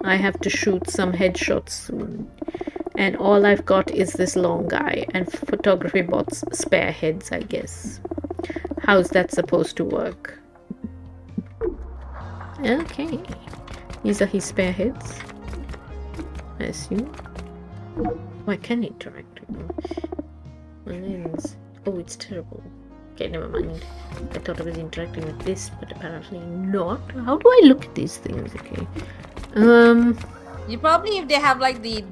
I have to shoot some headshots soon. And all I've got is this long guy and photography bots spare heads, I guess. How's that supposed to work? Okay. These are his spare heads, I assume. Oh, I can interact with them. My lens. Oh, it's terrible. Okay, never mind. I thought I was interacting with this, but apparently not. How do I look at these things? Okay. You probably, if they have like the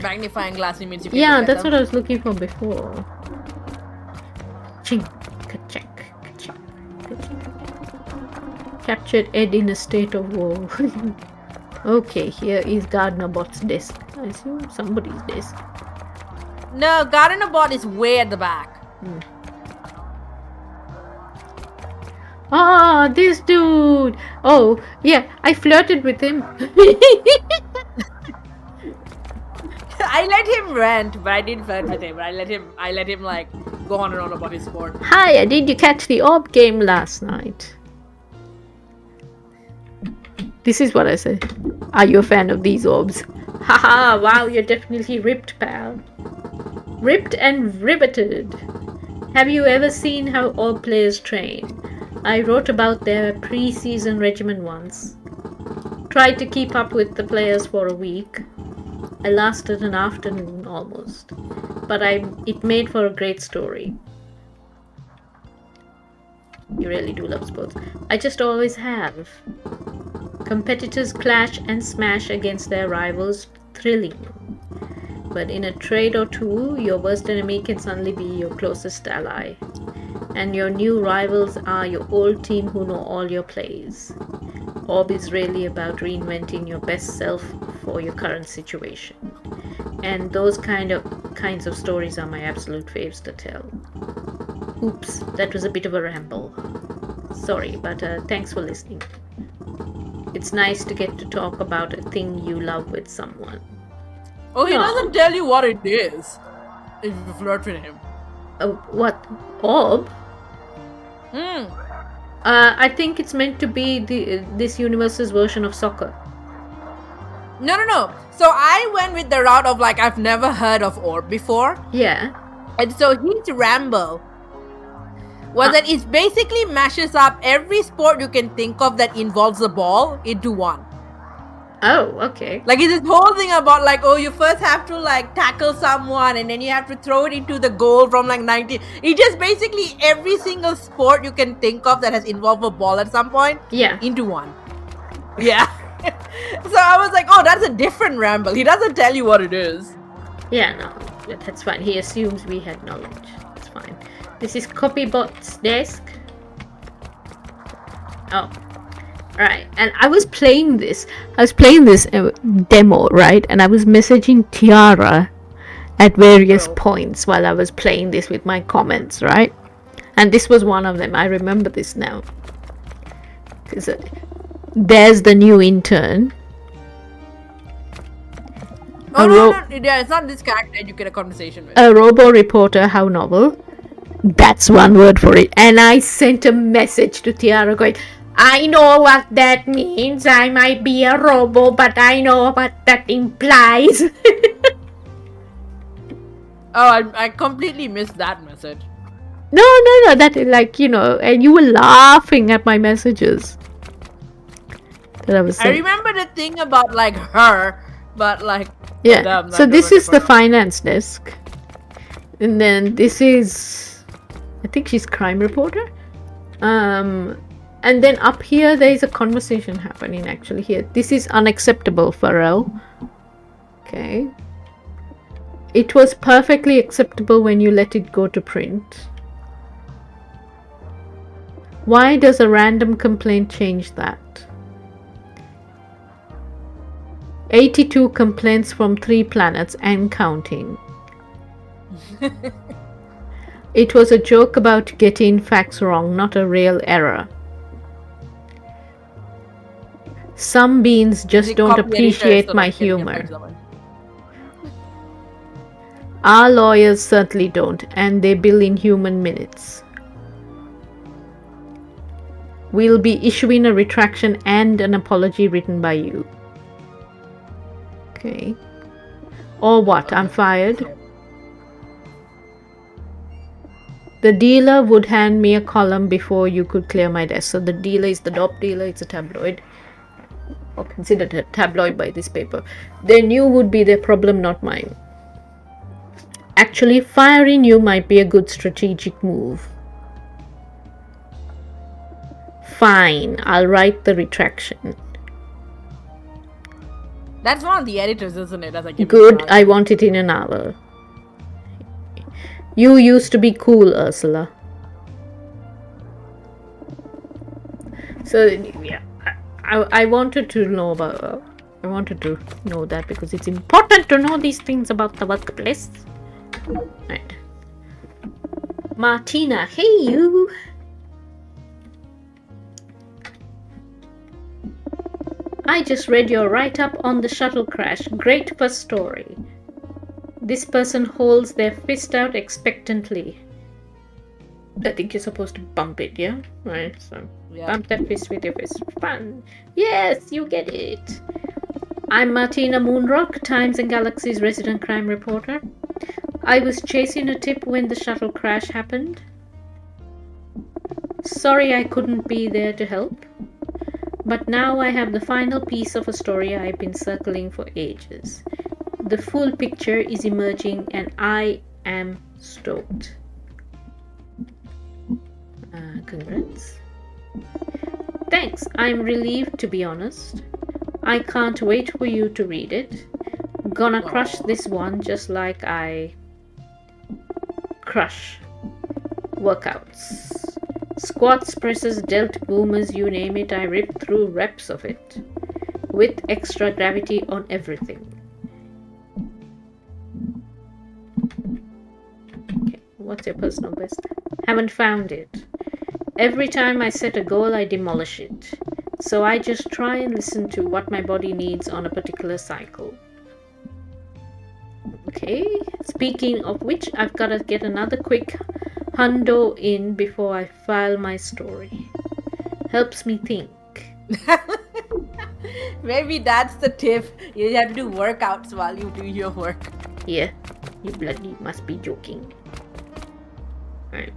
magnifying glass, it means you can Yeah, look at that's them. what I was looking for before. Ching, ka-chak, ka-chak, ka-chak. Captured Ed in a state of woe. Okay, here is Gardner Bot's desk. I assume somebody's desk. No, Gardener Bot is way at the back. Ah, this dude. Oh, yeah, I flirted with him. I let him rant, but I didn't flirt with him. I let him like go on and on about his sport. Hi, did you catch the orb game last night? This is what I said. Are you a fan of these orbs? Haha, wow, you're definitely ripped, pal. Ripped and riveted. Have you ever seen how orb players train? I wrote about their pre-season regimen once. Tried to keep up with the players for a week. I lasted an afternoon almost. But it made for a great story. You really do love sports. I just always have. Competitors clash and smash against their rivals, thrilling. But in a trade or two, your worst enemy can suddenly be your closest ally. And your new rivals are your old team who know all your plays. Orb is really about reinventing your best self for your current situation. And those kinds of stories are my absolute faves to tell. Oops, that was a bit of a ramble. Sorry, but thanks for listening. It's nice to get to talk about a thing you love with someone. Oh, he No. doesn't tell you what it is if you flirt with him. What? Orb? Hmm. I think it's meant to be this universe's version of soccer. No. So I went with the route of like, I've never heard of Orb before. Yeah. And so his ramble was that it basically mashes up every sport you can think of that involves a ball into one. Oh, okay. Like, it's this whole thing about like, oh, you first have to like tackle someone and then you have to throw it into the goal from like 90. It just basically every single sport you can think of that has involved a ball at some point into one. Yeah. So I was like, oh, that's a different ramble. He doesn't tell you what it is. Yeah, no, that's fine. He assumes we had knowledge. It's fine. This is Copybot's desk. Oh. Right, and I was playing this demo, right? And I was messaging Tiara at various points while I was playing this with my comments, right? And this was one of them. I remember this now. There's the new intern. Oh, no, yeah, it's not this character you get a conversation with. A robo-reporter, how novel. That's one word for it. And I sent a message to Tiara going, I know what that means. I might be a robo, but I know what that implies. Oh, I completely missed that message. No, that like, and you were laughing at my messages. That I was saying. I remember the thing about like her, but like yeah. So this is the finance desk, and then this is, I think she's crime reporter. And then up here there is a conversation happening actually here. This is unacceptable, Pharrell. Okay. It was perfectly acceptable when you let it go to print. Why does a random complaint change that? 82 complaints from 3 planets and counting. It was a joke about getting facts wrong, not a real error. Some beans just don't appreciate my humor. Our lawyers certainly don't, and they bill in human minutes. We'll be issuing a retraction and an apology written by you. Okay. Or what? I'm fired? The dealer would hand me a column before you could clear my desk. So the dealer is the dope dealer. It's a tabloid. Or considered a tabloid by this paper. They knew would be their problem, not mine. Actually, firing you might be a good strategic move. Fine, I'll write the retraction. That's one of the editors, isn't it? As I Good, I want it in an hour. You used to be cool, Ursula. So, yeah, I wanted to know about... I wanted to know that because it's important to know these things about the workplace. Right. Martina, hey you! I just read your write-up on the shuttle crash. Great first story. This person holds their fist out expectantly. I think you're supposed to bump it, yeah? Right, so bump that fist with your fist. Fun. Yes, you get it. I'm Martina Moonrock, Times and Galaxy's resident crime reporter. I was chasing a tip when the shuttle crash happened. Sorry I couldn't be there to help. But now I have the final piece of a story I've been circling for ages. The full picture is emerging and I am stoked. Congrats. Thanks, I'm relieved to be honest. I can't wait for you to read it. Gonna crush this one just like I crush workouts. Squats, presses, delt, boomers, you name it, I rip through reps of it. With extra gravity on everything. Okay, what's your personal best? Haven't found it. Every time I set a goal, I demolish it. So I just try and listen to what my body needs on a particular cycle. Okay, speaking of which, I've got to get another quick hundo in before I file my story. Helps me think. Maybe that's the tip. You have to do workouts while you do your work. Yeah, you bloody must be joking. Right.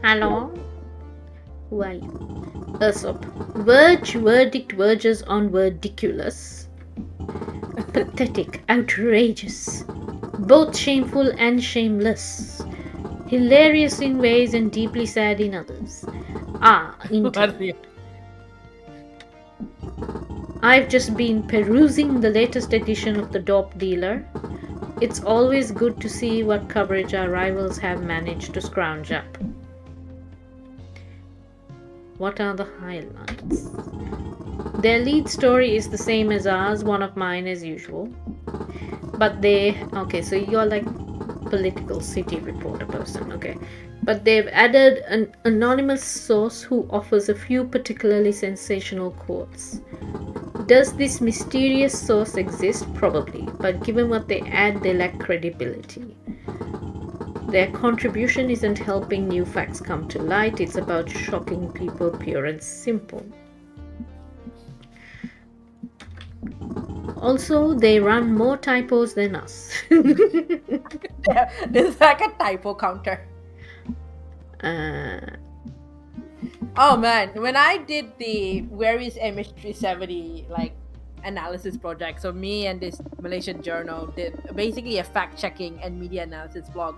Hello? Who are you? Usopp. Verdict verges on ridiculous. Pathetic, outrageous. Both shameful and shameless. Hilarious in ways and deeply sad in others. Intern. I've just been perusing the latest edition of the Dope Dealer. It's always good to see what coverage our rivals have managed to scrounge up. What are the highlights? Their lead story is the same as ours, one of mine as usual. But okay, so you're like political city reporter person, okay. But they've added an anonymous source who offers a few particularly sensational quotes. Does this mysterious source exist? Probably, but given what they add, they lack credibility. Their contribution isn't helping new facts come to light, it's about shocking people, pure and simple. Also, they run more typos than us. There's like a typo counter. Oh man, when I did the Where is MH370 like analysis project, so me and this Malaysian journal did basically a fact-checking and media analysis blog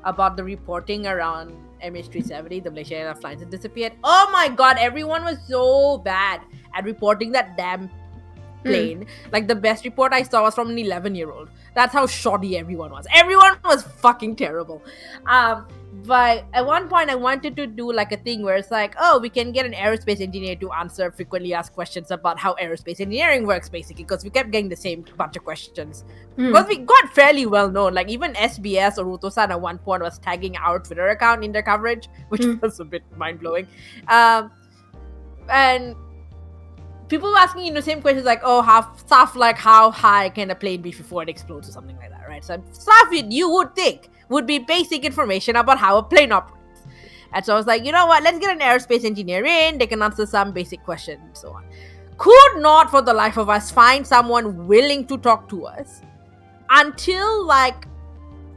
about the reporting around MH370, the Malaysian Airlines flights that disappeared. Oh my god, everyone was so bad at reporting that damn plane. Like the best report I saw was from an 11-year-old. That's how shoddy everyone was. Everyone was fucking terrible. But at one point I wanted to do like a thing where it's like, oh, we can get an aerospace engineer to answer frequently asked questions about how aerospace engineering works, basically, because we kept getting the same bunch of questions. Because we got fairly well known. Like even SBS or Ruto-san at one point was tagging our Twitter account in their coverage, which was a bit mind-blowing. And people were asking, same questions like, oh, stuff like how high can a plane be before it explodes or something like that, right? So stuff you would think would be basic information about how a plane operates. And so I was like, you know what? Let's get an aerospace engineer in. They can answer some basic questions and so on. Could not for the life of us find someone willing to talk to us until like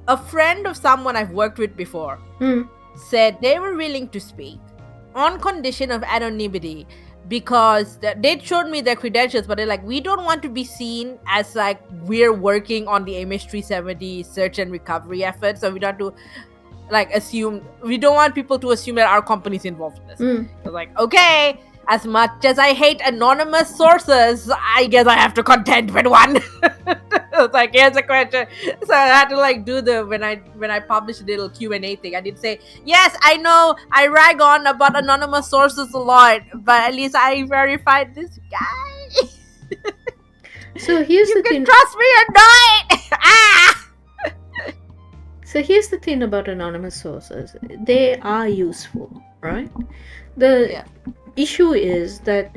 a friend of someone I've worked with before said they were willing to speak on condition of anonymity, because they'd showed me their credentials, but they're like, we don't want to be seen as like we're working on the MH370 search and recovery effort, so we don't have to like assume, we don't want people to assume that our company's involved in this. I was like, okay, as much as I hate anonymous sources, I guess I have to contend with one. I was like, here's a question. So I had to like do when I published a little Q&A thing, I did say, yes, I know I rag on about anonymous sources a lot, but at least I verified this guy. So here's you the can thing. trust me or not. So here's the thing about anonymous sources. They are useful, right? The issue is that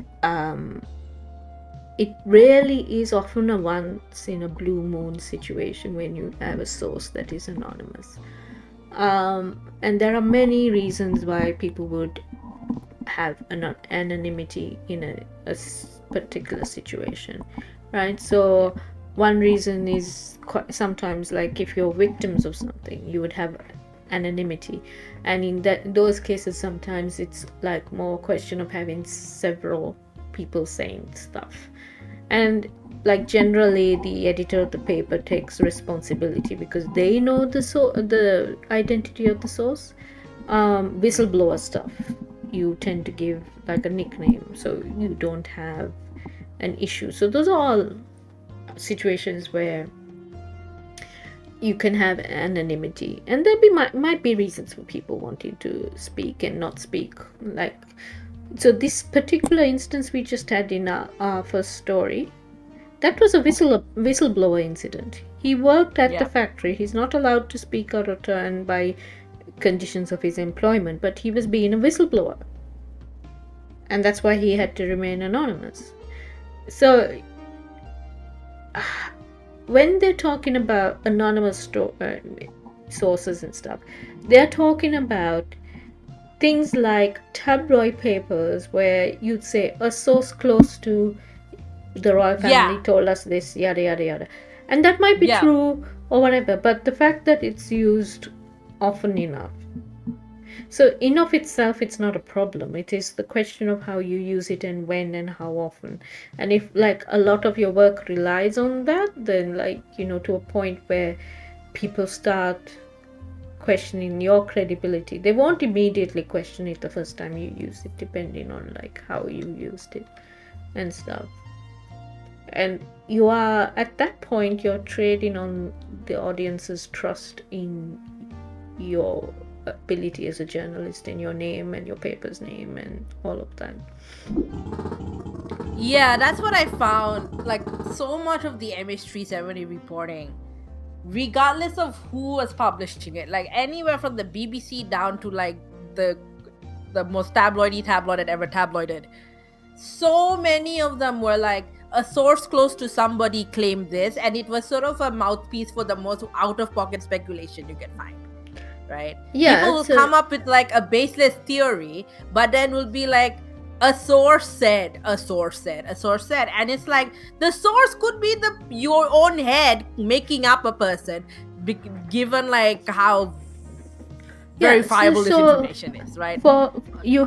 it really is often a once in a blue moon situation when you have a source that is anonymous. And there are many reasons why people would have anonymity in a particular situation, right? So one reason is sometimes like if you're victims of something, you would have anonymity, and in those cases sometimes it's like more a question of having several people saying stuff, and like generally the editor of the paper takes responsibility because they know the identity of the source. Whistleblower stuff, you tend to give like a nickname so you don't have an issue. So those are all situations where you can have anonymity, and there might be reasons for people wanting to speak and not speak. Like, so this particular instance we just had in our first story, that was a whistleblower incident. He worked at the factory. He's not allowed to speak out of turn by conditions of his employment, but he was being a whistleblower. and that's why he had to remain anonymous. So when they're talking about anonymous sources and stuff, they're talking about things like tabloid papers where you'd say a source close to the royal family Yeah, told us this, yada yada yada, and that might be yeah. true or whatever, but the fact that it's used often enough, so in of itself it's not a problem. It is the question of how you use it and when and how often. And if like a lot of your work relies on that, then like, to a point where people start questioning your credibility, they won't immediately question it the first time you use it, depending on like how you used it and stuff. And you are at that point, you're trading on the audience's trust in your ability as a journalist, in your name and your paper's name and all of that. Yeah, that's what I found. Like, so much of the MH370 reporting, regardless of who was publishing it, like anywhere from the BBC down to like the most tabloidy tabloid that ever tabloided, so many of them were like a source close to somebody claimed this, and it was sort of a mouthpiece for the most out of pocket speculation you can find. Right? People Yeah, will so come up with like a baseless theory, but then will be like, a source said, a source said, a source said, and it's like the source could be your own head making up a person, given like how yeah, verifiable this so information is, right? you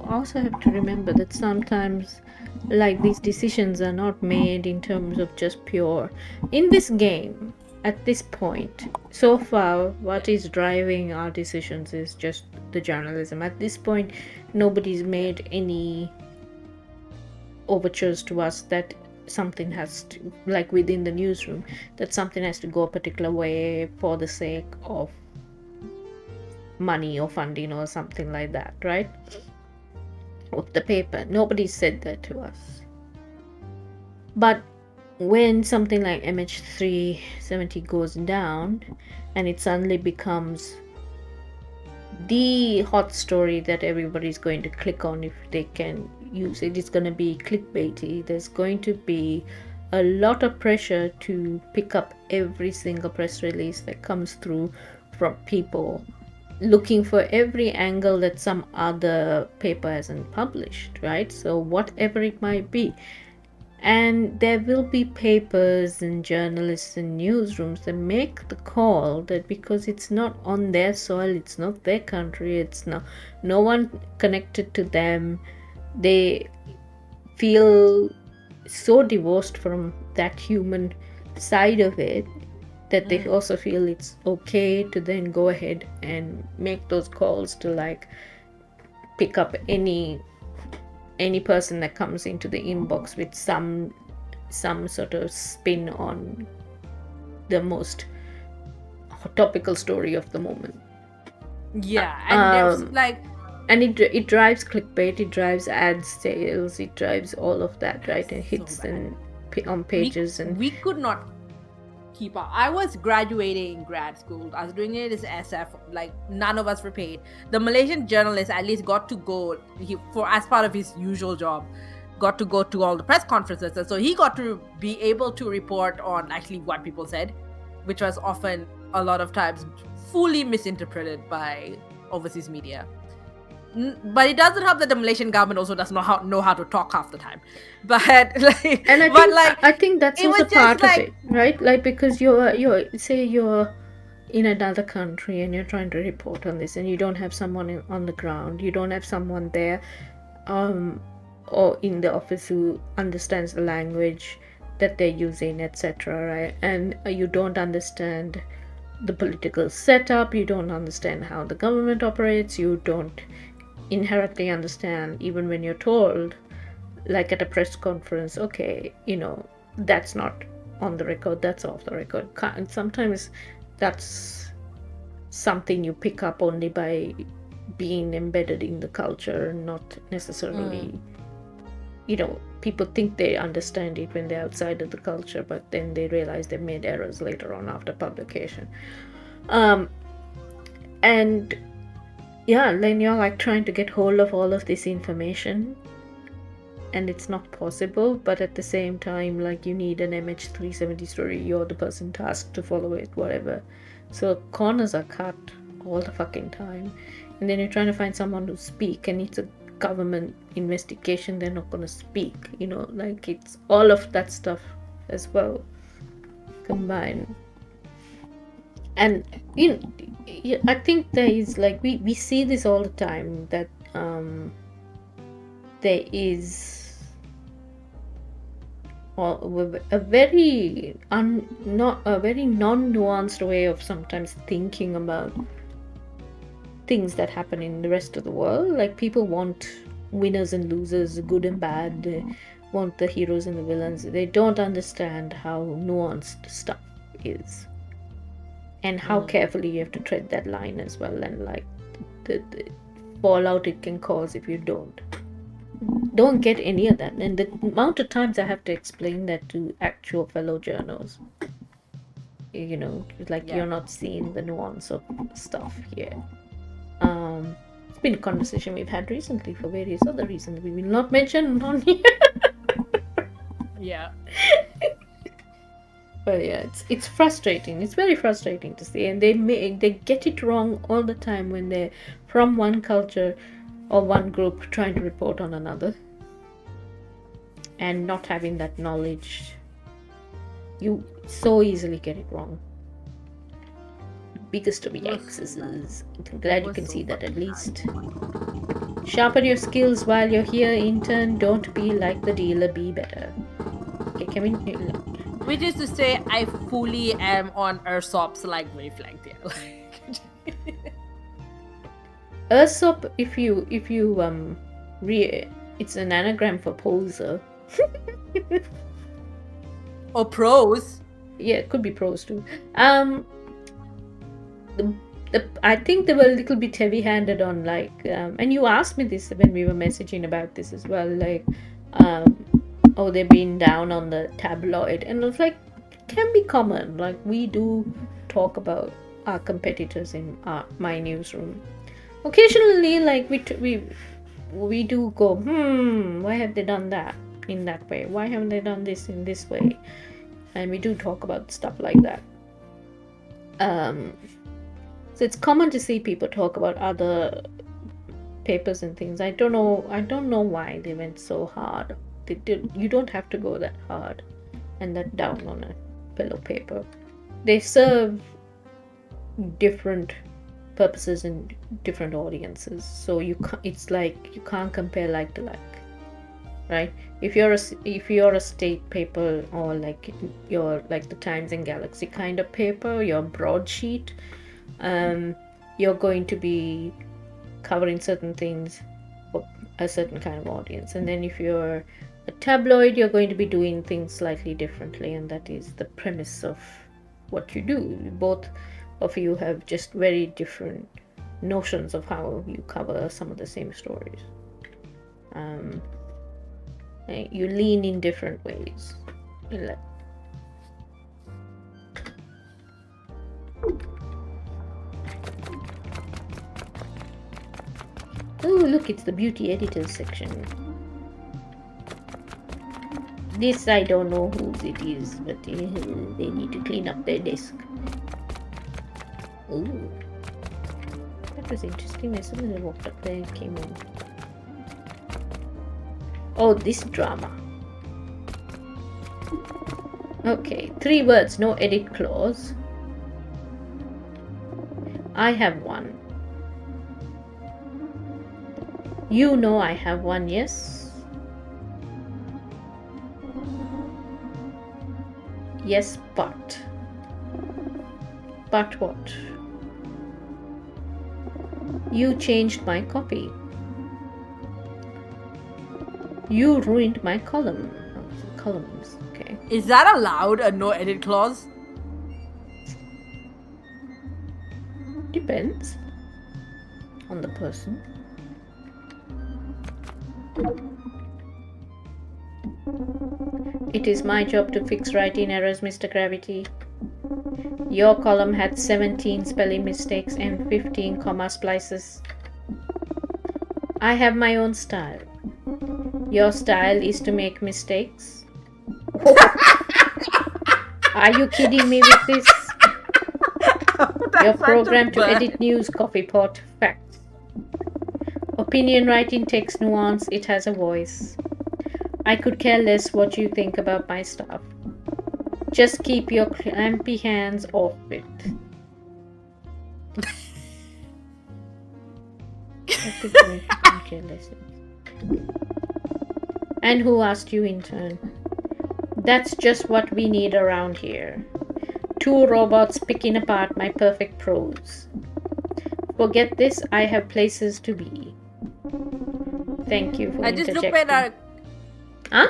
also have to remember that sometimes like these decisions are not made in terms of just pure in this game. At this point, so far, what is driving our decisions is just the journalism. At this point, nobody's made any overtures to us that something has to, like within the newsroom, that something has to go a particular way for the sake of money or funding or something like that, right? Of the paper. Nobody said that to us. But when something like MH370 goes down and it suddenly becomes the hot story that everybody's going to click on if they can use it, it's going to be clickbaity. There's going to be a lot of pressure to pick up every single press release that comes through from people looking for every angle that some other paper hasn't published, right? So whatever it might be. And there will be papers and journalists and newsrooms that make the call that because it's not on their soil, it's not their country, it's no one connected to them, they feel so divorced from that human side of it that they also feel it's okay to then go ahead and make those calls to like pick up any person that comes into the inbox with some sort of spin on the most topical story of the moment. Yeah, and there's like, And it drives clickbait, it drives ad sales, it drives all of that, right? And hits bad. and on pages and we could not keep up. I was graduating grad school. I was doing it as SF. Like, none of us were paid. The Malaysian journalist at least got to go, as part of his usual job, got to go to all the press conferences, and so he got to be able to report on actually what people said, which was often a lot of times fully misinterpreted by overseas media. But it doesn't help that the Malaysian government also does not know how to talk half the time. But like, and I think that's also part of it, right? Like, because you're say you're in another country and you're trying to report on this and you don't have someone on the ground, you don't have someone there or in the office who understands the language that they're using, etc., right? And you don't understand the political setup, you don't understand how the government operates, you don't inherently understand, even when you're told, like at a press conference, okay, that's not on the record, that's off the record. And sometimes that's something you pick up only by being embedded in the culture, not necessarily, people think they understand it when they're outside of the culture, but then they realize they made errors later on after publication. And yeah, then you're like trying to get hold of all of this information, and it's not possible, but at the same time, like, you need an MH370 story, you're the person tasked to follow it, whatever. So corners are cut all the fucking time, and then you're trying to find someone to speak, and it's a government investigation, they're not going to speak, you know, like, it's all of that stuff as well combined. And I think there is, like, we see this all the time, that there is a very not a very non-nuanced way of sometimes thinking about things that happen in the rest of the world. Like, people want winners and losers, good and bad. They want the heroes and the villains. They don't understand how nuanced stuff is, and how carefully you have to tread that line as well, and like the fallout it can cause if you don't get any of that. And the amount of times I have to explain that to actual fellow journos, you know, like, you're not seeing the nuance of stuff here. It's been a conversation we've had recently for various other reasons we will not mention on here. Yeah. But yeah, it's frustrating. It's very frustrating to see, and they get it wrong all the time when they're from one culture or one group trying to report on another, and not having that knowledge, you so easily get it wrong. Biggest of yikes. I'm glad you can see that at least. Sharpen your skills while you're here, intern. Don't be like the dealer, be better. Okay, can we... Which is to say, I fully am on Ursop's like wavelength here. Ursop, if you it's an anagram for poser. Or prose. Yeah, it could be prose too. I think they were a little bit heavy-handed on, like, and you asked me this when we were messaging about this as well, like, oh, they've been down on the tabloid, and I was like, it can be common. Like, we do talk about our competitors in my newsroom. Occasionally, like, we do go, why have they done that in that way? Why haven't they done this in this way? And we do talk about stuff like that. So it's common to see people talk about other papers and things. I don't know why they went so hard. You don't have to go that hard and that down on a pillow paper. They serve different purposes in different audiences. So it's like you can't compare like to like, right? If you're a state paper, or like you're like the Times and Galaxy kind of paper, your broadsheet, you're going to be covering certain things for a certain kind of audience. And then if you're a tabloid, you're going to be doing things slightly differently, and that is the premise of what you do. Both of you have just very different notions of how you cover some of the same stories. You lean in different ways. Oh, look, it's the beauty editors section. This, I don't know whose it is, but they need to clean up their desk. Ooh, that was interesting. As soon as I walked up there, it came on. Oh, this drama. Okay, 3 words, no edit clause. I have one. You know I have one, yes? Yes, but. But what? You changed my copy. You ruined my column. Oh, columns, okay. Is that allowed, a no edit clause? Depends on the person. It is my job to fix writing errors, Mr. Gravity. Your column had 17 spelling mistakes and 15 comma splices. I have my own style. Your style is to make mistakes. Are you kidding me with this? You're programmed to edit news, coffee pot, facts. Opinion writing takes nuance, it has a voice. I could care less what you think about my stuff. Just keep your clampy hands off it. And who asked you, intern? That's just what we need around here. 2 robots picking apart my perfect prose. Forget this, I have places to be. Thank you for I just interjecting. look at our Huh?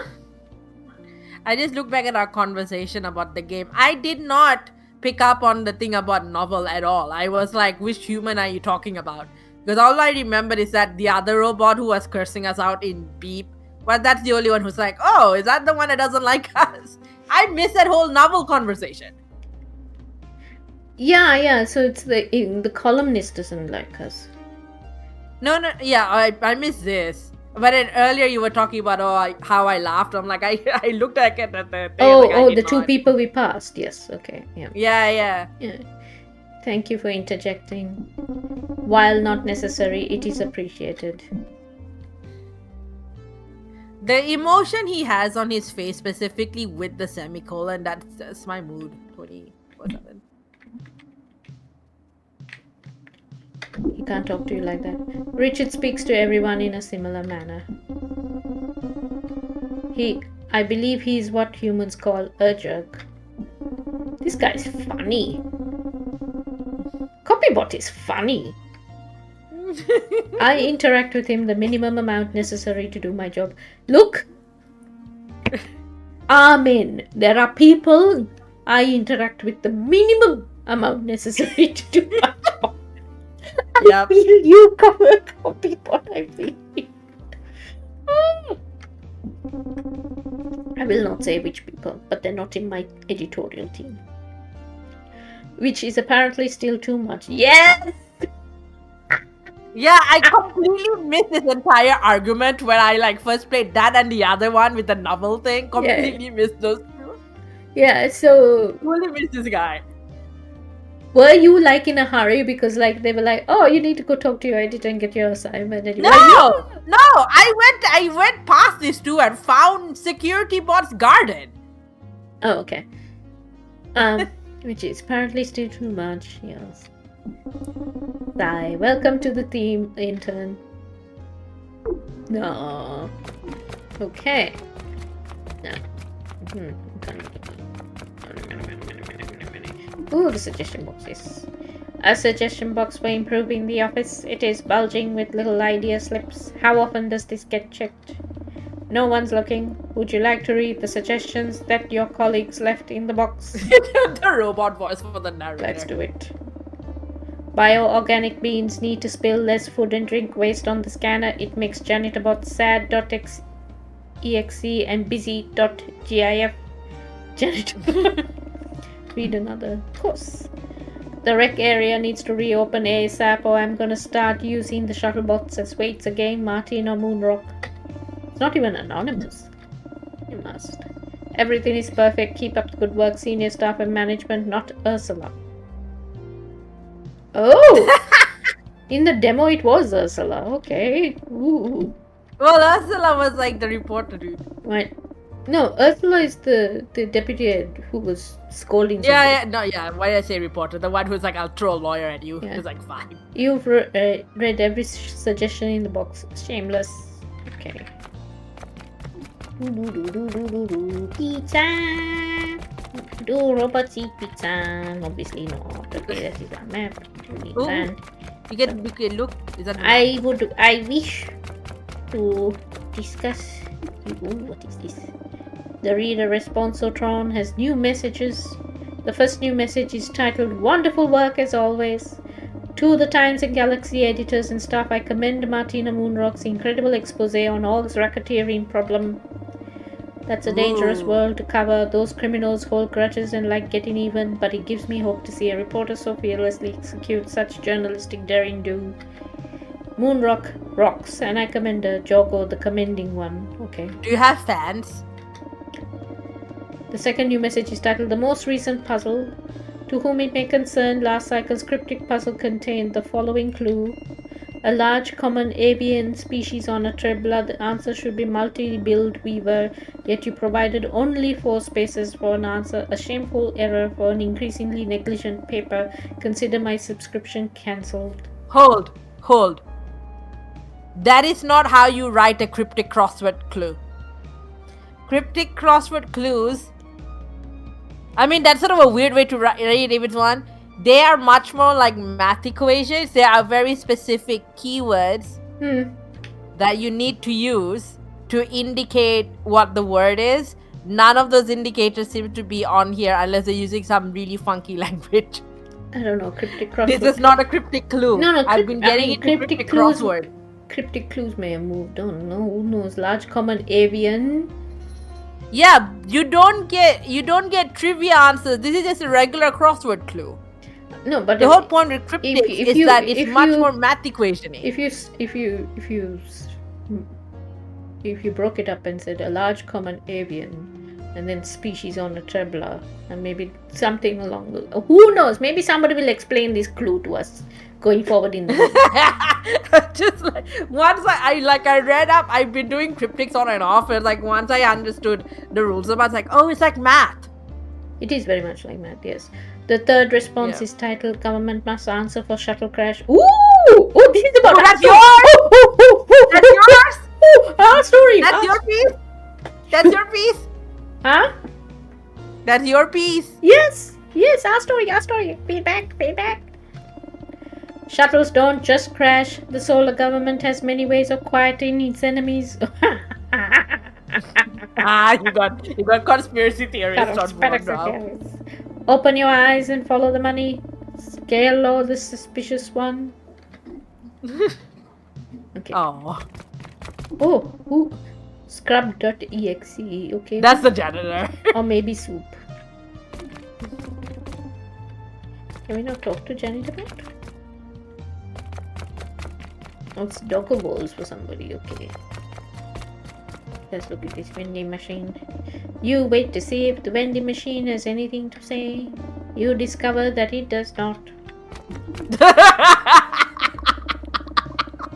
I just look back at our conversation about the game. I did not pick up on the thing about novel at all. I was like, which human are you talking about? Because all I remember is that the other robot who was cursing us out in Beep, well, that's the only one who's like, oh, is that the one that doesn't like us? I missed that whole novel conversation. Yeah, so it's the columnist doesn't like us. No, yeah, I missed this. But then earlier you were talking about how I laughed. I'm like, I looked at the thing. Oh, the 2 people we passed. Yes, okay, yeah. Yeah. Thank you for interjecting. While not necessary, it is appreciated. The emotion he has on his face, specifically with the semicolon, that's my mood. 24/7. He can't talk to you like that. Richard speaks to everyone in a similar manner. I believe he's what humans call a jerk. This guy's funny. Copybot is funny. I interact with him the minimum amount necessary to do my job. Look! Amen. There are people I interact with the minimum amount necessary to do my job. I feel you cover Copybot, I feel it. I will not say which people, but they're not in my editorial team. Which is apparently still too much. Yes! Yeah, I completely missed this entire argument where I first played that and the other one with the novel thing. Completely missed those two. Yeah, so... Totally missed this guy. Were you in a hurry because they were like, oh, you need to go talk to your editor and get your assignment? And No! I went past these two and found security bots guarded. Oh, okay. Which is apparently still too much, yes. Bye. Welcome to the team, intern. No. Okay. No. Ooh, the suggestion boxes. A suggestion box for improving the office. It is bulging with little idea slips. How often does this get checked? No one's looking. Would you like to read the suggestions that your colleagues left in the box? The robot voice for the narrator. Let's do it. Bioorganic beans need to spill less food and drink waste on the scanner. It makes janitorbots sad.exe and busy.gif. Janitor. Read another course. The rec area needs to reopen ASAP or I'm gonna start using the shuttle bots as weights again, Martin or Moonrock. It's not even anonymous. You must. Everything is perfect. Keep up the good work, senior staff and management, not Ursula. Oh! In the demo it was Ursula. Okay. Ooh. Well, Ursula was the reporter dude. Right. No, Ursula is the deputy head who was scolding somebody. Why did I say reporter? The one who's I'll throw a lawyer at you. Yeah. It's fine. You've read every suggestion in the box. Shameless. Okay. Pizza! Do robots eat pizza? Obviously not. Okay, that is our map. You can look. Is that I wish to discuss. What is this? The reader responsotron has new messages. The first new message is titled "Wonderful work as always." To the Times and Galaxy editors and staff, I commend Martina Moonrock's incredible expose on Org's racketeering problem. That's a dangerous world to cover. Those criminals hold grudges and like getting even, but it gives me hope to see a reporter so fearlessly execute such journalistic daring do. Moonrock rocks, and I commend Jogo, the commending one. Okay. Do you have fans? The second new message is titled The Most Recent Puzzle. To whom it may concern, last cycle's cryptic puzzle contained the following clue. A large common avian species on a trebla. The answer should be multi-billed weaver, yet you provided only 4 spaces for an answer. A shameful error for an increasingly negligent paper. Consider my subscription cancelled. Hold. That is not how you write a cryptic crossword clue. Cryptic crossword clues, I mean, that's sort of a weird way to write David's one. They are much more like math equations. There are very specific keywords that you need to use to indicate what the word is. None of those indicators seem to be on here unless they're using some really funky language. I don't know, cryptic crossword. This is not a cryptic clue. No, I've been getting into cryptic clues, crossword. Cryptic clues may have moved on. No, who knows? Large common avian. Yeah, you don't get trivia answers. This is just a regular crossword clue. No, but the whole point with cryptics is that it's much more math equation-y. If you broke it up and said a large common avian and then species on a trebla and maybe something along the, who knows, maybe somebody will explain this clue to us going forward in the movie. Just like once I read up, I've been doing cryptics on and off, and like once I understood the rules, I was like, oh, it's like math. It is very much like math, yes. The third response is titled Government Must Answer for Shuttle Crash. Ooh! Oh, this is about that's yours! That's yours? Our story! That's your piece? That's your piece? Huh? That's your piece? Yes! Yes, our story. Feedback. Shuttles don't just crash. The solar government has many ways of quieting its enemies. You got conspiracy theorists on board now. Open your eyes and follow the money. Scale low the suspicious one. Okay. Oh. Oh, scrub.exe. Okay. That's the janitor. Or maybe soup. Can we not talk to janitor about? Oh, it's doggo balls for somebody. Okay. Let's look at this vending machine. You wait to see if the vending machine has anything to say. You discover that it does not.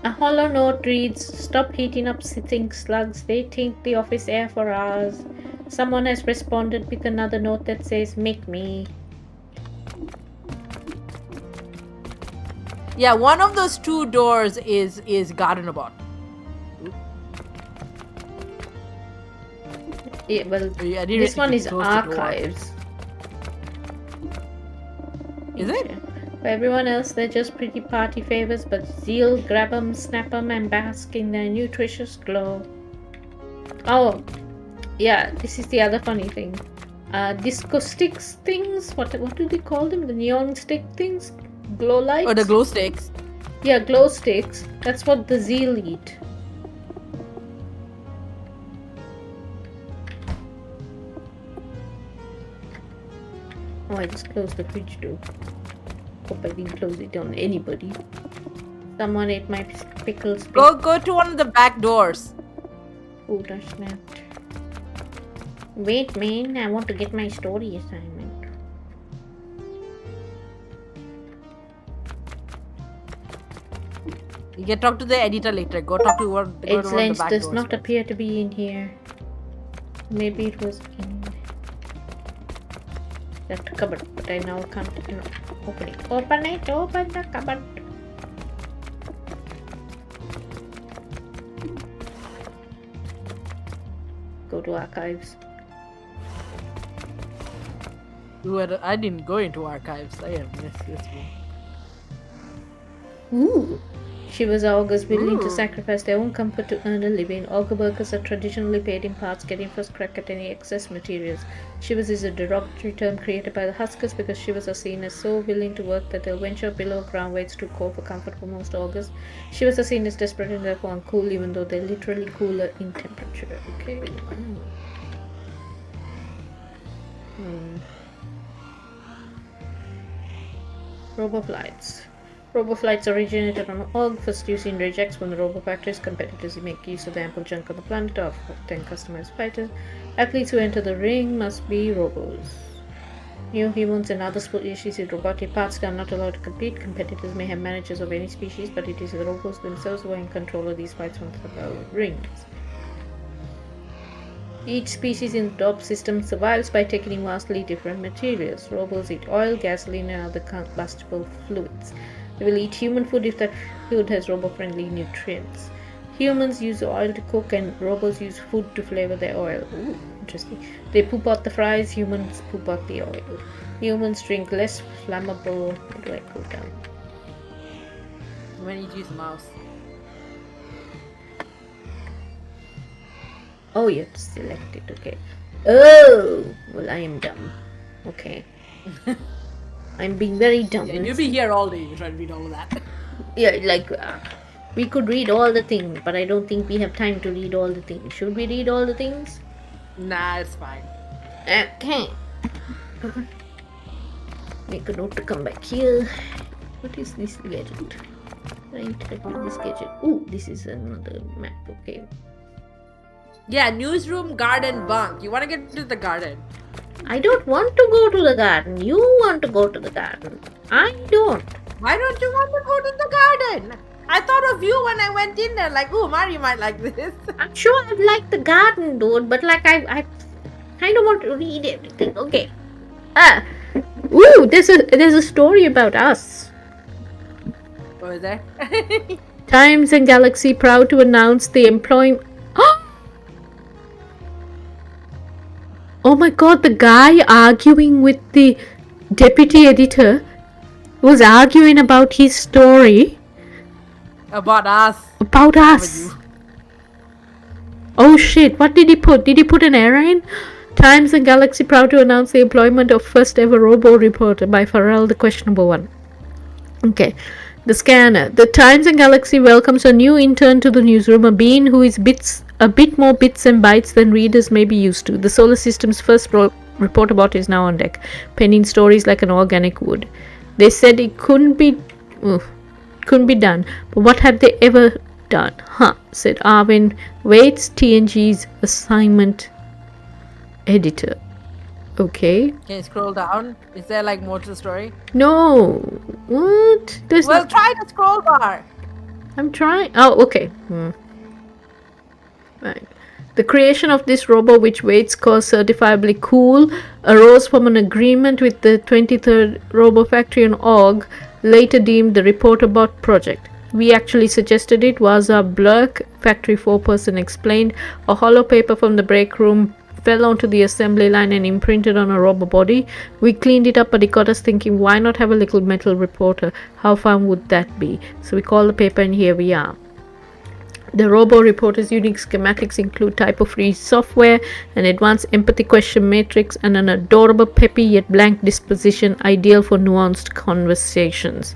A hollow note reads, "Stop heating up sitting slugs. They taint the office air for hours." Someone has responded with another note that says, "Make me." Yeah, one of those 2 doors is garden about. Yeah, well, this one is archives. Is it? For everyone else, they're just pretty party favors, but Zeal, grab 'em, snap 'em, and bask in their nutritious glow. Oh, yeah, this is the other funny thing. Disco sticks things? What do they call them? The neon stick things? Glow lights? Oh, the glow sticks. Yeah, glow sticks. That's what the Zeal eat. Oh, I just closed the fridge door. Hope I didn't close it on anybody. Someone ate my pickles. Go to one of the back doors. Oh, that's not. Wait, man, I want to get my story assignment. You can talk to the editor later. Go talk to one. Its lens does not appear to be in here. Maybe it was in that cupboard, but I now can't open it. Open the cupboard. Go to archives. I didn't go into archives. I have missed this one. Ooh. Shivers are augurs willing to sacrifice their own comfort to earn a living. Augur workers are traditionally paid in parts, getting first crack at any excess materials. Shivers is a derogatory term created by the Huskers because Shivers are seen as so willing to work that they'll venture below ground where it's too cold for comfort for most augurs. Shivers are seen as desperate and therefore uncool, even though they're literally cooler in temperature. Okay. Robe of lights. Roboflights originated on Org, first used in rejects from the robo-factories. Competitors make use of the ample junk on the planet to obtain customized fighters. Athletes who enter the ring must be robos. New humans and other species with robotic parts are not allowed to compete. Competitors may have managers of any species, but it is the robots themselves who are in control of these fights from the rings. Each species in the DOP system survives by taking in vastly different materials. Robots eat oil, gasoline, and other combustible fluids. They will eat human food if that food has robo-friendly nutrients. Humans use oil to cook, and robots use food to flavor their oil. Ooh, interesting. They poop out the fries, humans poop out the oil. Humans drink less flammable. What do I put down? When you use mouse. Oh, you have to select it, okay. Oh, well, I am dumb. Okay. I'm being very dumb. Yeah, you'll be here all day. You try to read all of that. Yeah, like, we could read all the things, but I don't think we have time to read all the things. Should we read all the things? Nah, it's fine. Okay. Make a note to come back here. What is this gadget? I interact with this gadget. Ooh, this is another map, okay. Yeah, newsroom, garden, bunk. You want to get into the garden. I don't want to go to the garden. You want to go to the garden. I don't. Why don't you want to go to the garden? I thought of you when I went in there. Like, oh, Mari might like this. I'm sure I'd like the garden, dude, but like I kind of want to read everything. Okay. Ooh, there's a story about us. What was that? Times and Galaxy proud to announce the employment. Oh my god, the guy arguing with the deputy editor was arguing about his story. About us. About us. Oh shit, what did he put? Did he put an error in? Times and Galaxy proud to announce the employment of first ever robo reporter by Pharrell, the questionable one. Okay. The scanner. The Times and Galaxy welcomes a new intern to the newsroom, a being who is a bit more bits and bytes than readers may be used to. The solar system's first reporter bot is now on deck, penning stories like an organic would. They said it couldn't be done, but what have they ever done? Huh, said Arvin Waits, TNG's assignment editor. Okay. Can you scroll down? Is there like more to the story? No. What? There's Well, try the scroll bar. I'm trying. Oh, okay. Right. The creation of this robo, which Waits calls certifiably cool, arose from an agreement with the 23rd Robo Factory on Org, later deemed the Reporter Bot project. We actually suggested it, was our Blurk Factory 4-person explained. A hollow paper from the break room fell onto the assembly line and imprinted on a robo body. We cleaned it up, but it got us thinking, why not have a little metal reporter? How fun would that be? So we called the paper, and here we are. The Robo Reporter's unique schematics include typo-free software, an advanced empathy question matrix, and an adorable, peppy yet blank disposition, ideal for nuanced conversations.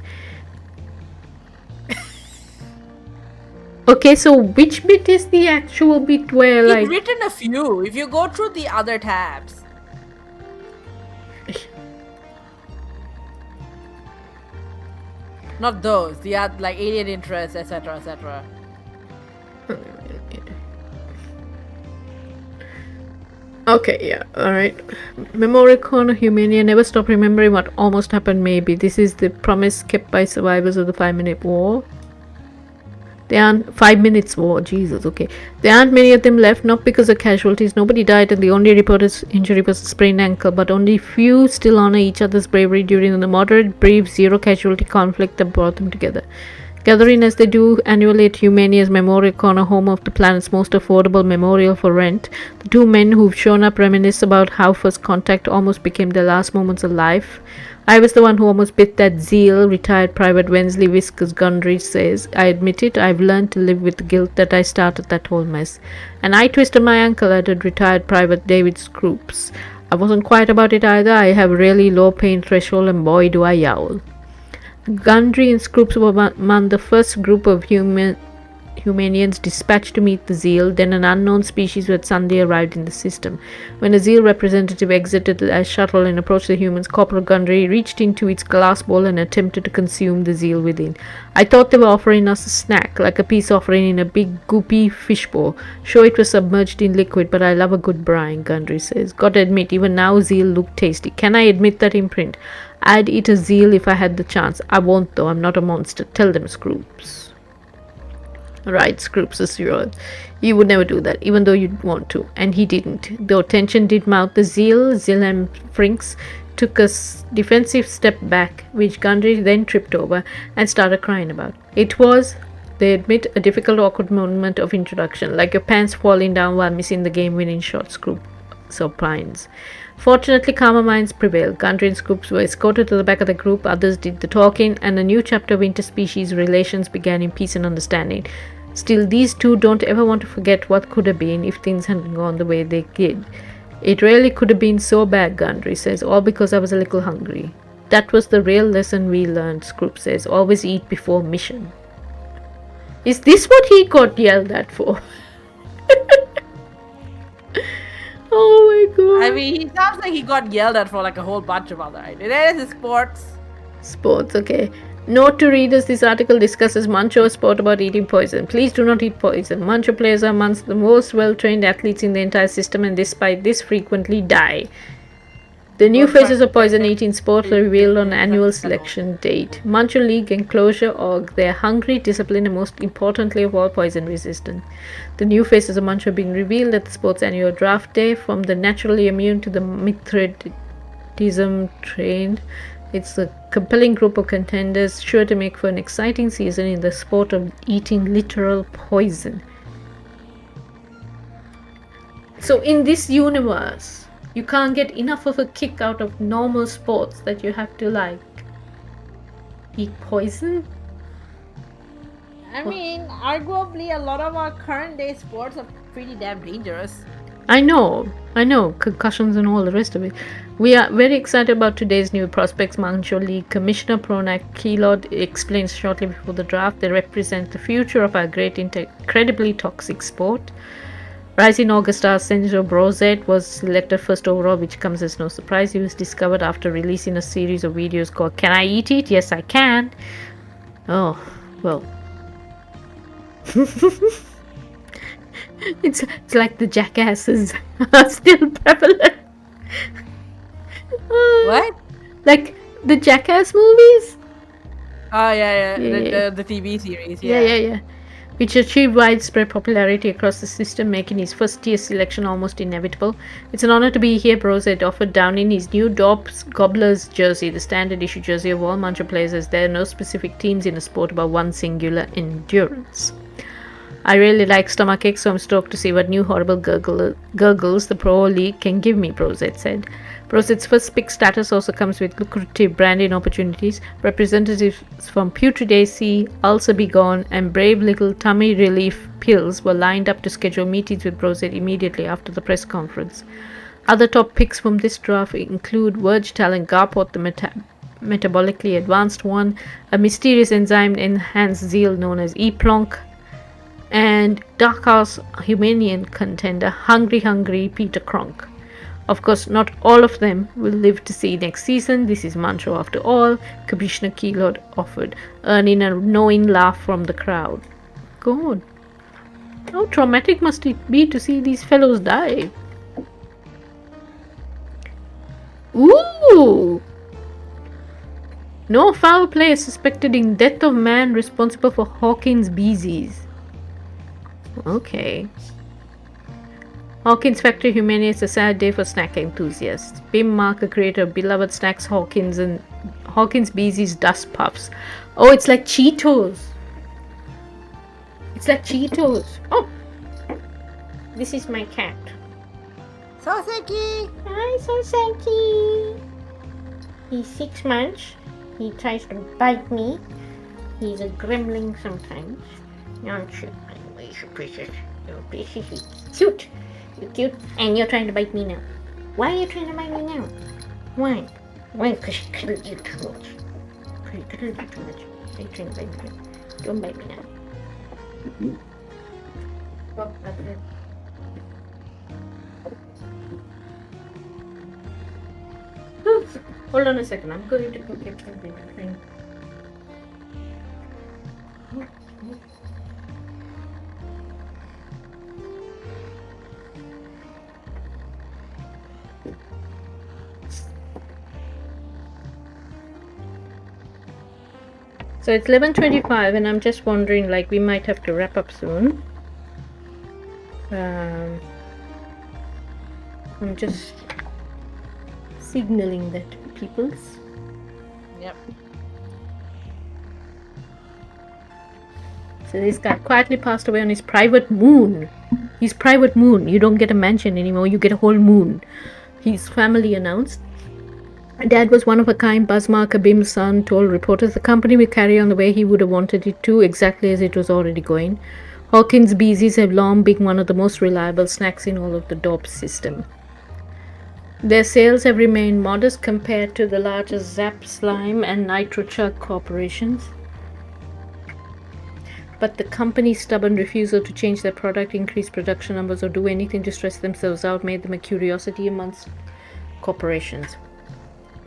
Okay, so which bit is the actual bit where, like... You've written a few. If you go through the other tabs. Not those. The other, like alien interests, etc., etc. Okay, yeah, alright. Memory corner, Humania never stop remembering what almost happened. Maybe this is the promise kept by survivors of the 5-minute war. There aren't 5 minutes war, Jesus, okay. There aren't many of them left, not because of casualties. Nobody died, and the only reported injury was a sprained ankle, but only few still honor each other's bravery during the moderate, brief, zero-casualty conflict that brought them together. Gathering as they do annually at Humania's Memorial Corner, home of the planet's most affordable memorial for rent, the two men who've shown up reminisce about how first contact almost became their last moments of life. I was the one who almost bit that zeal, retired Private Wensley Whiskers Gundry says. I admit it, I've learned to live with the guilt that I started that whole mess. And I twisted my ankle, added retired Private David Scroops. I wasn't quiet about it either. I have a really low pain threshold, and boy do I yowl. Gundry and Scroops were among the first group of Humanians dispatched to meet the Zeal, then an unknown species had suddenly arrived in the system. When a Zeal representative exited the shuttle and approached the humans, Corporal Gundry reached into its glass bowl and attempted to consume the Zeal within. I thought they were offering us a snack, like a peace offering in a big goopy fishbowl. Sure, it was submerged in liquid, but I love a good brine, Gundry says. Gotta admit, even now Zeal look tasty. Can I admit that imprint? I'd eat a Zeal if I had the chance. I won't though, I'm not a monster. Tell them, Scroops. Right, Scroops assured. You would never do that, even though you'd want to. And he didn't. Though tension did mount, the Zeal and Frinks took a defensive step back, which Gundry then tripped over and started crying about. It was, they admit, a difficult, awkward moment of introduction, like your pants falling down while missing the game-winning shot, Scroops opines. Fortunately, calmer minds prevailed. Gundry and Scroops were escorted to the back of the group, others did the talking, and a new chapter of interspecies relations began in peace and understanding. Still, these two don't ever want to forget what could have been if things hadn't gone the way they did. It really could have been so bad, Gundry says, all because I was a little hungry. That was the real lesson we learned, Scroops says. Always eat before mission. Is this what he got yelled at for? Oh my god. I mean, he sounds like he got yelled at for like a whole bunch of other ideas. It is sports. Sports, okay. Note to readers, this article discusses Mancho, a sport about eating poison. Please do not eat poison. Mancho players are amongst the most well-trained athletes in the entire system and despite this frequently die. The new faces of poison eating sport are revealed on annual selection date. Mancho League Enclosure Org. They are hungry, disciplined, and most importantly of all, poison resistant. The new faces of Mancho are being revealed at the sport's annual draft day. From the naturally immune to the Mithridism trained, it's a compelling group of contenders sure to make for an exciting season in the sport of eating literal poison. So in this universe, you can't get enough of a kick out of normal sports that you have to like eat poison? I mean, arguably a lot of our current day sports are pretty damn dangerous. I know, concussions and all the rest of it. We are very excited about today's new prospects. Mancho League Commissioner Pronak Keylord explains shortly before the draft they represent the future of our great incredibly toxic sport. Rising August star Senzo Brozet was selected first overall, which comes as no surprise. He was discovered after releasing a series of videos called Can I Eat It? Yes, I Can. Oh, well. It's like the jackasses are still prevalent. What? Like the Jackass movies? Oh yeah. Yeah. The TV series. Yeah. Which achieved widespread popularity across the system, making his first-tier selection almost inevitable. It's an honor to be here, Brozet offered down in his new Dobbs Gobblers jersey, the standard issue jersey of all Mancho players, as there are no specific teams in a sport about one singular endurance. I really like stomachache, so I'm stoked to see what new horrible gurgles the Pro League can give me, Brozet said. Brozet's first pick status also comes with lucrative branding opportunities. Representatives from Putrid AC, Ulcer Be Gone, and Brave Little Tummy Relief Pills were lined up to schedule meetings with Brozet immediately after the press conference. Other top picks from this draft include Verge talent Garpot, the metabolically advanced one, a mysterious enzyme-enhanced zeal known as E-Plonk, and Dark Horse Humanian contender Hungry Peter Kronk. Of course, not all of them will live to see next season. This is Mancho after all, Commissioner Keylord offered, earning a knowing laugh from the crowd. God, how traumatic must it be to see these fellows die? Ooh! No foul play is suspected in death of man responsible for Hawkins' beesies. Okay. Hawkins Factory Humania's a sad day for snack enthusiasts. Bim Marker, creator of beloved snacks Hawkins and Hawkins Beezy's Dust Puffs. Oh, it's like Cheetos. Oh, this is my cat. Soseki! Hi, Soseki. He's 6 months. He tries to bite me. He's a gremlin sometimes. Aren't you? You're so precious. You're precious. Cute. You're cute. And you're trying to bite me now. Why are you trying to bite me now? Why? Why? Because I cuddled you too much. Why are you trying to bite me now? Don't bite me now. Oh, that's it. Oops. Hold on a second. I'm going to go get something. So it's 11:25, and I'm just wondering, like, we might have to wrap up soon. I'm just signaling that to peoples. Yep. So this guy quietly passed away on his private moon. His private moon. You don't get a mansion anymore. You get a whole moon. His family announced. Dad was one of a kind. Buzzmark Abim's son told reporters the company will carry on the way he would have wanted it to, exactly as it was already going. Hawkins Beezies have long been one of the most reliable snacks in all of the Dobbs system. Their sales have remained modest compared to the larger Zap Slime and Nitro Chug corporations. But the company's stubborn refusal to change their product, increase production numbers, or do anything to stress themselves out made them a curiosity amongst corporations.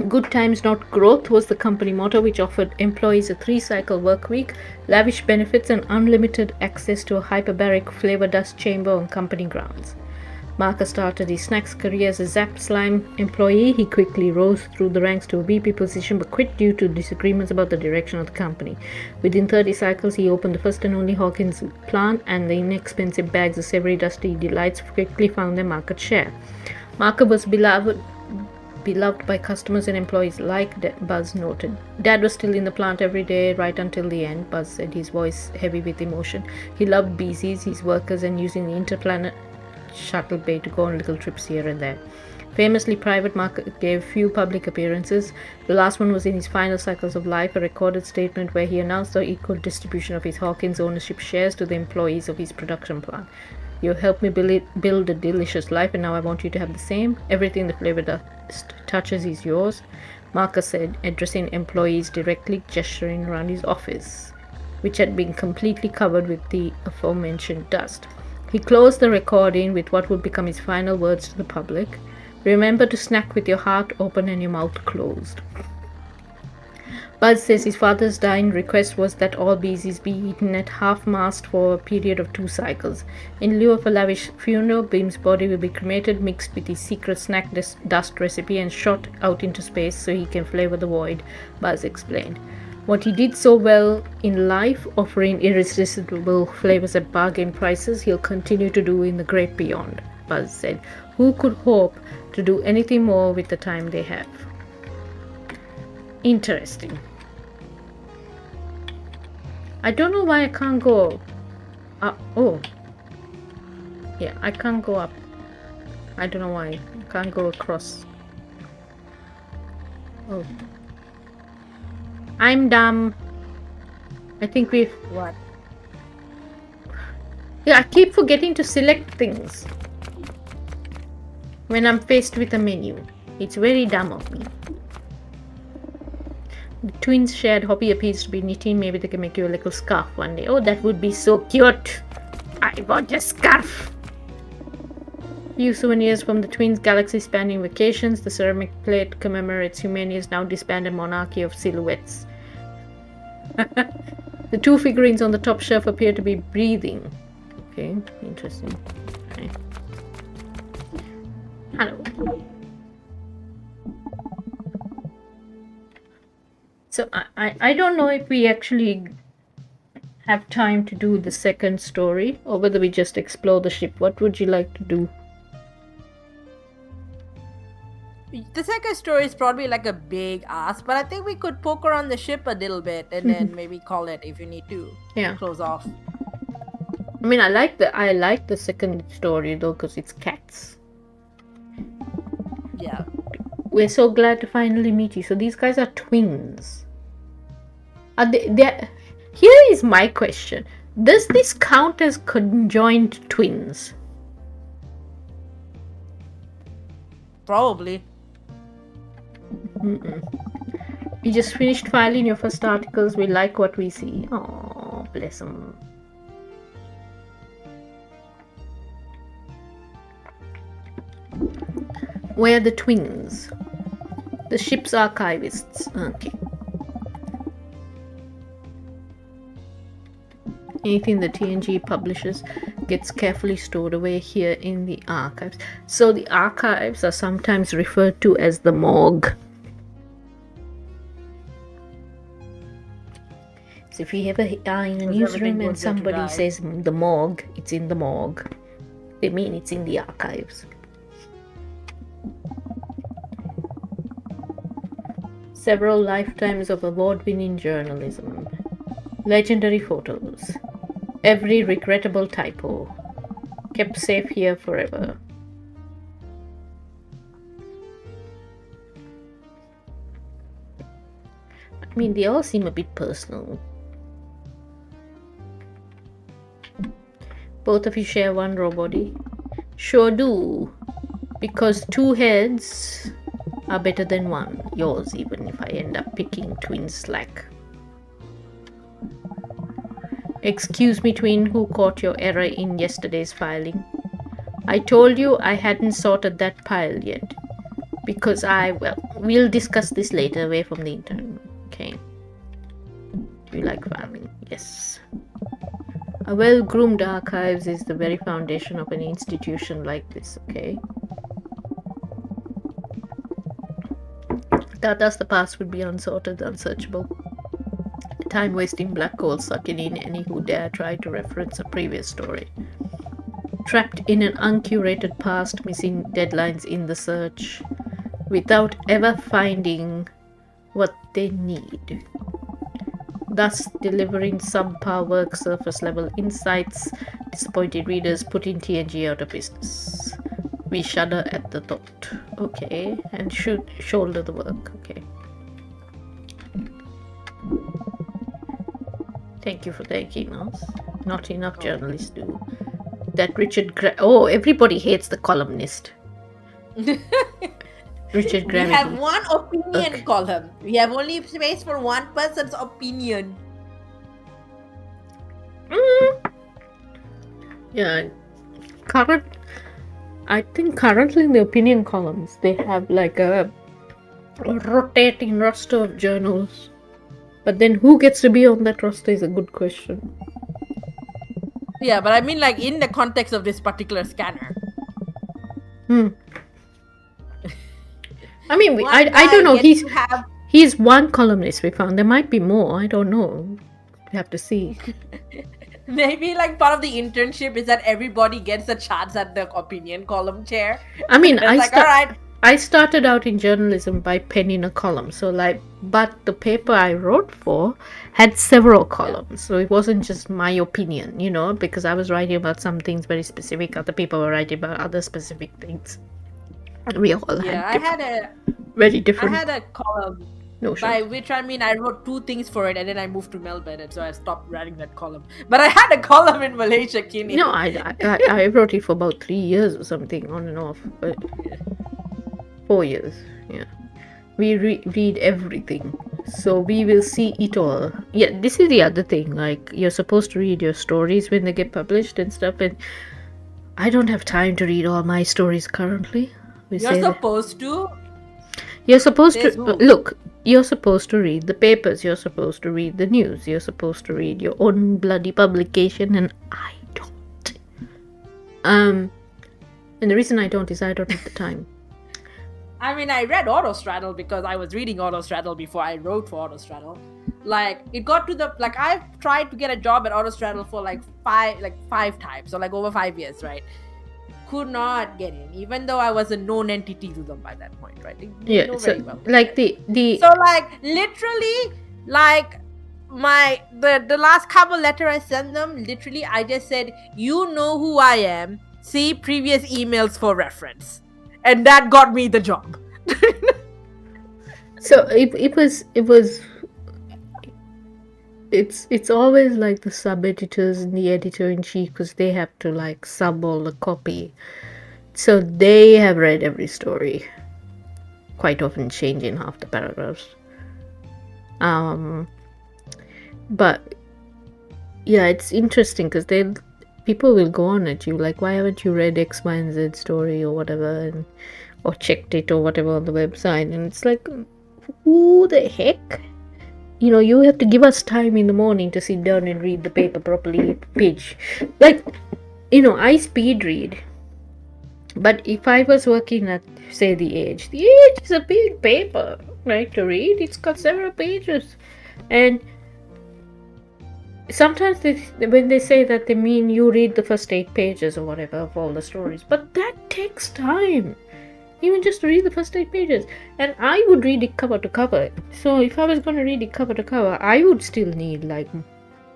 Good times, not growth was the company motto, which offered employees a 3-cycle work week, lavish benefits, and unlimited access to a hyperbaric flavor dust chamber on company grounds. Marker started his snacks career as a Zap Slime employee. He quickly rose through the ranks to a VP position but quit due to disagreements about the direction of the company. Within 30 cycles, he opened the first and only Hawkins plant, and the inexpensive bags of savory dusty delights quickly found their market share. Marker was beloved by customers and employees alike, Buzz noted. Dad was still in the plant every day, right until the end, Buzz said, his voice heavy with emotion. He loved Beezies, his workers, and using the interplanet shuttle bay to go on little trips here and there. Famously, Private Marker gave few public appearances. The last one was in his final cycles of life, a recorded statement where he announced the equal distribution of his Hawkins ownership shares to the employees of his production plant. You helped me build a delicious life, and now I want you to have the same. Everything the flavor dust touches is yours, Marker said, addressing employees directly, gesturing around his office, which had been completely covered with the aforementioned dust. He closed the recording with what would become his final words to the public. Remember to snack with your heart open and your mouth closed. Buzz says his father's dying request was that all Beezies be eaten at half-mast for a period of 2 cycles. In lieu of a lavish funeral, Bim's body will be cremated, mixed with his secret snack dust recipe, and shot out into space so he can flavor the void, Buzz explained. What he did so well in life, offering irresistible flavors at bargain prices, he'll continue to do in the great beyond, Buzz said. Who could hope to do anything more with the time they have? Interesting. I don't know why I can't go up. Oh. Yeah, I can't go up. I don't know why. I can't go across. Oh. I'm dumb. I think we've... What? Yeah, I keep forgetting to select things when I'm faced with a menu. It's very dumb of me. The twins' shared hobby appears to be knitting. Maybe they can make you a little scarf one day. Oh, that would be so cute. I want a scarf. Few souvenirs from the twins' galaxy-spanning vacations. The ceramic plate commemorates Humania's now disbanded monarchy of silhouettes. The 2 figurines on the top shelf appear to be breathing. Okay, interesting. Okay. Hello. So I don't know if we actually have time to do the second story or whether we just explore the ship. What would you like to do? The second story is probably like a big ask, but I think we could poke around the ship a little bit and then maybe call it if you need to. Yeah. Close off. I mean, I like the second story though, because it's cats. Yeah. We're so glad to finally meet you. So these guys are twins. Are they? Here is my question: does this count as conjoined twins? Probably. We just finished filing your first articles. We like what we see. Oh, bless them. Where are the twins? The ship's archivists. Okay. Anything the TNG publishes gets carefully stored away here in the archives. So the archives are sometimes referred to as the morgue. So if you ever are in a newsroom and somebody says the morgue, it's in the morgue. They mean it's in the archives. Several lifetimes of award-winning journalism. Legendary photos. Every regrettable typo. Kept safe here forever. I mean, they all seem a bit personal. Both of you share one raw body? Sure do. Because 2 heads are better than 1. Yours, even if I end up picking twin slack. Excuse me, twin, who caught your error in yesterday's filing? I told you I hadn't sorted that pile yet. Because we'll discuss this later away from the intern. Okay. Do you like farming? Yes. A well-groomed archives is the very foundation of an institution like this, okay? Thus the past would be unsorted, unsearchable. Time-wasting black hole sucking in any who dare try to reference a previous story. Trapped in an uncurated past, missing deadlines in the search, without ever finding what they need. Thus delivering subpar work, surface level insights, disappointed readers putting TNG out of business. We shudder at the thought. Okay, and should shoulder the work. Okay. Thank you for thanking us. Not enough journalists do. That everybody hates the columnist. Richard Graham. We have one opinion column. We have only space for one person's opinion. Yeah. I think currently in the opinion columns, they have like a rotating roster of journals. But then who gets to be on that roster is a good question. Yeah, but I mean like in the context of this particular scanner. I mean, I don't know. He's one columnist we found. There might be more. I don't know. We have to see. Maybe like part of the internship is that everybody gets a chance at the opinion column chair. I mean, alright. I started out in journalism by penning a column. So but the paper I wrote for had several columns. So it wasn't just my opinion, because I was writing about some things very specific. Other people were writing about other specific things. We all had very different. I had a column by which I mean I wrote 2 things for it and then I moved to Melbourne and so I stopped writing that column. But I had a column in Malaysia, Kini. No, I wrote it for about 3 years or something, on and off. But 4 years, yeah. We read everything, so we will see it all. Yeah, this is the other thing. Like, you're supposed to read your stories when they get published and stuff, and I don't have time to read all my stories currently. You're supposed to. You're supposed to look. You're supposed to read the papers. You're supposed to read the news. You're supposed to read your own bloody publication, and I don't. And the reason I don't is I don't have the time. I mean, I read Autostraddle because I was reading Autostraddle before I wrote for Autostraddle. Like, it got to I've tried to get a job at Autostraddle for like five times, so like over 5 years, right? Could not get in, even though I was a known entity to them by that point, right? They know very well. Like so like literally like the last cover letter I sent them, literally I just said, you know who I am, see previous emails for reference, and that got me the job. So it's always like the sub-editors and the editor-in-chief, because they have to like sub all the copy. So they have read every story, quite often changing half the paragraphs. But yeah, it's interesting because people will go on at you like, why haven't you read X, Y, and Z story or whatever? And or checked it or whatever on the website, and it's like, who the heck? You have to give us time in the morning to sit down and read the paper properly, page. Like, I speed read. But if I was working at, say, the Age is a big paper, right, to read. It's got several pages. And sometimes when they say that, they mean you read the first 8 pages or whatever of all the stories. But that takes time. Even just to read the first 8 pages. And I would read it cover to cover. So if I was going to read it cover to cover, I would still need like at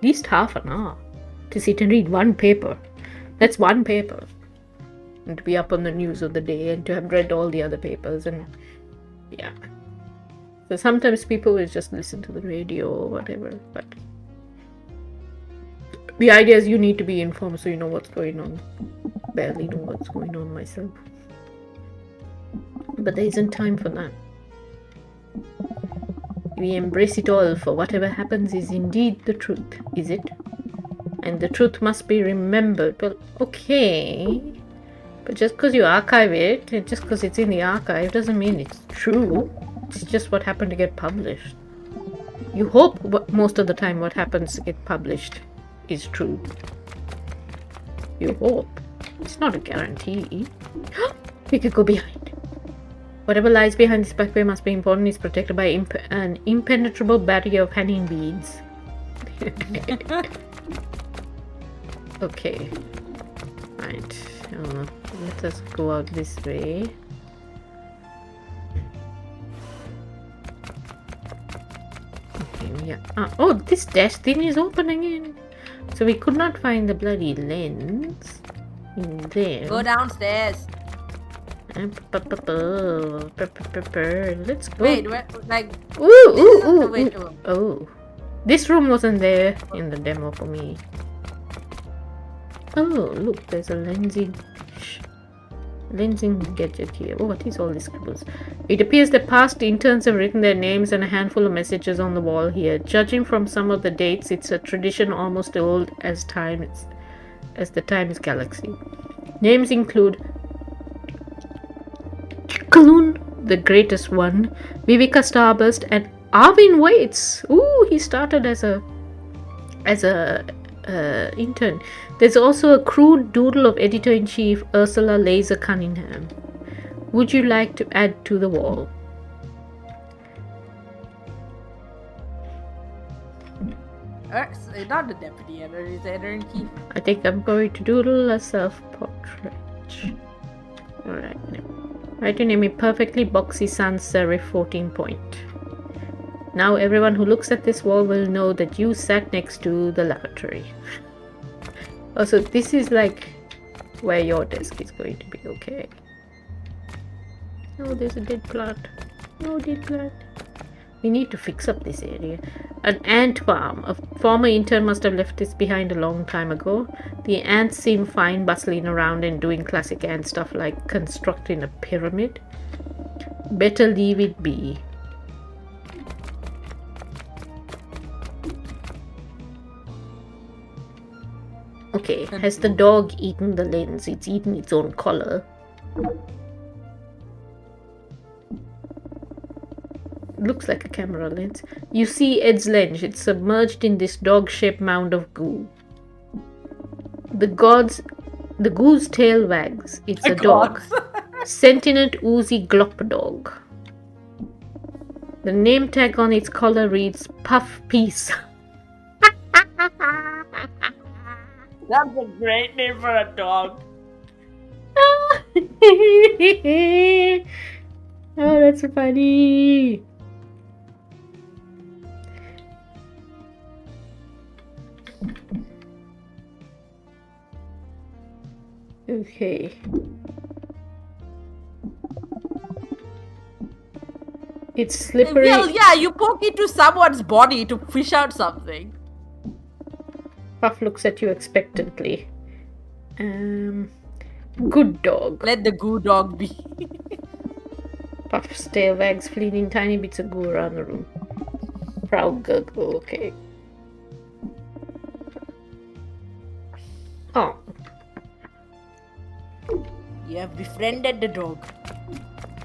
least half an hour to sit and read one paper. That's one paper. And to be up on the news of the day and to have read all the other papers. And yeah. So sometimes people will just listen to the radio or whatever. But the idea is you need to be informed so you know what's going on. Barely know what's going on myself. But there isn't time for that. We embrace it all, for whatever happens is indeed the truth, is it? And the truth must be remembered. Well, okay. But just because you archive it, and just because it's in the archive, doesn't mean it's true. It's just what happened to get published. You hope most of the time what happens to get published is true. You hope. It's not a guarantee. We could go behind. Whatever lies behind this pathway must be important. It's protected by an impenetrable barrier of hanging beads. Okay. Right. Let us go out this way. Okay, yeah. Oh, this dash thing is open again. So we could not find the bloody lens in there. Go downstairs. Let's go. Wait, like. Oh, this room wasn't there in the demo for me. Oh, look, there's a lensing gadget here. Oh, what is all these scribbles? It appears that past interns have written their names and a handful of messages on the wall here. Judging from some of the dates, it's a tradition almost old as the time is galaxy. Names include Kalun, the greatest one, Viveka Starburst, and Arvin Waits. Ooh, he started as a intern. There's also a crude doodle of editor-in-chief Ursula Laser Cunningham. Would you like to add to the wall? Not the deputy editor, it's the editor-in-chief. I think I'm going to doodle a self-portrait. Alright. Write your name in perfectly boxy sans serif 14 point. Now everyone who looks at this wall will know that you sat next to the lavatory. Also, this is like where your desk is going to be, okay? Oh, there's a dead plant. No dead plant. We need to fix up this area. An ant farm. A former intern must have left this behind a long time ago. The ants seem fine bustling around and doing classic ant stuff like constructing a pyramid. Better leave it be. Okay, has the dog eaten the lens? It's eaten its own collar. Looks like a camera lens. You see Ed's lens. It's submerged in this dog-shaped mound of goo. The goo's tail wags. It's a dog. Sentient Oozy Glop Dog. The name tag on its collar reads Puff Piece. That's a great name for a dog. Oh, that's funny. Okay. It's slippery. Well, yeah, you poke into someone's body to fish out something. Puff looks at you expectantly. Good dog. Let the goo dog be. Puff's tail wags, flinging tiny bits of goo around the room. Proud gurgle, okay. Oh. You have befriended the dog.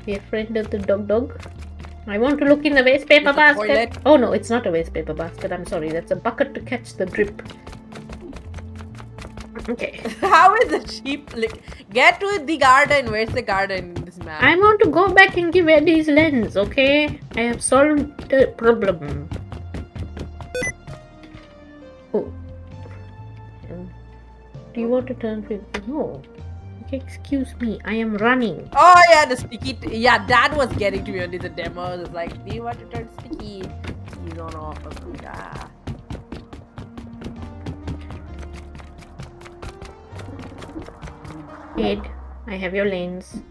Be a friend of the dog. I want to look in the waste paper It's a basket. toilet. Oh no, it's not a waste paper basket. I'm sorry. That's a bucket to catch the drip. Okay. How is the sheep? Like, get to the garden. Where's the garden in this map? I want to go back and give Eddie's lens, okay? I have solved the problem. Oh. Do you want to turn to... No. Okay, excuse me. I am running. Oh yeah, the sticky. Yeah, that was getting to me only the demo. It was like, do you want to turn sticky? He's on off. I was like, ah. Ed, I have your lens.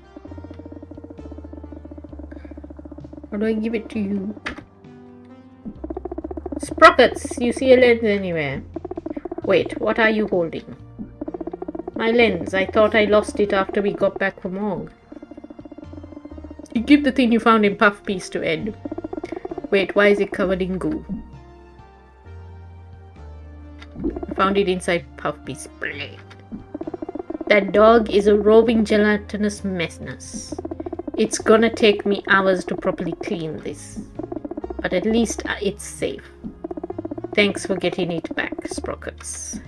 How do I give it to you? Sprockets! You see a lens anywhere? Wait, what are you holding? My lens. I thought I lost it after we got back from Morg. You give the thing you found in Puff Piece to Ed. Wait, why is it covered in goo? I found it inside Puff Piece. That dog is a roving gelatinous mess. It's gonna take me hours to properly clean this. But at least it's safe. Thanks for getting it back, Sprockets.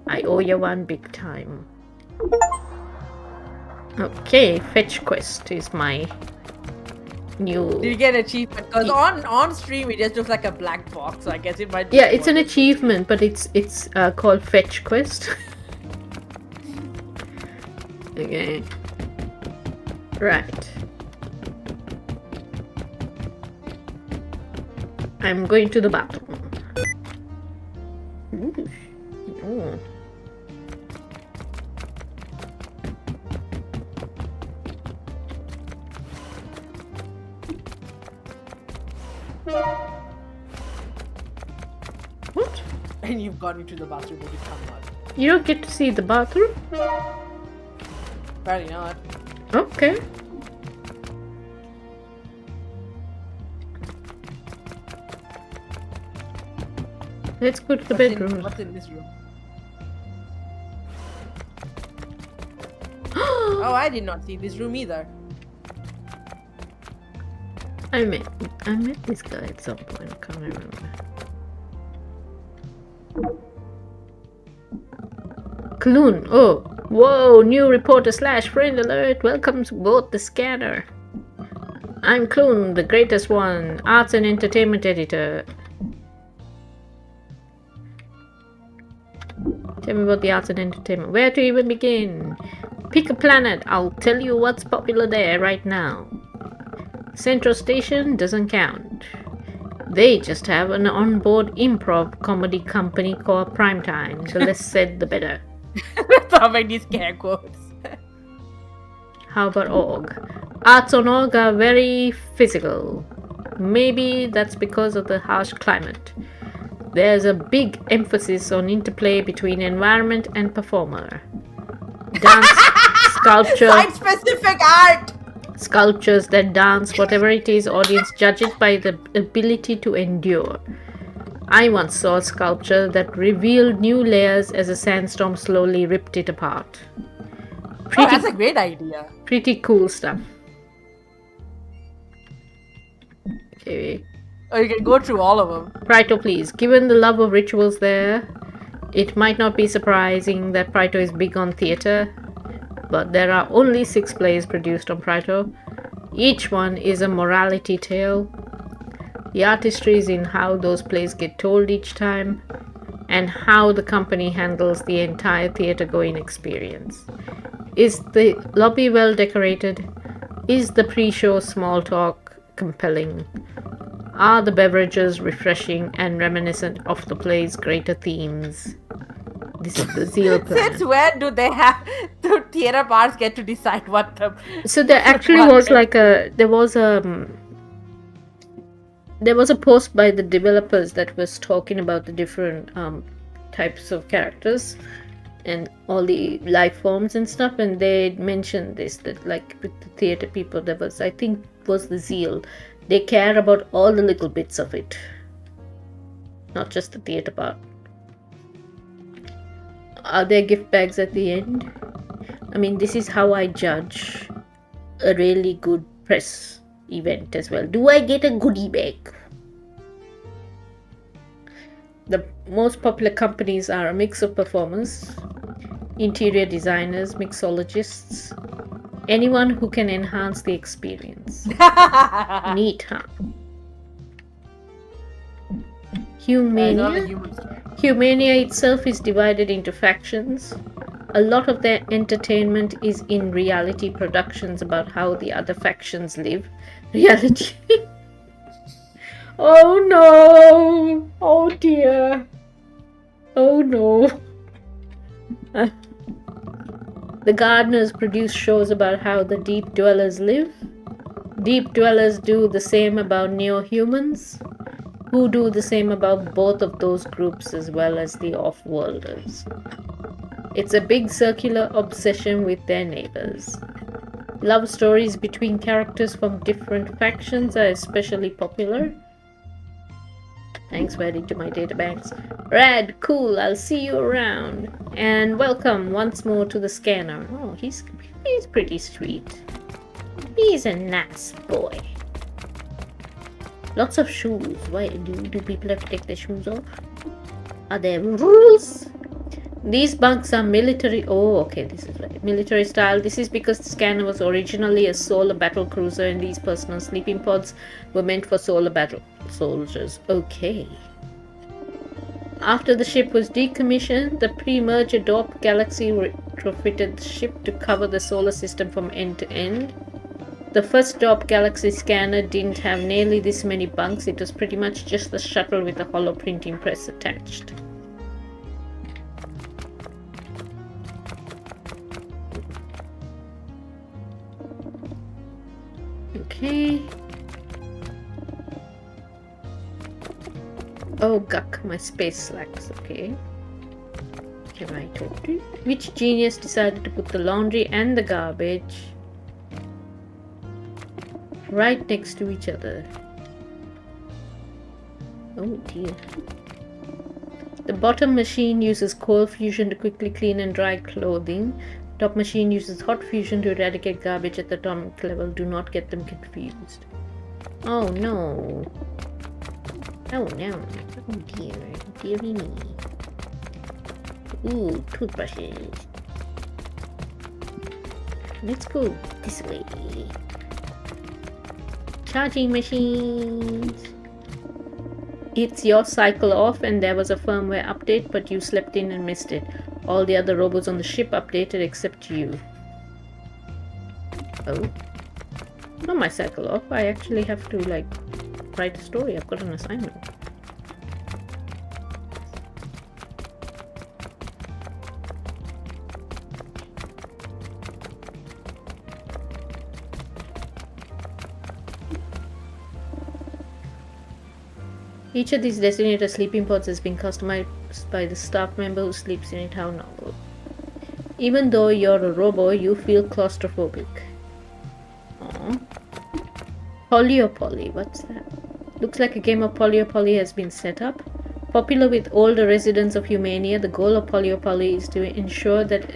I owe you one big time. Okay, fetch quest is my new... Did you get an achievement? Because on stream it just looks like a black box. So I guess it might. Yeah, it's an achievement, but it's called fetch quest. Okay. Right. I'm going to the bathroom. Ooh. Oh. What? And you've gone into the bathroom when you come out. You don't get to see the bathroom? Apparently not. Okay. Let's go to the bedroom. What's in this room? Oh, I did not see this room either. I met this guy at some point. I can't remember. Clune. Oh, whoa! New reporter / friend alert. Welcome to both the scanner. I'm Clune, the greatest one, arts and entertainment editor. Tell me about the arts and entertainment. Where to even begin? Pick a planet. I'll tell you what's popular there right now. Central Station doesn't count. They just have an onboard improv comedy company called Primetime. The less said, the better. So many scare quotes. How about org? Arts on org are very physical. Maybe that's because of the harsh climate. There's a big emphasis on interplay between environment and performer. Dance, sculpture, Site-specific art! sculptures that dance, whatever it is, audience judge it by the ability to endure. I once saw a sculpture that revealed new layers as a sandstorm slowly ripped it apart. Oh, that's a great idea. Pretty cool stuff. Okay. Or you can go through all of them. Prito, please. Given the love of rituals there, it might not be surprising that Prito is big on theatre, but there are only 6 plays produced on Prito. Each one is a morality tale. The artistry is in how those plays get told each time, and how the company handles the entire theatre-going experience. Is the lobby well decorated? Is the pre-show small talk compelling? Are the beverages refreshing and reminiscent of the play's greater themes? This is the Zeal plan. Since when do they have the theater bars get to decide what the... So there actually was like there was a post by the developers that was talking about the different types of characters and all the life forms and stuff, and they mentioned this, that like with the theater people, there was, I think, was the Zeal. They care about all the little bits of it, not just the theater part. Are there gift bags at the end? I mean, this is how I judge a really good press event as well. Do I get a goodie bag? The most popular companies are a mix of performers, interior designers, mixologists, anyone who can enhance the experience. Neat, huh? All the Humania? humans. Humania itself is divided into factions. A lot of their entertainment is in reality productions about how the other factions live. Reality. Oh no! Oh dear! Oh no! The gardeners produce shows about how the deep dwellers live. Deep dwellers do the same about neo-humans, who do the same about both of those groups as well as the off-worlders. It's a big circular obsession with their neighbors. Love stories between characters from different factions are especially popular. Thanks for adding to my databanks. Rad, cool, I'll see you around. And welcome once more to the scanner. Oh, he's pretty sweet. He's a nice boy. Lots of shoes. Why do people have to take their shoes off? Are there rules? These bunks are military. Oh, okay, this is right. Military style. This is because the scanner was originally a solar battle cruiser, and these personal sleeping pods were meant for solar battle soldiers. Okay. After the ship was decommissioned, the pre-merger DORP Galaxy retrofitted the ship to cover the solar system from end to end. The first DORP Galaxy scanner didn't have nearly this many bunks. It was pretty much just the shuttle with a hollow printing press attached. Okay. Oh, guck, my space slacks. Okay. Can I talk to you? Which genius decided to put the laundry and the garbage right next to each other? Oh dear. The bottom machine uses cold fusion to quickly clean and dry clothing. Top machine uses hot fusion to eradicate garbage at the atomic level. Do not get them confused. Oh no. Oh no. Oh dear. Dearie me. Ooh, toothbrushes. Let's go this way. Charging machines. It's your cycle off and there was a firmware update, but you slept in and missed it. All the other robots on the ship updated except you. Oh. Not my cycle off. I actually have to write a story. I've got an assignment. Each of these designated sleeping pods has been customized by the staff member who sleeps in it. How novel. Even though you're a robo, you feel claustrophobic. Aww. Polyopoly, what's that? Looks like a game of Polyopoly has been set up. Popular with older residents of Humania, the goal of Polyopoly is to ensure that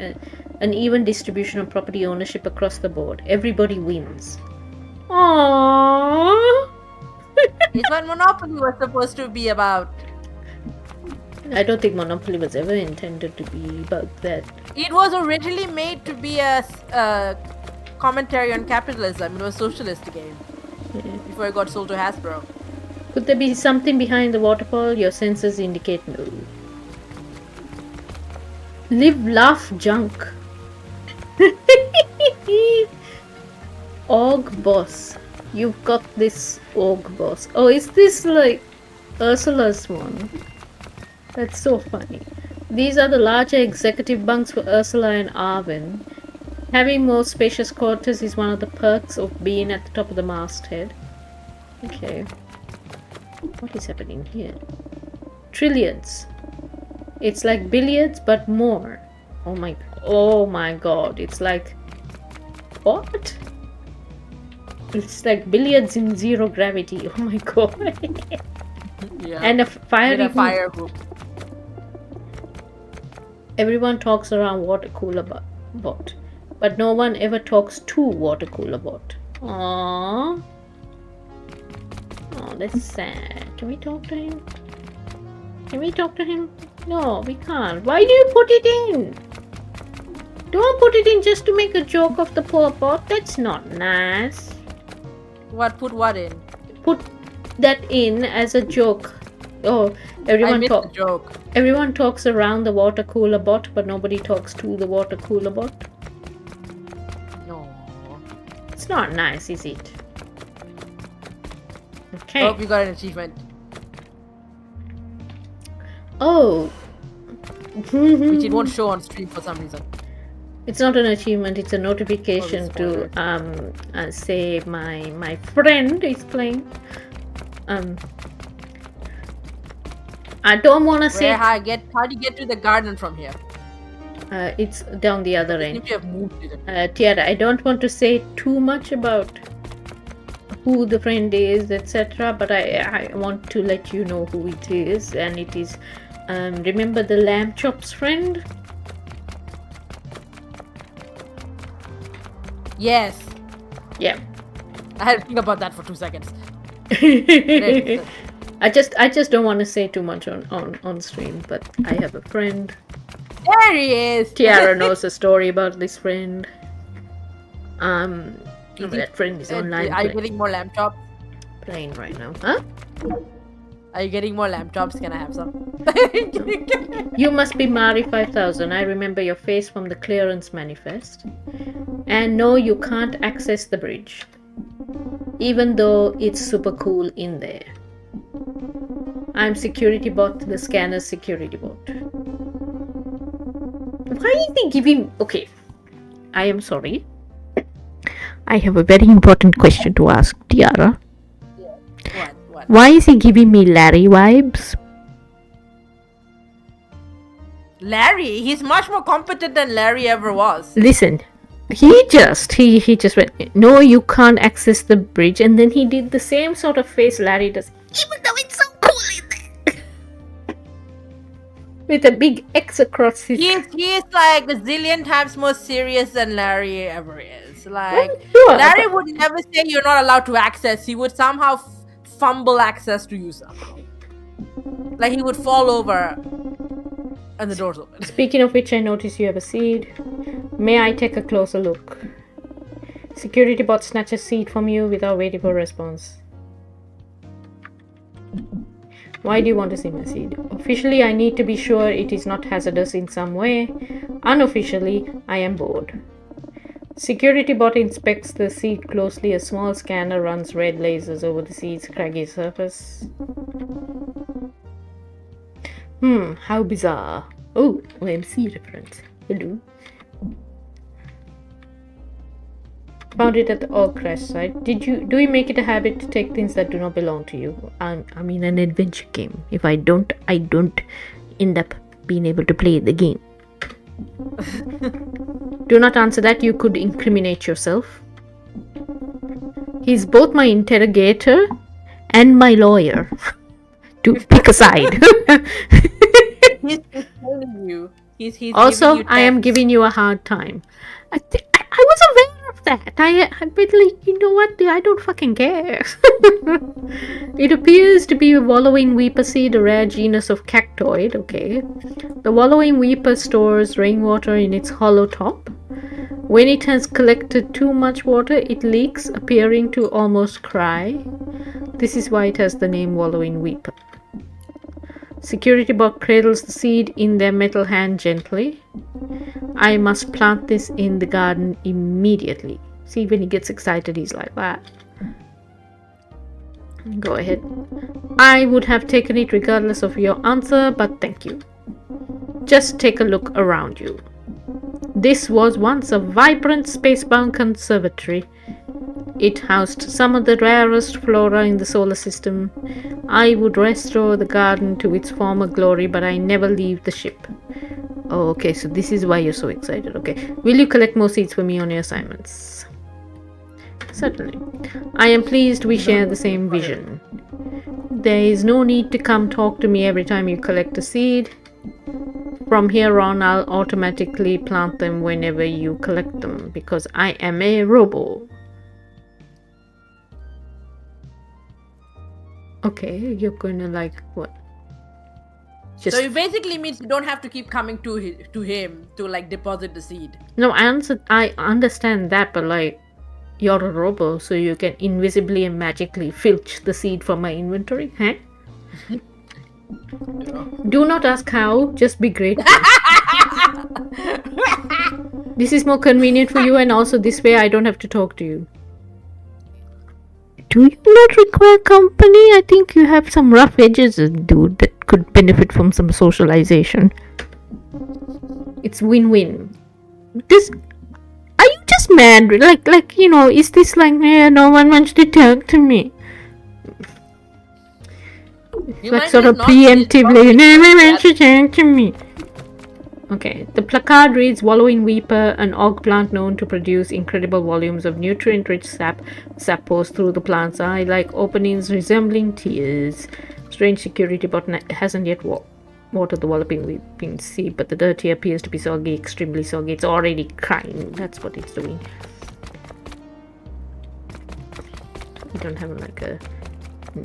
an even distribution of property ownership across the board. Everybody wins. Aww. It's what Monopoly was supposed to be about. I don't think Monopoly was ever intended to be about that. It was originally made to be a commentary on capitalism. It was a socialist game. Yeah. Before it got sold to Hasbro. Could there be something behind the waterfall? Your senses indicate no. Live, laugh, junk. Org boss. You've got this org boss. Oh, is this like Ursula's one? That's so funny. These are the larger executive bunks for Ursula and Arvin. Having more spacious quarters is one of the perks of being at the top of the masthead. Okay. What is happening here? Trilliards. It's like billiards, but more. Oh my god. It's like... What? It's like billiards in zero gravity. Oh my god. Yeah. And a fire hoop. Everyone talks around water cooler bot. but no one ever talks to Water Cooler Bot. Aww. Oh, that's sad. Can we talk to him? Can we talk to him? No, we can't. Why do you put it in? Don't put it in just to make a joke of the poor bot. That's not nice. What? Put what in? Put that in as a joke. Oh, I everyone missed the joke. Everyone talks around the water cooler bot, but nobody talks to the water cooler bot. No. It's not nice, is it? Okay. Oh, we got an achievement. Oh. Which it won't show on stream for some reason. It's not an achievement, it's a notification to say my friend is playing. I don't want to say How do you get to the garden from here? it's down the other Seems end. to have moved it. Tiara, I don't want to say too much about who the friend is, etc., but I want to let you know who it is, and it is remember the lamb chops friend? Yes. Yeah. I had to think about that for 2 seconds. I just don't want to say too much on stream, but I have a friend. There he is. Tiara knows a story about this friend. That friend is online Are you getting more lamb chops? playing right now. Huh? Are you getting more lamb chops? Can I have some? You must be Mari 5000. I remember your face from the clearance manifest. And no, you can't access the bridge. Even though it's super cool in there. I'm security bot, the scanner's security bot. Why is he giving... Okay, I am sorry. I have a very important question to ask Tiara. What? Why is he giving me Larry vibes? Larry? He's much more competent than Larry ever was. Listen, he just went, no, you can't access the bridge, and then he did the same sort of face Larry does, even though it's so cool in there. With a big X across his... He's like a zillion times more serious than Larry ever is. Like, Sure, Larry would never say you're not allowed to access. He would somehow fumble access to you somehow. Like, he would fall over and the door's open. Speaking of which, I notice you have a seed. May I take a closer look? Security bot snatches seed from you without waiting for a response. Why do you want to see my seed? Officially, I need to be sure it is not hazardous in some way. Unofficially, I am bored. Security bot inspects the seed closely. A small scanner runs red lasers over the seed's craggy surface. How bizarre. Oh, OMC reference. Hello. Found it at the all crash site. Do you make it a habit to take things that do not belong to you? I mean, an adventure game. If I don't end up being able to play the game. Do not answer that. You could incriminate yourself. He's both my interrogator and my lawyer. To pick a side. He's telling you. He's Also, giving you I am tests. giving you a hard time. I was aware of that. But like, you know what? I don't fucking care. It appears to be a wallowing weeper seed, a rare genus of cactoid. Okay. The wallowing weeper stores rainwater in its hollow top. When it has collected too much water, it leaks, appearing to almost cry. This is why it has the name wallowing weeper. Security bot cradles the seed in their metal hand gently. I must plant this in the garden immediately. See, when he gets excited, he's like that. Go ahead. I would have taken it regardless of your answer, but thank you. Just take a look around you. This was once a vibrant spacebound conservatory. It housed some of the rarest flora in the solar system. I would restore the garden to its former glory, but I never leave the ship. Oh, okay, so this is why you're so excited. Okay, will you collect more seeds for me on your assignments? Certainly. I am pleased we share the same vision. There is no need to come talk to me every time you collect a seed. From here on, I'll automatically plant them whenever you collect them because I am a robo. Okay, you're gonna like what? So it basically means you don't have to keep coming to him to like deposit the seed. No, I understand that, but like you're a robo, so you can invisibly and magically filch the seed from my inventory, huh? Yeah. Do not ask how, just be grateful. This is more convenient for you, and also this way I don't have to talk to you. Do you not require company? I think you have some rough edges, dude, that could benefit from some socialization. It's win-win. Are you just mad? Like you know, is this like no one wants to talk to me? You Like might sort of just not preemptively, no one wants that. to talk to me. Okay, the placard reads, Wallow in Weeper, an og plant known to produce incredible volumes of nutrient-rich sap. Sap pours through the plant's eye like openings resembling tears. Strange security button hasn't yet watered the walloping weeping sea, but the dirty appears to be soggy, extremely soggy. It's already crying. That's what it's doing. We don't have like a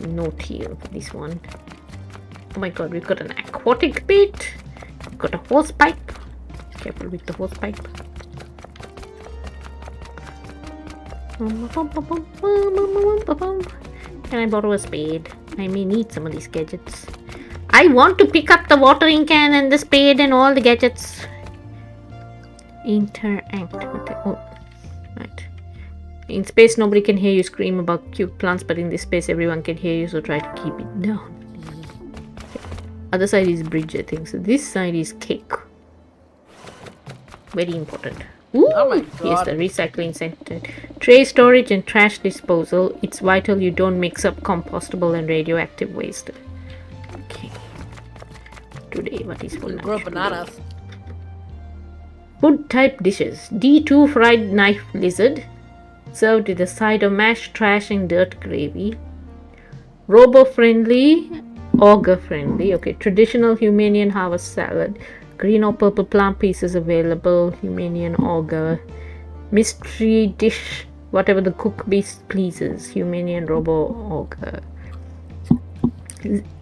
note here for this one. Oh my god, we've got an aquatic bait. Got a hose pipe. Careful with the hose pipe. Can I borrow a spade? I may need some of these gadgets. I want to pick up the watering can and the spade and all the gadgets. Interact with the... Oh, right. In space, nobody can hear you scream about cute plants, but in this space, everyone can hear you, so try to keep it down. Other side is bridge, I think. So this side is cake. Very important. Ooh, Oh my here's god. the recycling center. Tray storage and trash disposal. It's vital you don't mix up compostable and radioactive waste. Okay. Today, what is for You lunch? grow today? bananas. Food type dishes. D2 fried knife lizard. Served with a side of mashed trash and dirt gravy. Robo friendly. Auger friendly. Okay. Traditional Humanian harvest salad. Green or purple plant pieces available. Humanian auger. Mystery dish. Whatever the cook beast pleases. Humanian robo auger.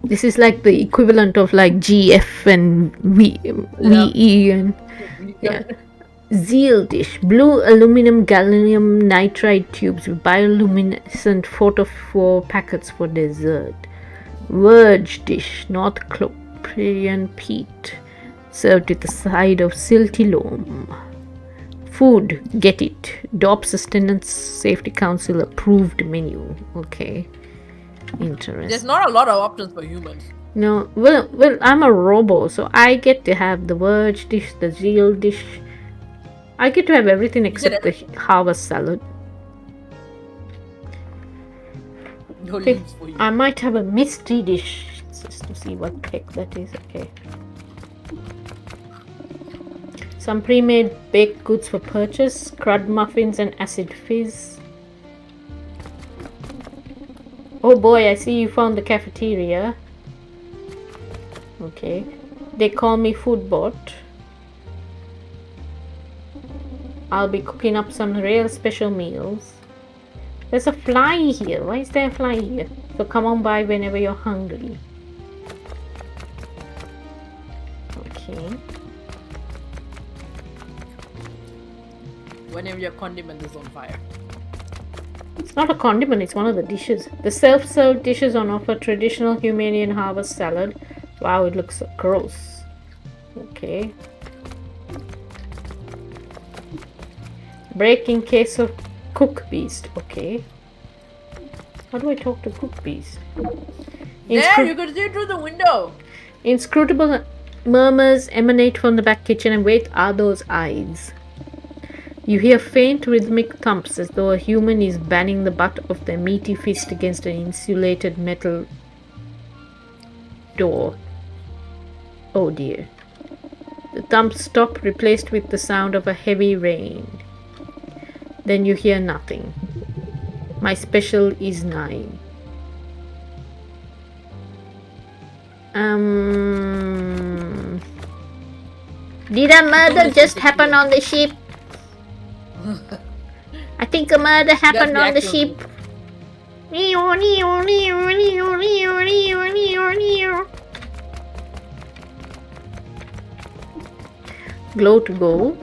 This is like the equivalent of like GF and VE and yeah. Zeal dish. Blue aluminum gallium nitride tubes with bioluminescent photophore packets for dessert. Verge dish. North Cloprian peat. Served with a side of silty loam. Food. Get it. DOP Sustenance Safety Council approved menu. Okay. Interesting. There's not a lot of options for humans. No, well, I'm a robo, so I get to have the verge dish, the zeal dish. I get to have everything except the harvest salad. No Okay, leaves for you. I might have a mystery dish just to see what the heck that is. Okay. Some pre-made baked goods for purchase, crud muffins and acid fizz. Oh boy, I see you found the cafeteria. Okay. They call me Foodbot. I'll be cooking up some real special meals. There's a fly here. Why is there a fly here? So come on by whenever you're hungry. Okay. Whenever your condiment is on fire. It's not a condiment, it's one of the dishes. The self-serve dishes on offer: traditional Humanian harvest salad. Wow, it looks gross. Okay. Break in case of cook beast. Okay. How do I talk to cook beast? There, you could see it through the window. Inscrutable murmurs emanate from the back kitchen, and wait, are those eyes? You hear faint rhythmic thumps as though a human is banging the butt of their meaty fist against an insulated metal door. Oh dear. The thumps stop, replaced with the sound of a heavy rain. Then you hear nothing. My special is 9. Did a murder just happen on the ship? I think a murder happened on the ship. Glow to go.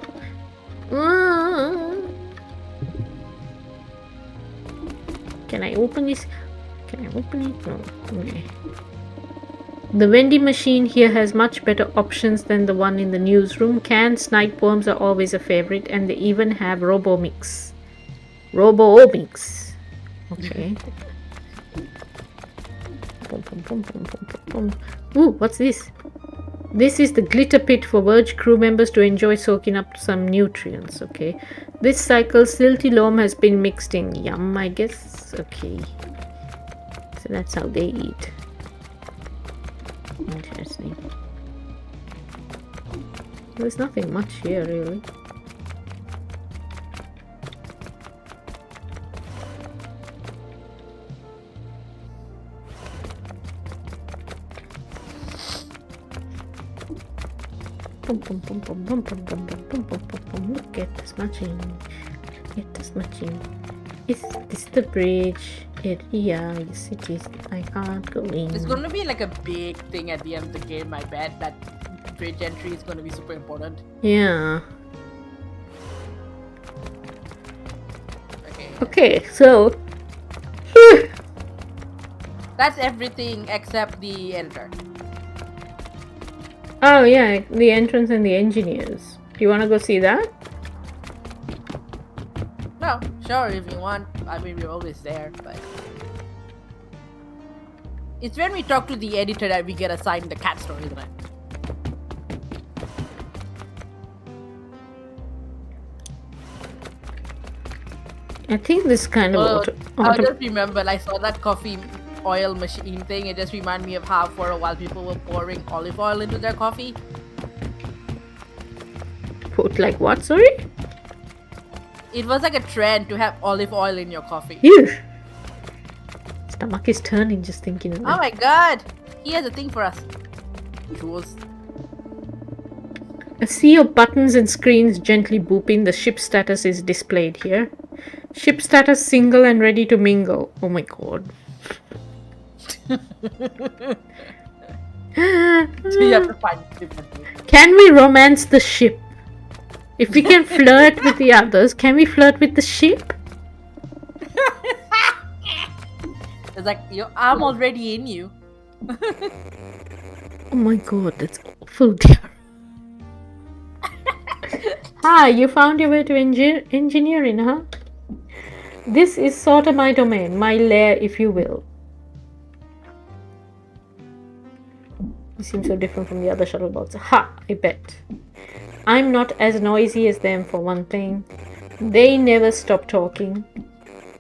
Can I open this? Can I open it? No. Okay. The vending machine here has much better options than the one in the newsroom. Canned snipe worms are always a favorite, and they even have Robo-Mix. Robo-Mix. Okay. Ooh, what's this? This is the glitter pit for Verge crew members to enjoy soaking up some nutrients. Okay. This cycle, silty loam has been mixed in. Yum, I guess. Okay. So that's how they eat. Interesting. There's nothing much here, really. Look at the smudging. Get the smudging. Is this the bridge? Yeah, yes it is. I can't go in. It's gonna be like a big thing at the end of the game, I bet. That bridge entry is gonna be super important. Yeah. Okay, so that's everything except the editor. oh yeah, the entrance and the engineers. Do you want to go see that? No, sure, if you want. I mean, we're always there, but it's when we talk to the editor that we get assigned the cat story, isn't it? I think this kind of I just remember I saw that coffee oil machine thing. It just reminded me of how for a while people were pouring olive oil into their coffee. Put like what, sorry? It was like a trend to have olive oil in your coffee. Ew. Stomach is turning just thinking of Oh it. my god! He has a thing for us. Jules. A sea of buttons and screens gently booping. The ship status is displayed here. Ship status single and ready to mingle. Oh my god. So you have to find differently. Can we romance the ship? If we can flirt with the others, can we flirt with the ship? It's like, I'm already in you. Oh my god, that's awful, dear. Hi, you found your way to engineering, huh? This is sort of my domain, my lair, if you will. You seem so different from the other shuttlebots. Ha, I bet. I'm not as noisy as them, for one thing. They never stop talking,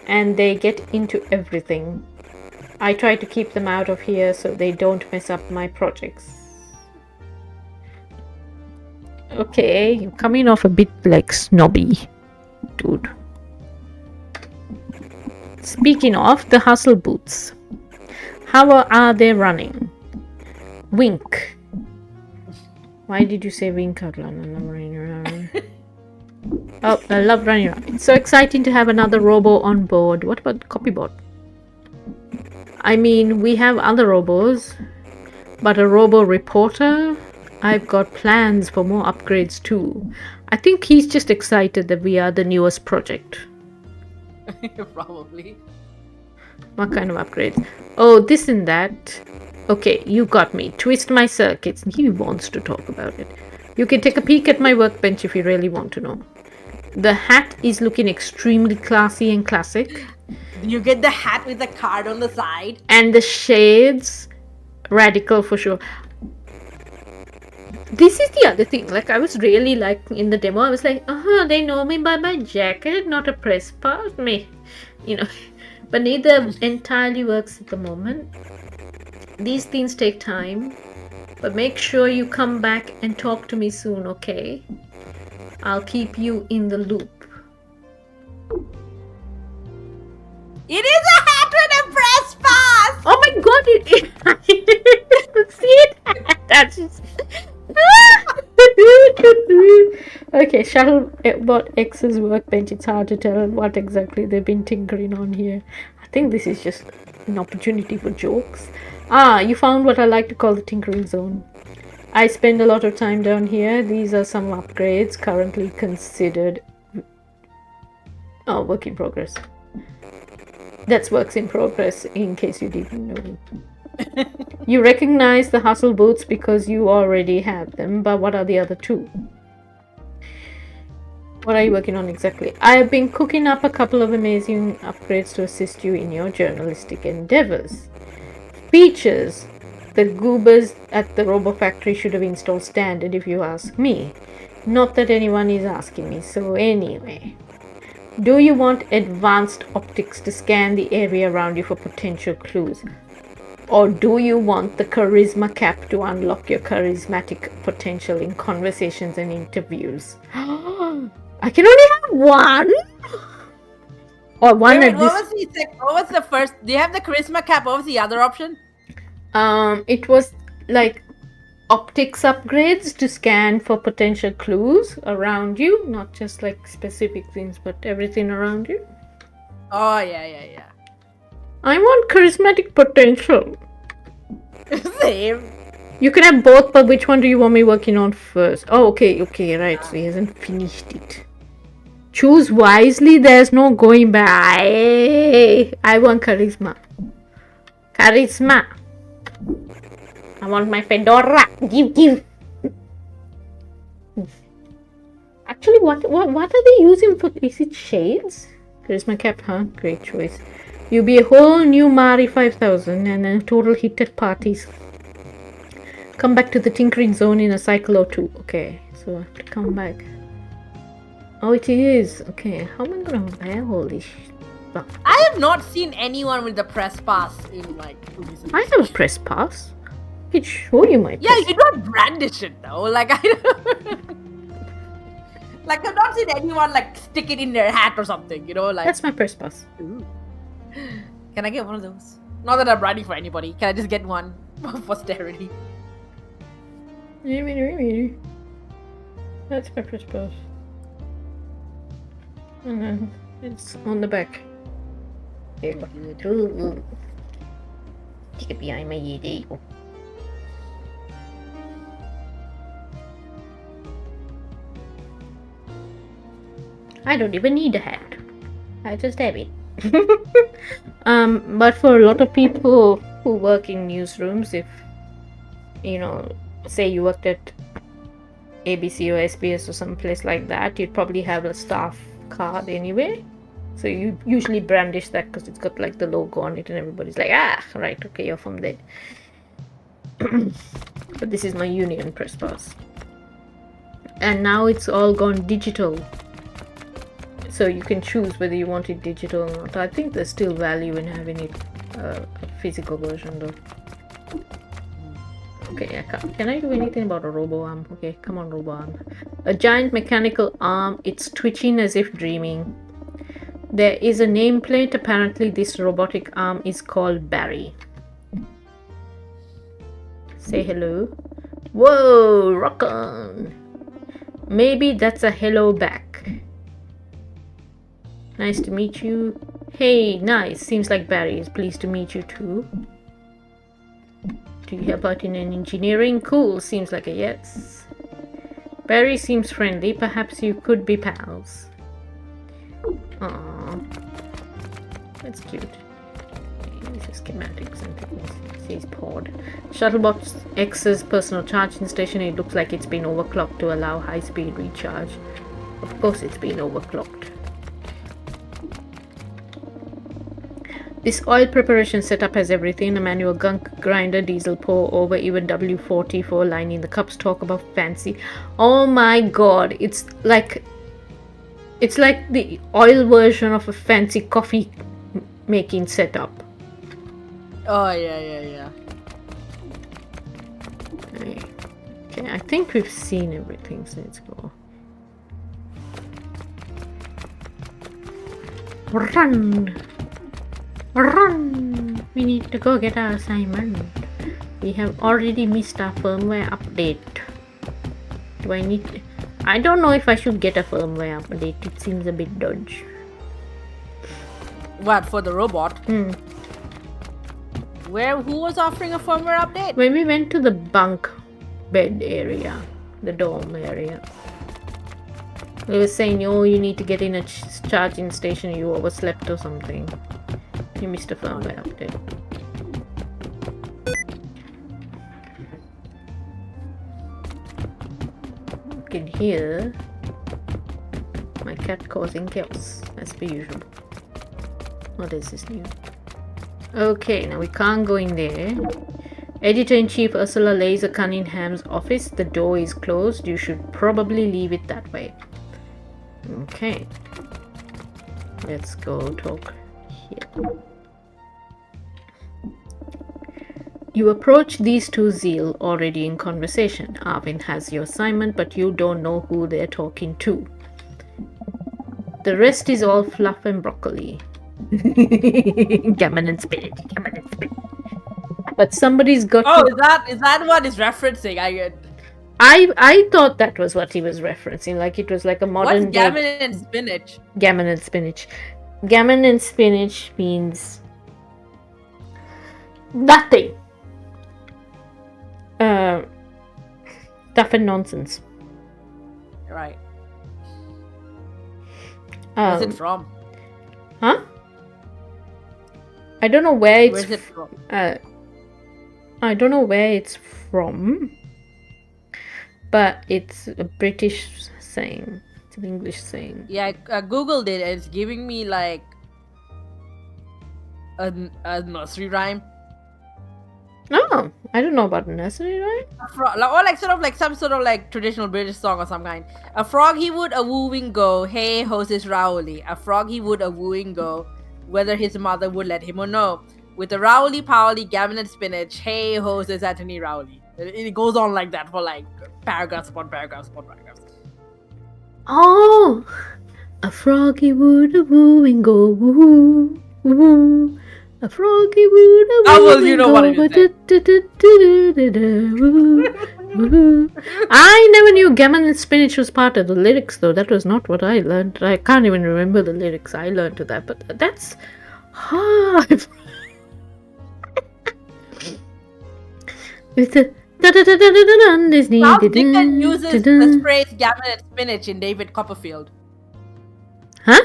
and they get into everything. I try to keep them out of here so they don't mess up my projects. Okay, you're coming off a bit like snobby, dude. Speaking of the hustle boots, how are they running? Wink. Why did you say wink out loud? I love running around. Oh, I love running around. It's so exciting to have another robo on board. What about Copybot? I mean, we have other robos, but a robo reporter? I've got plans for more upgrades too. I think he's just excited that we are the newest project. Probably. What kind of upgrades? Oh, this and that. Okay, you got me. Twist my circuits. He wants to talk about it. You can take a peek at my workbench if you really want to know. The hat is looking extremely classy and classic. You get the hat with the card on the side. And the shades, radical for sure. This is the other thing. Like, I was really like in the demo, I was like, they know me by my jacket, not a press part. Me, you know. But neither entirely works at the moment. These things take time. But make sure you come back and talk to me soon, okay? I'll keep you in the loop. It is a hat with a press pass! Oh my god, I didn't see it. That's just... Shuttlebot X's workbench, it's hard to tell what exactly they've been tinkering on here. I think this is just an opportunity for jokes. Ah, you found what I like to call the tinkering zone. I spend a lot of time down here. These are some upgrades currently considered. Oh, work in progress. That's works in progress, in case you didn't know. You recognize the hustle boots because you already have them, but what are the other two? What are you working on exactly? I have been cooking up a couple of amazing upgrades to assist you in your journalistic endeavors. Features. The goobers at the Robo Factory should have installed standard if you ask me. Not that anyone is asking me, so anyway. Do you want advanced optics to scan the area around you for potential clues? Or do you want the charisma cap to unlock your charismatic potential in conversations and interviews? I can only have one? Or one Wait, at what this... what was the first? Do you have the charisma cap? What was the other option? It was like optics upgrades to scan for potential clues around you, not just like specific things, but everything around you. Oh, yeah. I want charismatic potential. Same. You can have both, but which one do you want me working on first? Oh, okay, right. So he hasn't finished it. Choose wisely, there's no going back. I want charisma. Charisma. I want my fedora. Give. Actually, what are they using for? Is it shades? Charisma cap, huh? Great choice. You'll be a whole new Mari 5000 and a total hit at parties. Come back to the tinkering zone in a cycle or two. Okay, so I have to come back. Oh, it is. Okay, how am I gonna wear all this stuff? I have not seen anyone with the press pass in like 2 weeks. I have a press pass. I can show you my Yeah, press. you don't brandish it though. Like like I've not seen anyone like stick it in their hat or something. You know, like. That's my press pass. Ooh. Can I get one of those? Not that I'm writing for anybody. Can I just get one for posterity? That's my press pass. And then it's on the back. There you go. Take it behind my ear. There you go. I don't even need a hat. I just have it. But for a lot of people who work in newsrooms, if you know, say you worked at ABC or SBS or some place like that, you'd probably have a staff card anyway. So you usually brandish that because it's got like the logo on it and everybody's like, ah, right, okay, you're from there. But this is my union press pass. And now it's all gone digital. So you can choose whether you want it digital or not. I think there's still value in having it a physical version though. Okay, can I do anything about a robo arm? Okay, come on, robo arm. A giant mechanical arm, it's twitching as if dreaming. There is a nameplate. Apparently this robotic arm is called Barry. Say hello. Whoa, rock on. Maybe that's a hello back. Nice to meet you. Hey, nice. Seems like Barry is pleased to meet you too. Do you help out in engineering? Cool. Seems like a yes. Barry seems friendly. Perhaps you could be pals. Aww. That's cute. These are schematics and things. It says pod. Shuttlebot X's personal charging station. It looks like it's been overclocked to allow high-speed recharge. Of course it's been overclocked. This oil preparation setup has everything: a manual gunk grinder, diesel pour over, even W40 for lining the cups. Talk about fancy. Oh my god, it's like the oil version of a fancy coffee making setup. Oh yeah. Okay, I think we've seen everything, so let's go. Run! We need to go get our assignment. We have already missed our firmware update. Do I need... I don't know if I should get a firmware update. It seems a bit dodgy. What, for the robot? Hmm. Who was offering a firmware update? When we went to the bunk bed area, the dorm area, they were saying, oh, you need to get in a charging station, you overslept or something. You missed a firmware update. You can hear my cat causing chaos, as per usual. What is this new? Okay, now we can't go in there. Editor-in-Chief Ursula Laser Cunningham's office. The door is closed. You should probably leave it that way. Okay. Let's go talk here. You approach these two Zeal already in conversation. Arvin has your assignment, but you don't know who they're talking to. The rest is all fluff and broccoli. Gammon and spinach. Gammon and spinach. But somebody's got Oh, to... is that what he's referencing? I thought that was what he was referencing. Like it was like a modern What's gammon and spinach? Gammon and spinach. Gammon and spinach means nothing. Stuff and nonsense. Right. Where's it from? Huh? I don't know where it's. Where's it from? I don't know where it's from, but it's a British saying. It's an English saying. Yeah, I googled it and it's giving me like a nursery rhyme. Oh, I don't know about nursery rhyme. Or like sort of like some sort of like traditional British song or some kind. A frog he would a wooing go, hey hostess Rowley. A frog he would a wooing go, whether his mother would let him or no. With a Rowley Powley, gammon and spinach, hey hostess Anthony Rowley. It goes on like that for like paragraphs upon paragraphs upon paragraphs. Oh, a froggy would a woo and go woo woo. A froggy would a Oh, woo well, you and know go what it is woo. I never knew gammon and spinach was part of the lyrics, though. That was not what I learned. I can't even remember the lyrics I learned to that, but that's hard. With the Charles Dickens uses the phrase gammon and spinach in David Copperfield. Huh?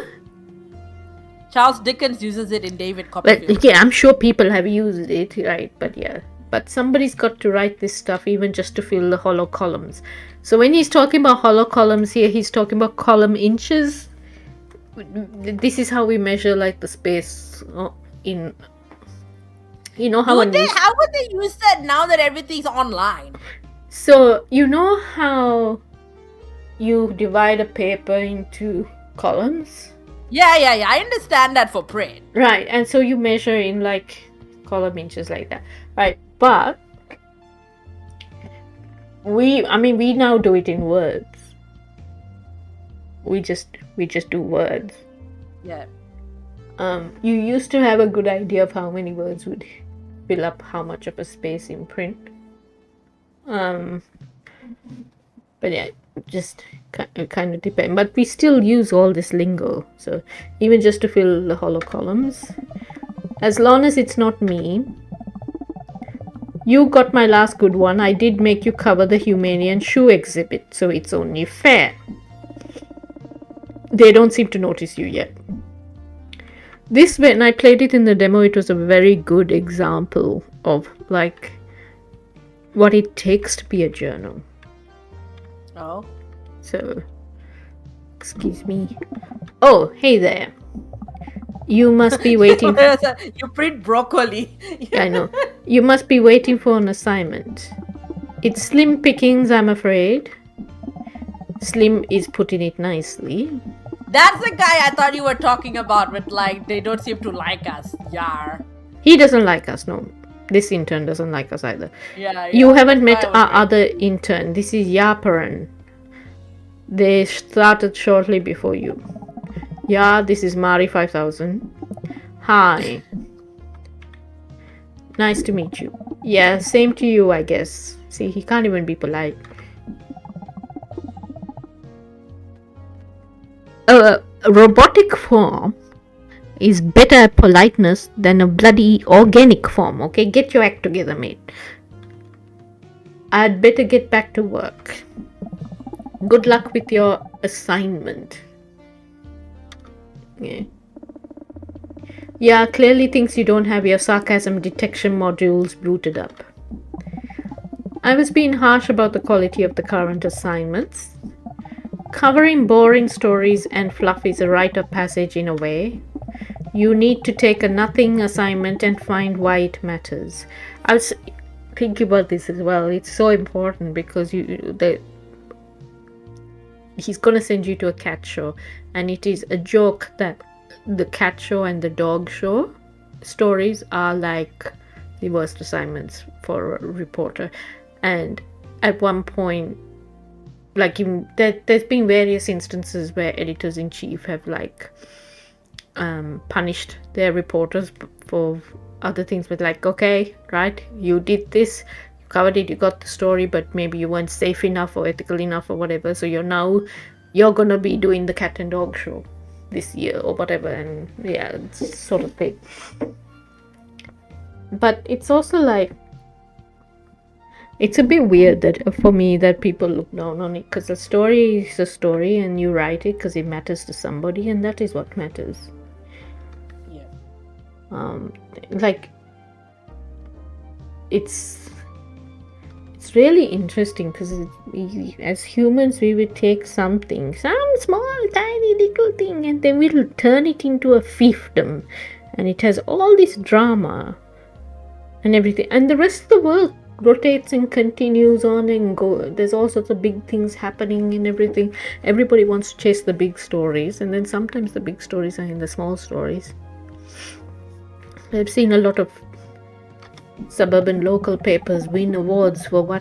Charles Dickens uses it in David But Copperfield. yeah, I'm sure people have used it, right? But yeah. But somebody's got to write this stuff even just to fill the hollow columns. So when he's talking about hollow columns here, he's talking about column inches. This is how we measure like the space in... You know how How would they use that now that everything's online? So you know how you divide a paper into columns? Yeah. I understand that for print. Right, and so you measure in like column inches like that. Right, but we now do it in words. We just do words. Yeah. You used to have a good idea of how many words would fill up how much of a space in print. But yeah, just kind of depend. But we still use all this lingo. So even just to fill the hollow columns, as long as it's not me. You got my last good one. I did make you cover the Humanian shoe exhibit, so it's only fair. They don't seem to notice you yet. This, when I played it in the demo, it was a very good example of like what it takes to be a journal. Oh. So, excuse me. Oh, hey there. You must be waiting. You print broccoli. I know. You must be waiting for an assignment. It's slim pickings, I'm afraid. Slim is putting it nicely. That's the guy I thought you were talking about with like, they don't seem to like us. Yar. He doesn't like us, no. This intern doesn't like us either. Yeah. You haven't met that's why I our was other intern. This is Yaparan. They started shortly before you. Yeah, this is Mari 5000. Hi. Nice to meet you. Yeah, same to you, I guess. See, he can't even be polite. a robotic form is better at politeness than a bloody organic form. Okay, get your act together, mate. I'd better get back to work. Good luck with your assignment. Yeah, clearly thinks you don't have your sarcasm detection modules booted up. I was being harsh about the quality of the current assignments. Covering boring stories and fluff is a rite of passage in a way. You need to take a nothing assignment and find why it matters. I was thinking about this as well. It's so important because he's gonna send you to a cat show, and it is a joke that the cat show and the dog show stories are like the worst assignments for a reporter. And at one point, like there's been various instances where editors-in-chief have like punished their reporters for other things, but like, okay, right, you did this, you covered it, you got the story, but maybe you weren't safe enough or ethical enough or whatever, so you're gonna be doing the cat and dog show this year or whatever. And yeah, it's sort of thing. But it's also like, it's a bit weird that for me that people look down on it, because a story is a story and you write it because it matters to somebody, and that is what matters. Like, it's really interesting because as humans we would take some small tiny little thing, and then we'll turn it into a fiefdom, and it has all this drama and everything, and the rest of the world rotates and continues on and there's all sorts of big things happening and everything. Everybody wants to chase the big stories, and then sometimes the big stories are in the small stories. I've seen a lot of suburban local papers win awards for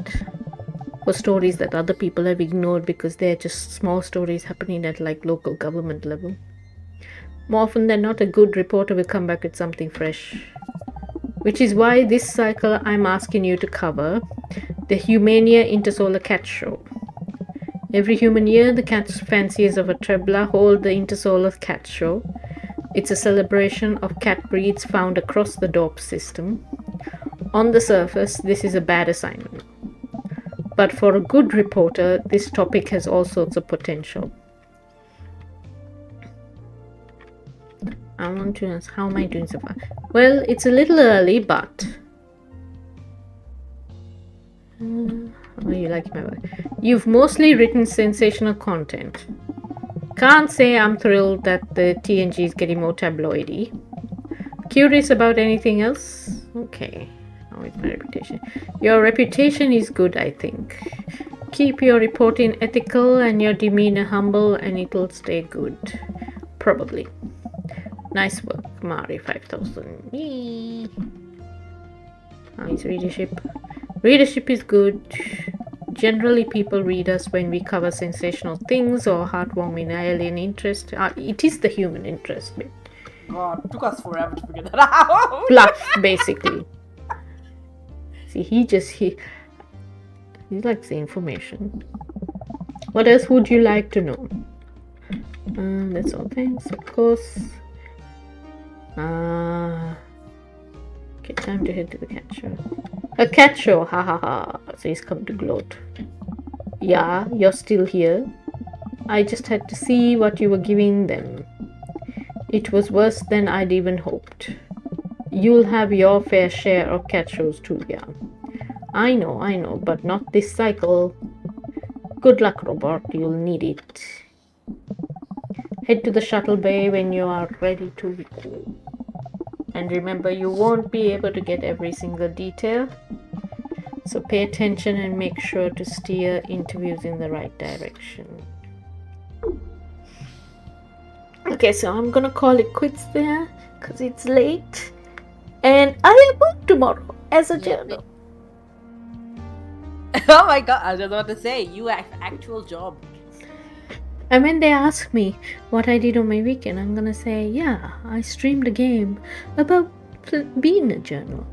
stories that other people have ignored because they're just small stories happening at like local government level. More often than not, a good reporter will come back with something fresh. Which is why this cycle I'm asking you to cover the Humania Intersolar Cat Show. Every human year, the cat fanciers of a Trebla hold the Intersolar Cat Show. It's a celebration of cat breeds found across the DORP system. On the surface, this is a bad assignment. But for a good reporter, this topic has all sorts of potential. I want to ask, how am I doing so far? Well, it's a little early, but... how are you liking my work? You've mostly written sensational content. Can't say I'm thrilled that the TNG is getting more tabloidy. Curious about anything else? Okay. How is my reputation? Your reputation is good, I think. Keep your reporting ethical and your demeanor humble, and it'll stay good. Probably. Nice work, Mari 5000. Yee. How is readership? Readership is good. Generally, people read us when we cover sensational things or heartwarming alien interest. It is the human interest bit. God, it took us forever to figure that out. Fluff, basically. See, he likes the information. What else would you like to know? That's all. Thanks, of course. Okay, time to head to the cat show. A cat show, ha ha ha. So he's come to gloat. Yeah, you're still here. I just had to see what you were giving them. It was worse than I'd even hoped. You'll have your fair share of cat shows too, yeah. I know, but not this cycle. Good luck, Robert, you'll need it. Head to the shuttle bay when you are ready to record. And remember, you won't be able to get every single detail. So pay attention and make sure to steer interviews in the right direction. Okay, so I'm gonna call it quits there because it's late. And I have work tomorrow as a journal. Oh my god, I was just about to say, you have actual job. And when they ask me what I did on my weekend, I'm gonna say, yeah, I streamed a game about being a journal.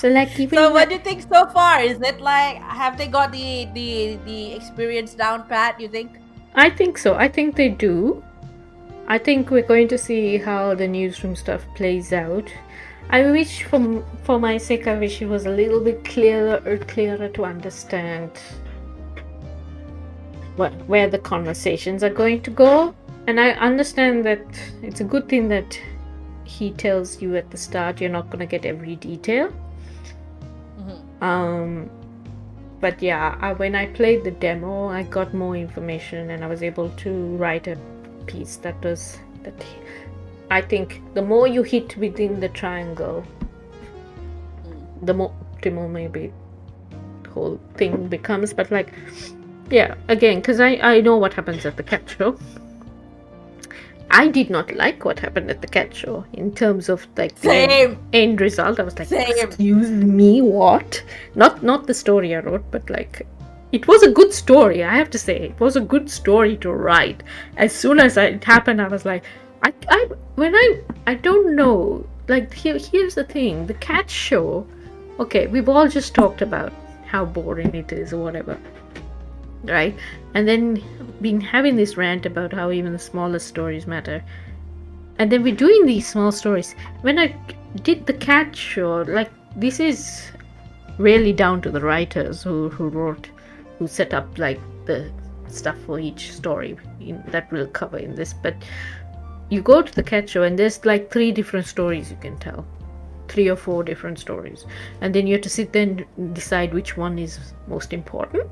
So like So even what do you think so far? Is it like, have they got the experience down pat, you think? I think so. I think they do. I think we're going to see how the newsroom stuff plays out. I wish, for my sake, I wish it was a little bit clearer to understand where the conversations are going to go. And I understand that it's a good thing that he tells you at the start you're not going to get every detail. But yeah, when I played the demo, I got more information and I was able to write a piece that I think the more you hit within the triangle, the more optimal maybe the whole thing becomes. But like, yeah, again, because I know what happens at the cat show. I did not like what happened at the cat show in terms of like the Same. end result. I was like, Same. excuse me, what? Not the story I wrote, but like it was a good story. I have to say, it was a good story to write. As soon as it happened, I was like, I don't know. Like here's the thing: the cat show. Okay, we've all just talked about how boring it is or whatever, right? And then been having this rant about how even the smallest stories matter. And then we're doing these small stories. When I did the cat show, like this is really down to the writers who set up like the stuff for each story that we'll cover in this. But you go to the cat show and there's like 3 different stories you can tell. 3 or 4 different stories. And then you have to sit there and decide which one is most important.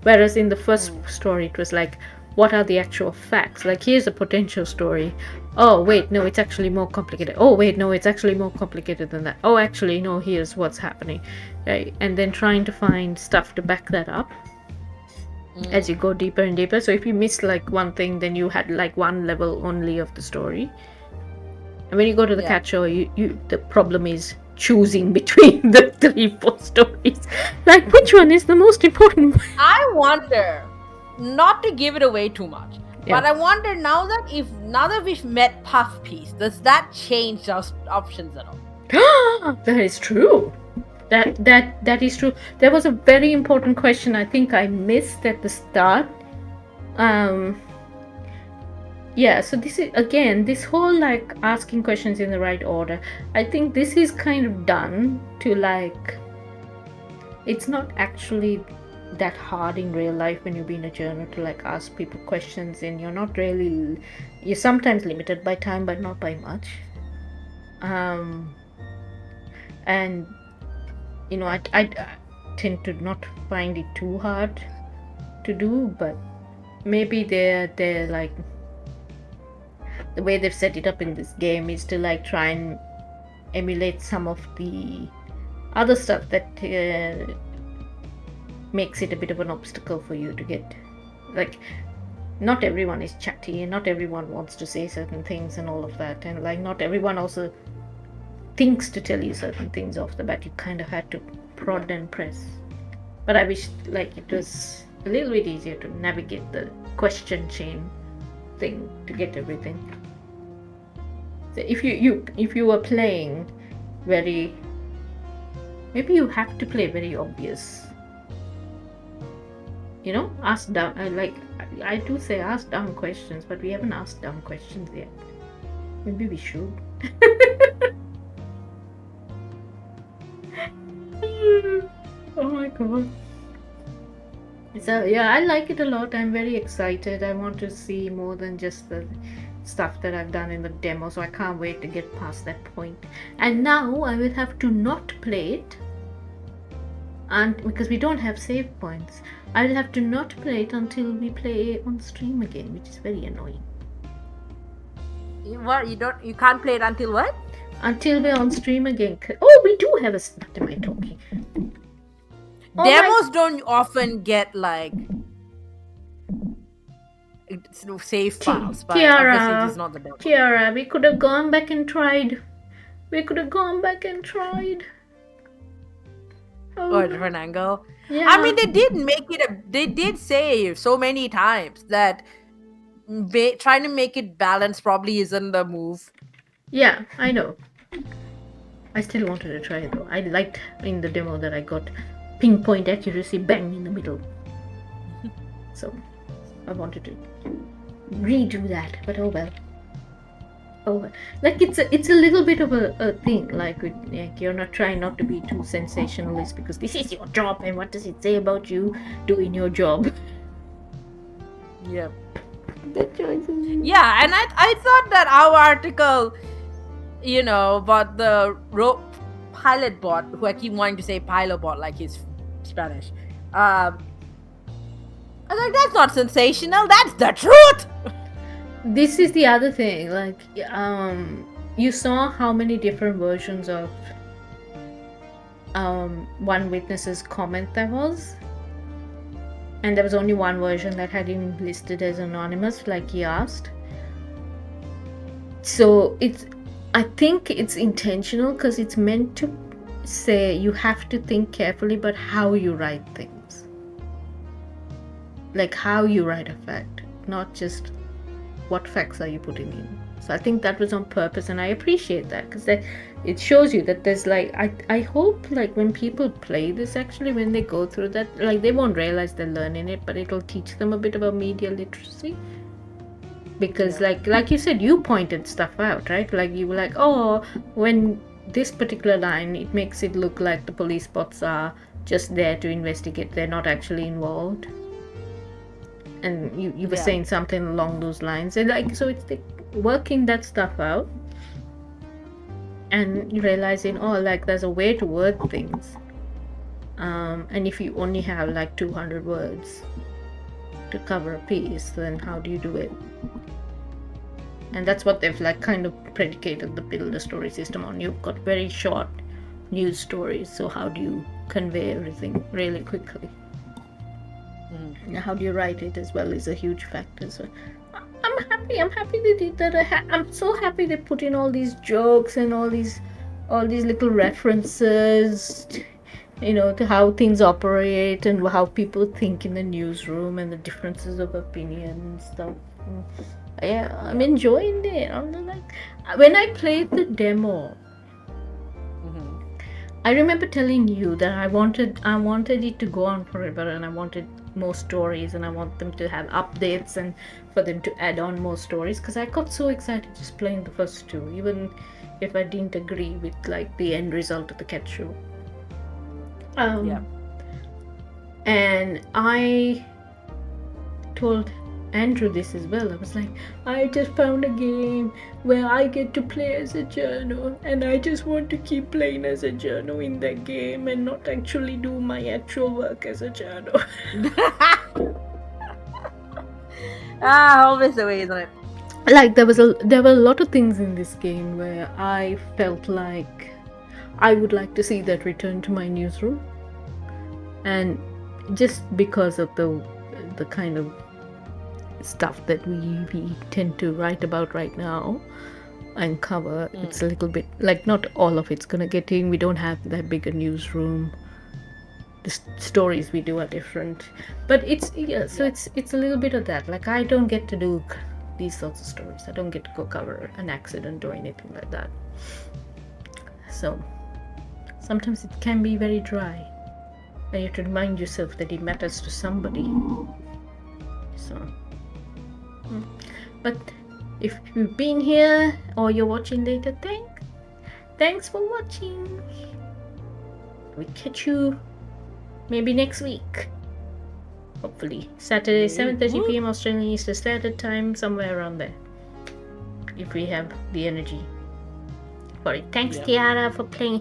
Whereas in the first story, it was like, what are the actual facts? Like, here's a potential story. Oh, wait, no, it's actually more complicated. Oh, wait, no, it's actually more complicated than that. Oh, actually, no, here's what's happening. Right? And then trying to find stuff to back that up as you go deeper and deeper. So if you miss like one thing, then you had like one level only of the story. And when you go to the cat show, the problem is choosing between the 3-4 stories. Like, which one is the most important? I wonder, not to give it away too much, but I wonder now that we've met Puff Piece, does that change our options at all? That is true. That is true. There was a very important question I think I missed at the start. Yeah, so this is again this whole like asking questions in the right order. I think this is kind of done to like, it's not actually that hard in real life when you're being a journo to like ask people questions, and you're sometimes limited by time but not by much. And you know, I tend to not find it too hard to do, but maybe they're like, the way they've set it up in this game is to like try and emulate some of the other stuff that makes it a bit of an obstacle for you to get, like, not everyone is chatty and not everyone wants to say certain things and all of that, and like not everyone also thinks to tell you certain things off the bat. You kind of had to prod and press. But I wish like it was a little bit easier to navigate the question chain thing to get everything. So if you were playing very, maybe you have to play very obvious, you know, ask dumb, like I do say ask dumb questions, but we haven't asked dumb questions yet. Maybe we should. Oh my god. So yeah, I like it a lot. I'm very excited. I want to see more than just the stuff that I've done in the demo, so I can't wait to get past that point. And now I will have to not play it, and because we don't have save points, I will have to not play it until we play on stream again, which is very annoying. What, you can't play it until what? Until we're on stream again. Oh, we do have a, what am I talking? Demos don't often get like save files, but obviously this is not the demo. Kiara, we could have gone back and tried. Oh, a different angle. Yeah. I mean, they did say so many times that trying to make it balanced probably isn't the move. Yeah, I know. I still wanted to try it though. I liked in the demo that I got pinpoint accuracy bang in the middle. So I wanted to redo that, but oh well. Oh well. Like it's a little bit of a thing. Like you're not trying not to be too sensationalist because this is your job, and what does it say about you doing your job? Yeah. The choices. Yeah, and I thought that our article, about the pilot bot, who I keep wanting to say pilot bot like he's Spanish. I was like, that's not sensational. That's the truth. This is the other thing. Like, you saw how many different versions of one witness's comment there was, and there was only one version that had him listed as anonymous, like he asked. So I think it's intentional because it's meant to say you have to think carefully about how you write things, like how you write a fact, not just what facts are you putting in. So I think that was on purpose, and I appreciate that because it shows you that there's like I hope like when people play this, actually when they go through that, like they won't realize they're learning it, but it'll teach them a bit about media literacy. Because like you said, you pointed stuff out, right? Like you were like, oh, when this particular line, it makes it look like the police bots are just there to investigate, they're not actually involved. And you were saying something along those lines, and like so it's working that stuff out and realizing, oh, like there's a way to word things, and if you only have like 200 words to cover a piece, then how do you do it? And that's what they've like kind of predicated the build a story system on. You've got very short news stories, so how do you convey everything really quickly? How do you write it as well is a huge factor. So I'm happy they did that. I'm so happy they put in all these jokes and all these little references, to how things operate and how people think in the newsroom and the differences of opinion and stuff. Yeah, I'm enjoying it. I'm like, when I played the demo, I remember telling you that I wanted it to go on forever, and I wanted more stories, and I want them to have updates and for them to add on more stories, because I got so excited just playing the first two, even if I didn't agree with like the end result of the cat show. And I told Andrew this as well. I was like, I just found a game where I get to play as a journo, and I just want to keep playing as a journo in that game and not actually do my actual work as a journo. Always the way, isn't it? Like there were a lot of things in this game where I felt like I would like to see that return to my newsroom, and just because of the kind of stuff that we tend to write about right now and cover, it's a little bit like not all of it's gonna get in. We don't have that big a newsroom. The stories we do are different, but it's a little bit of that. Like I don't get to do these sorts of stories. I don't get to go cover an accident or anything like that. So sometimes it can be very dry, and you have to remind yourself that it matters to somebody. So but if you've been here or you're watching later, thanks for watching. We catch you maybe next week, hopefully Saturday, 7:30 p.m. Australian Eastern Standard Time, somewhere around there, if we have the energy for it. Thanks, Tiara, for playing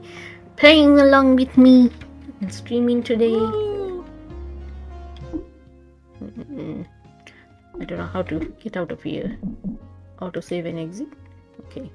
along with me and streaming today. I don't know how to get out of here. Auto save and exit. Okay.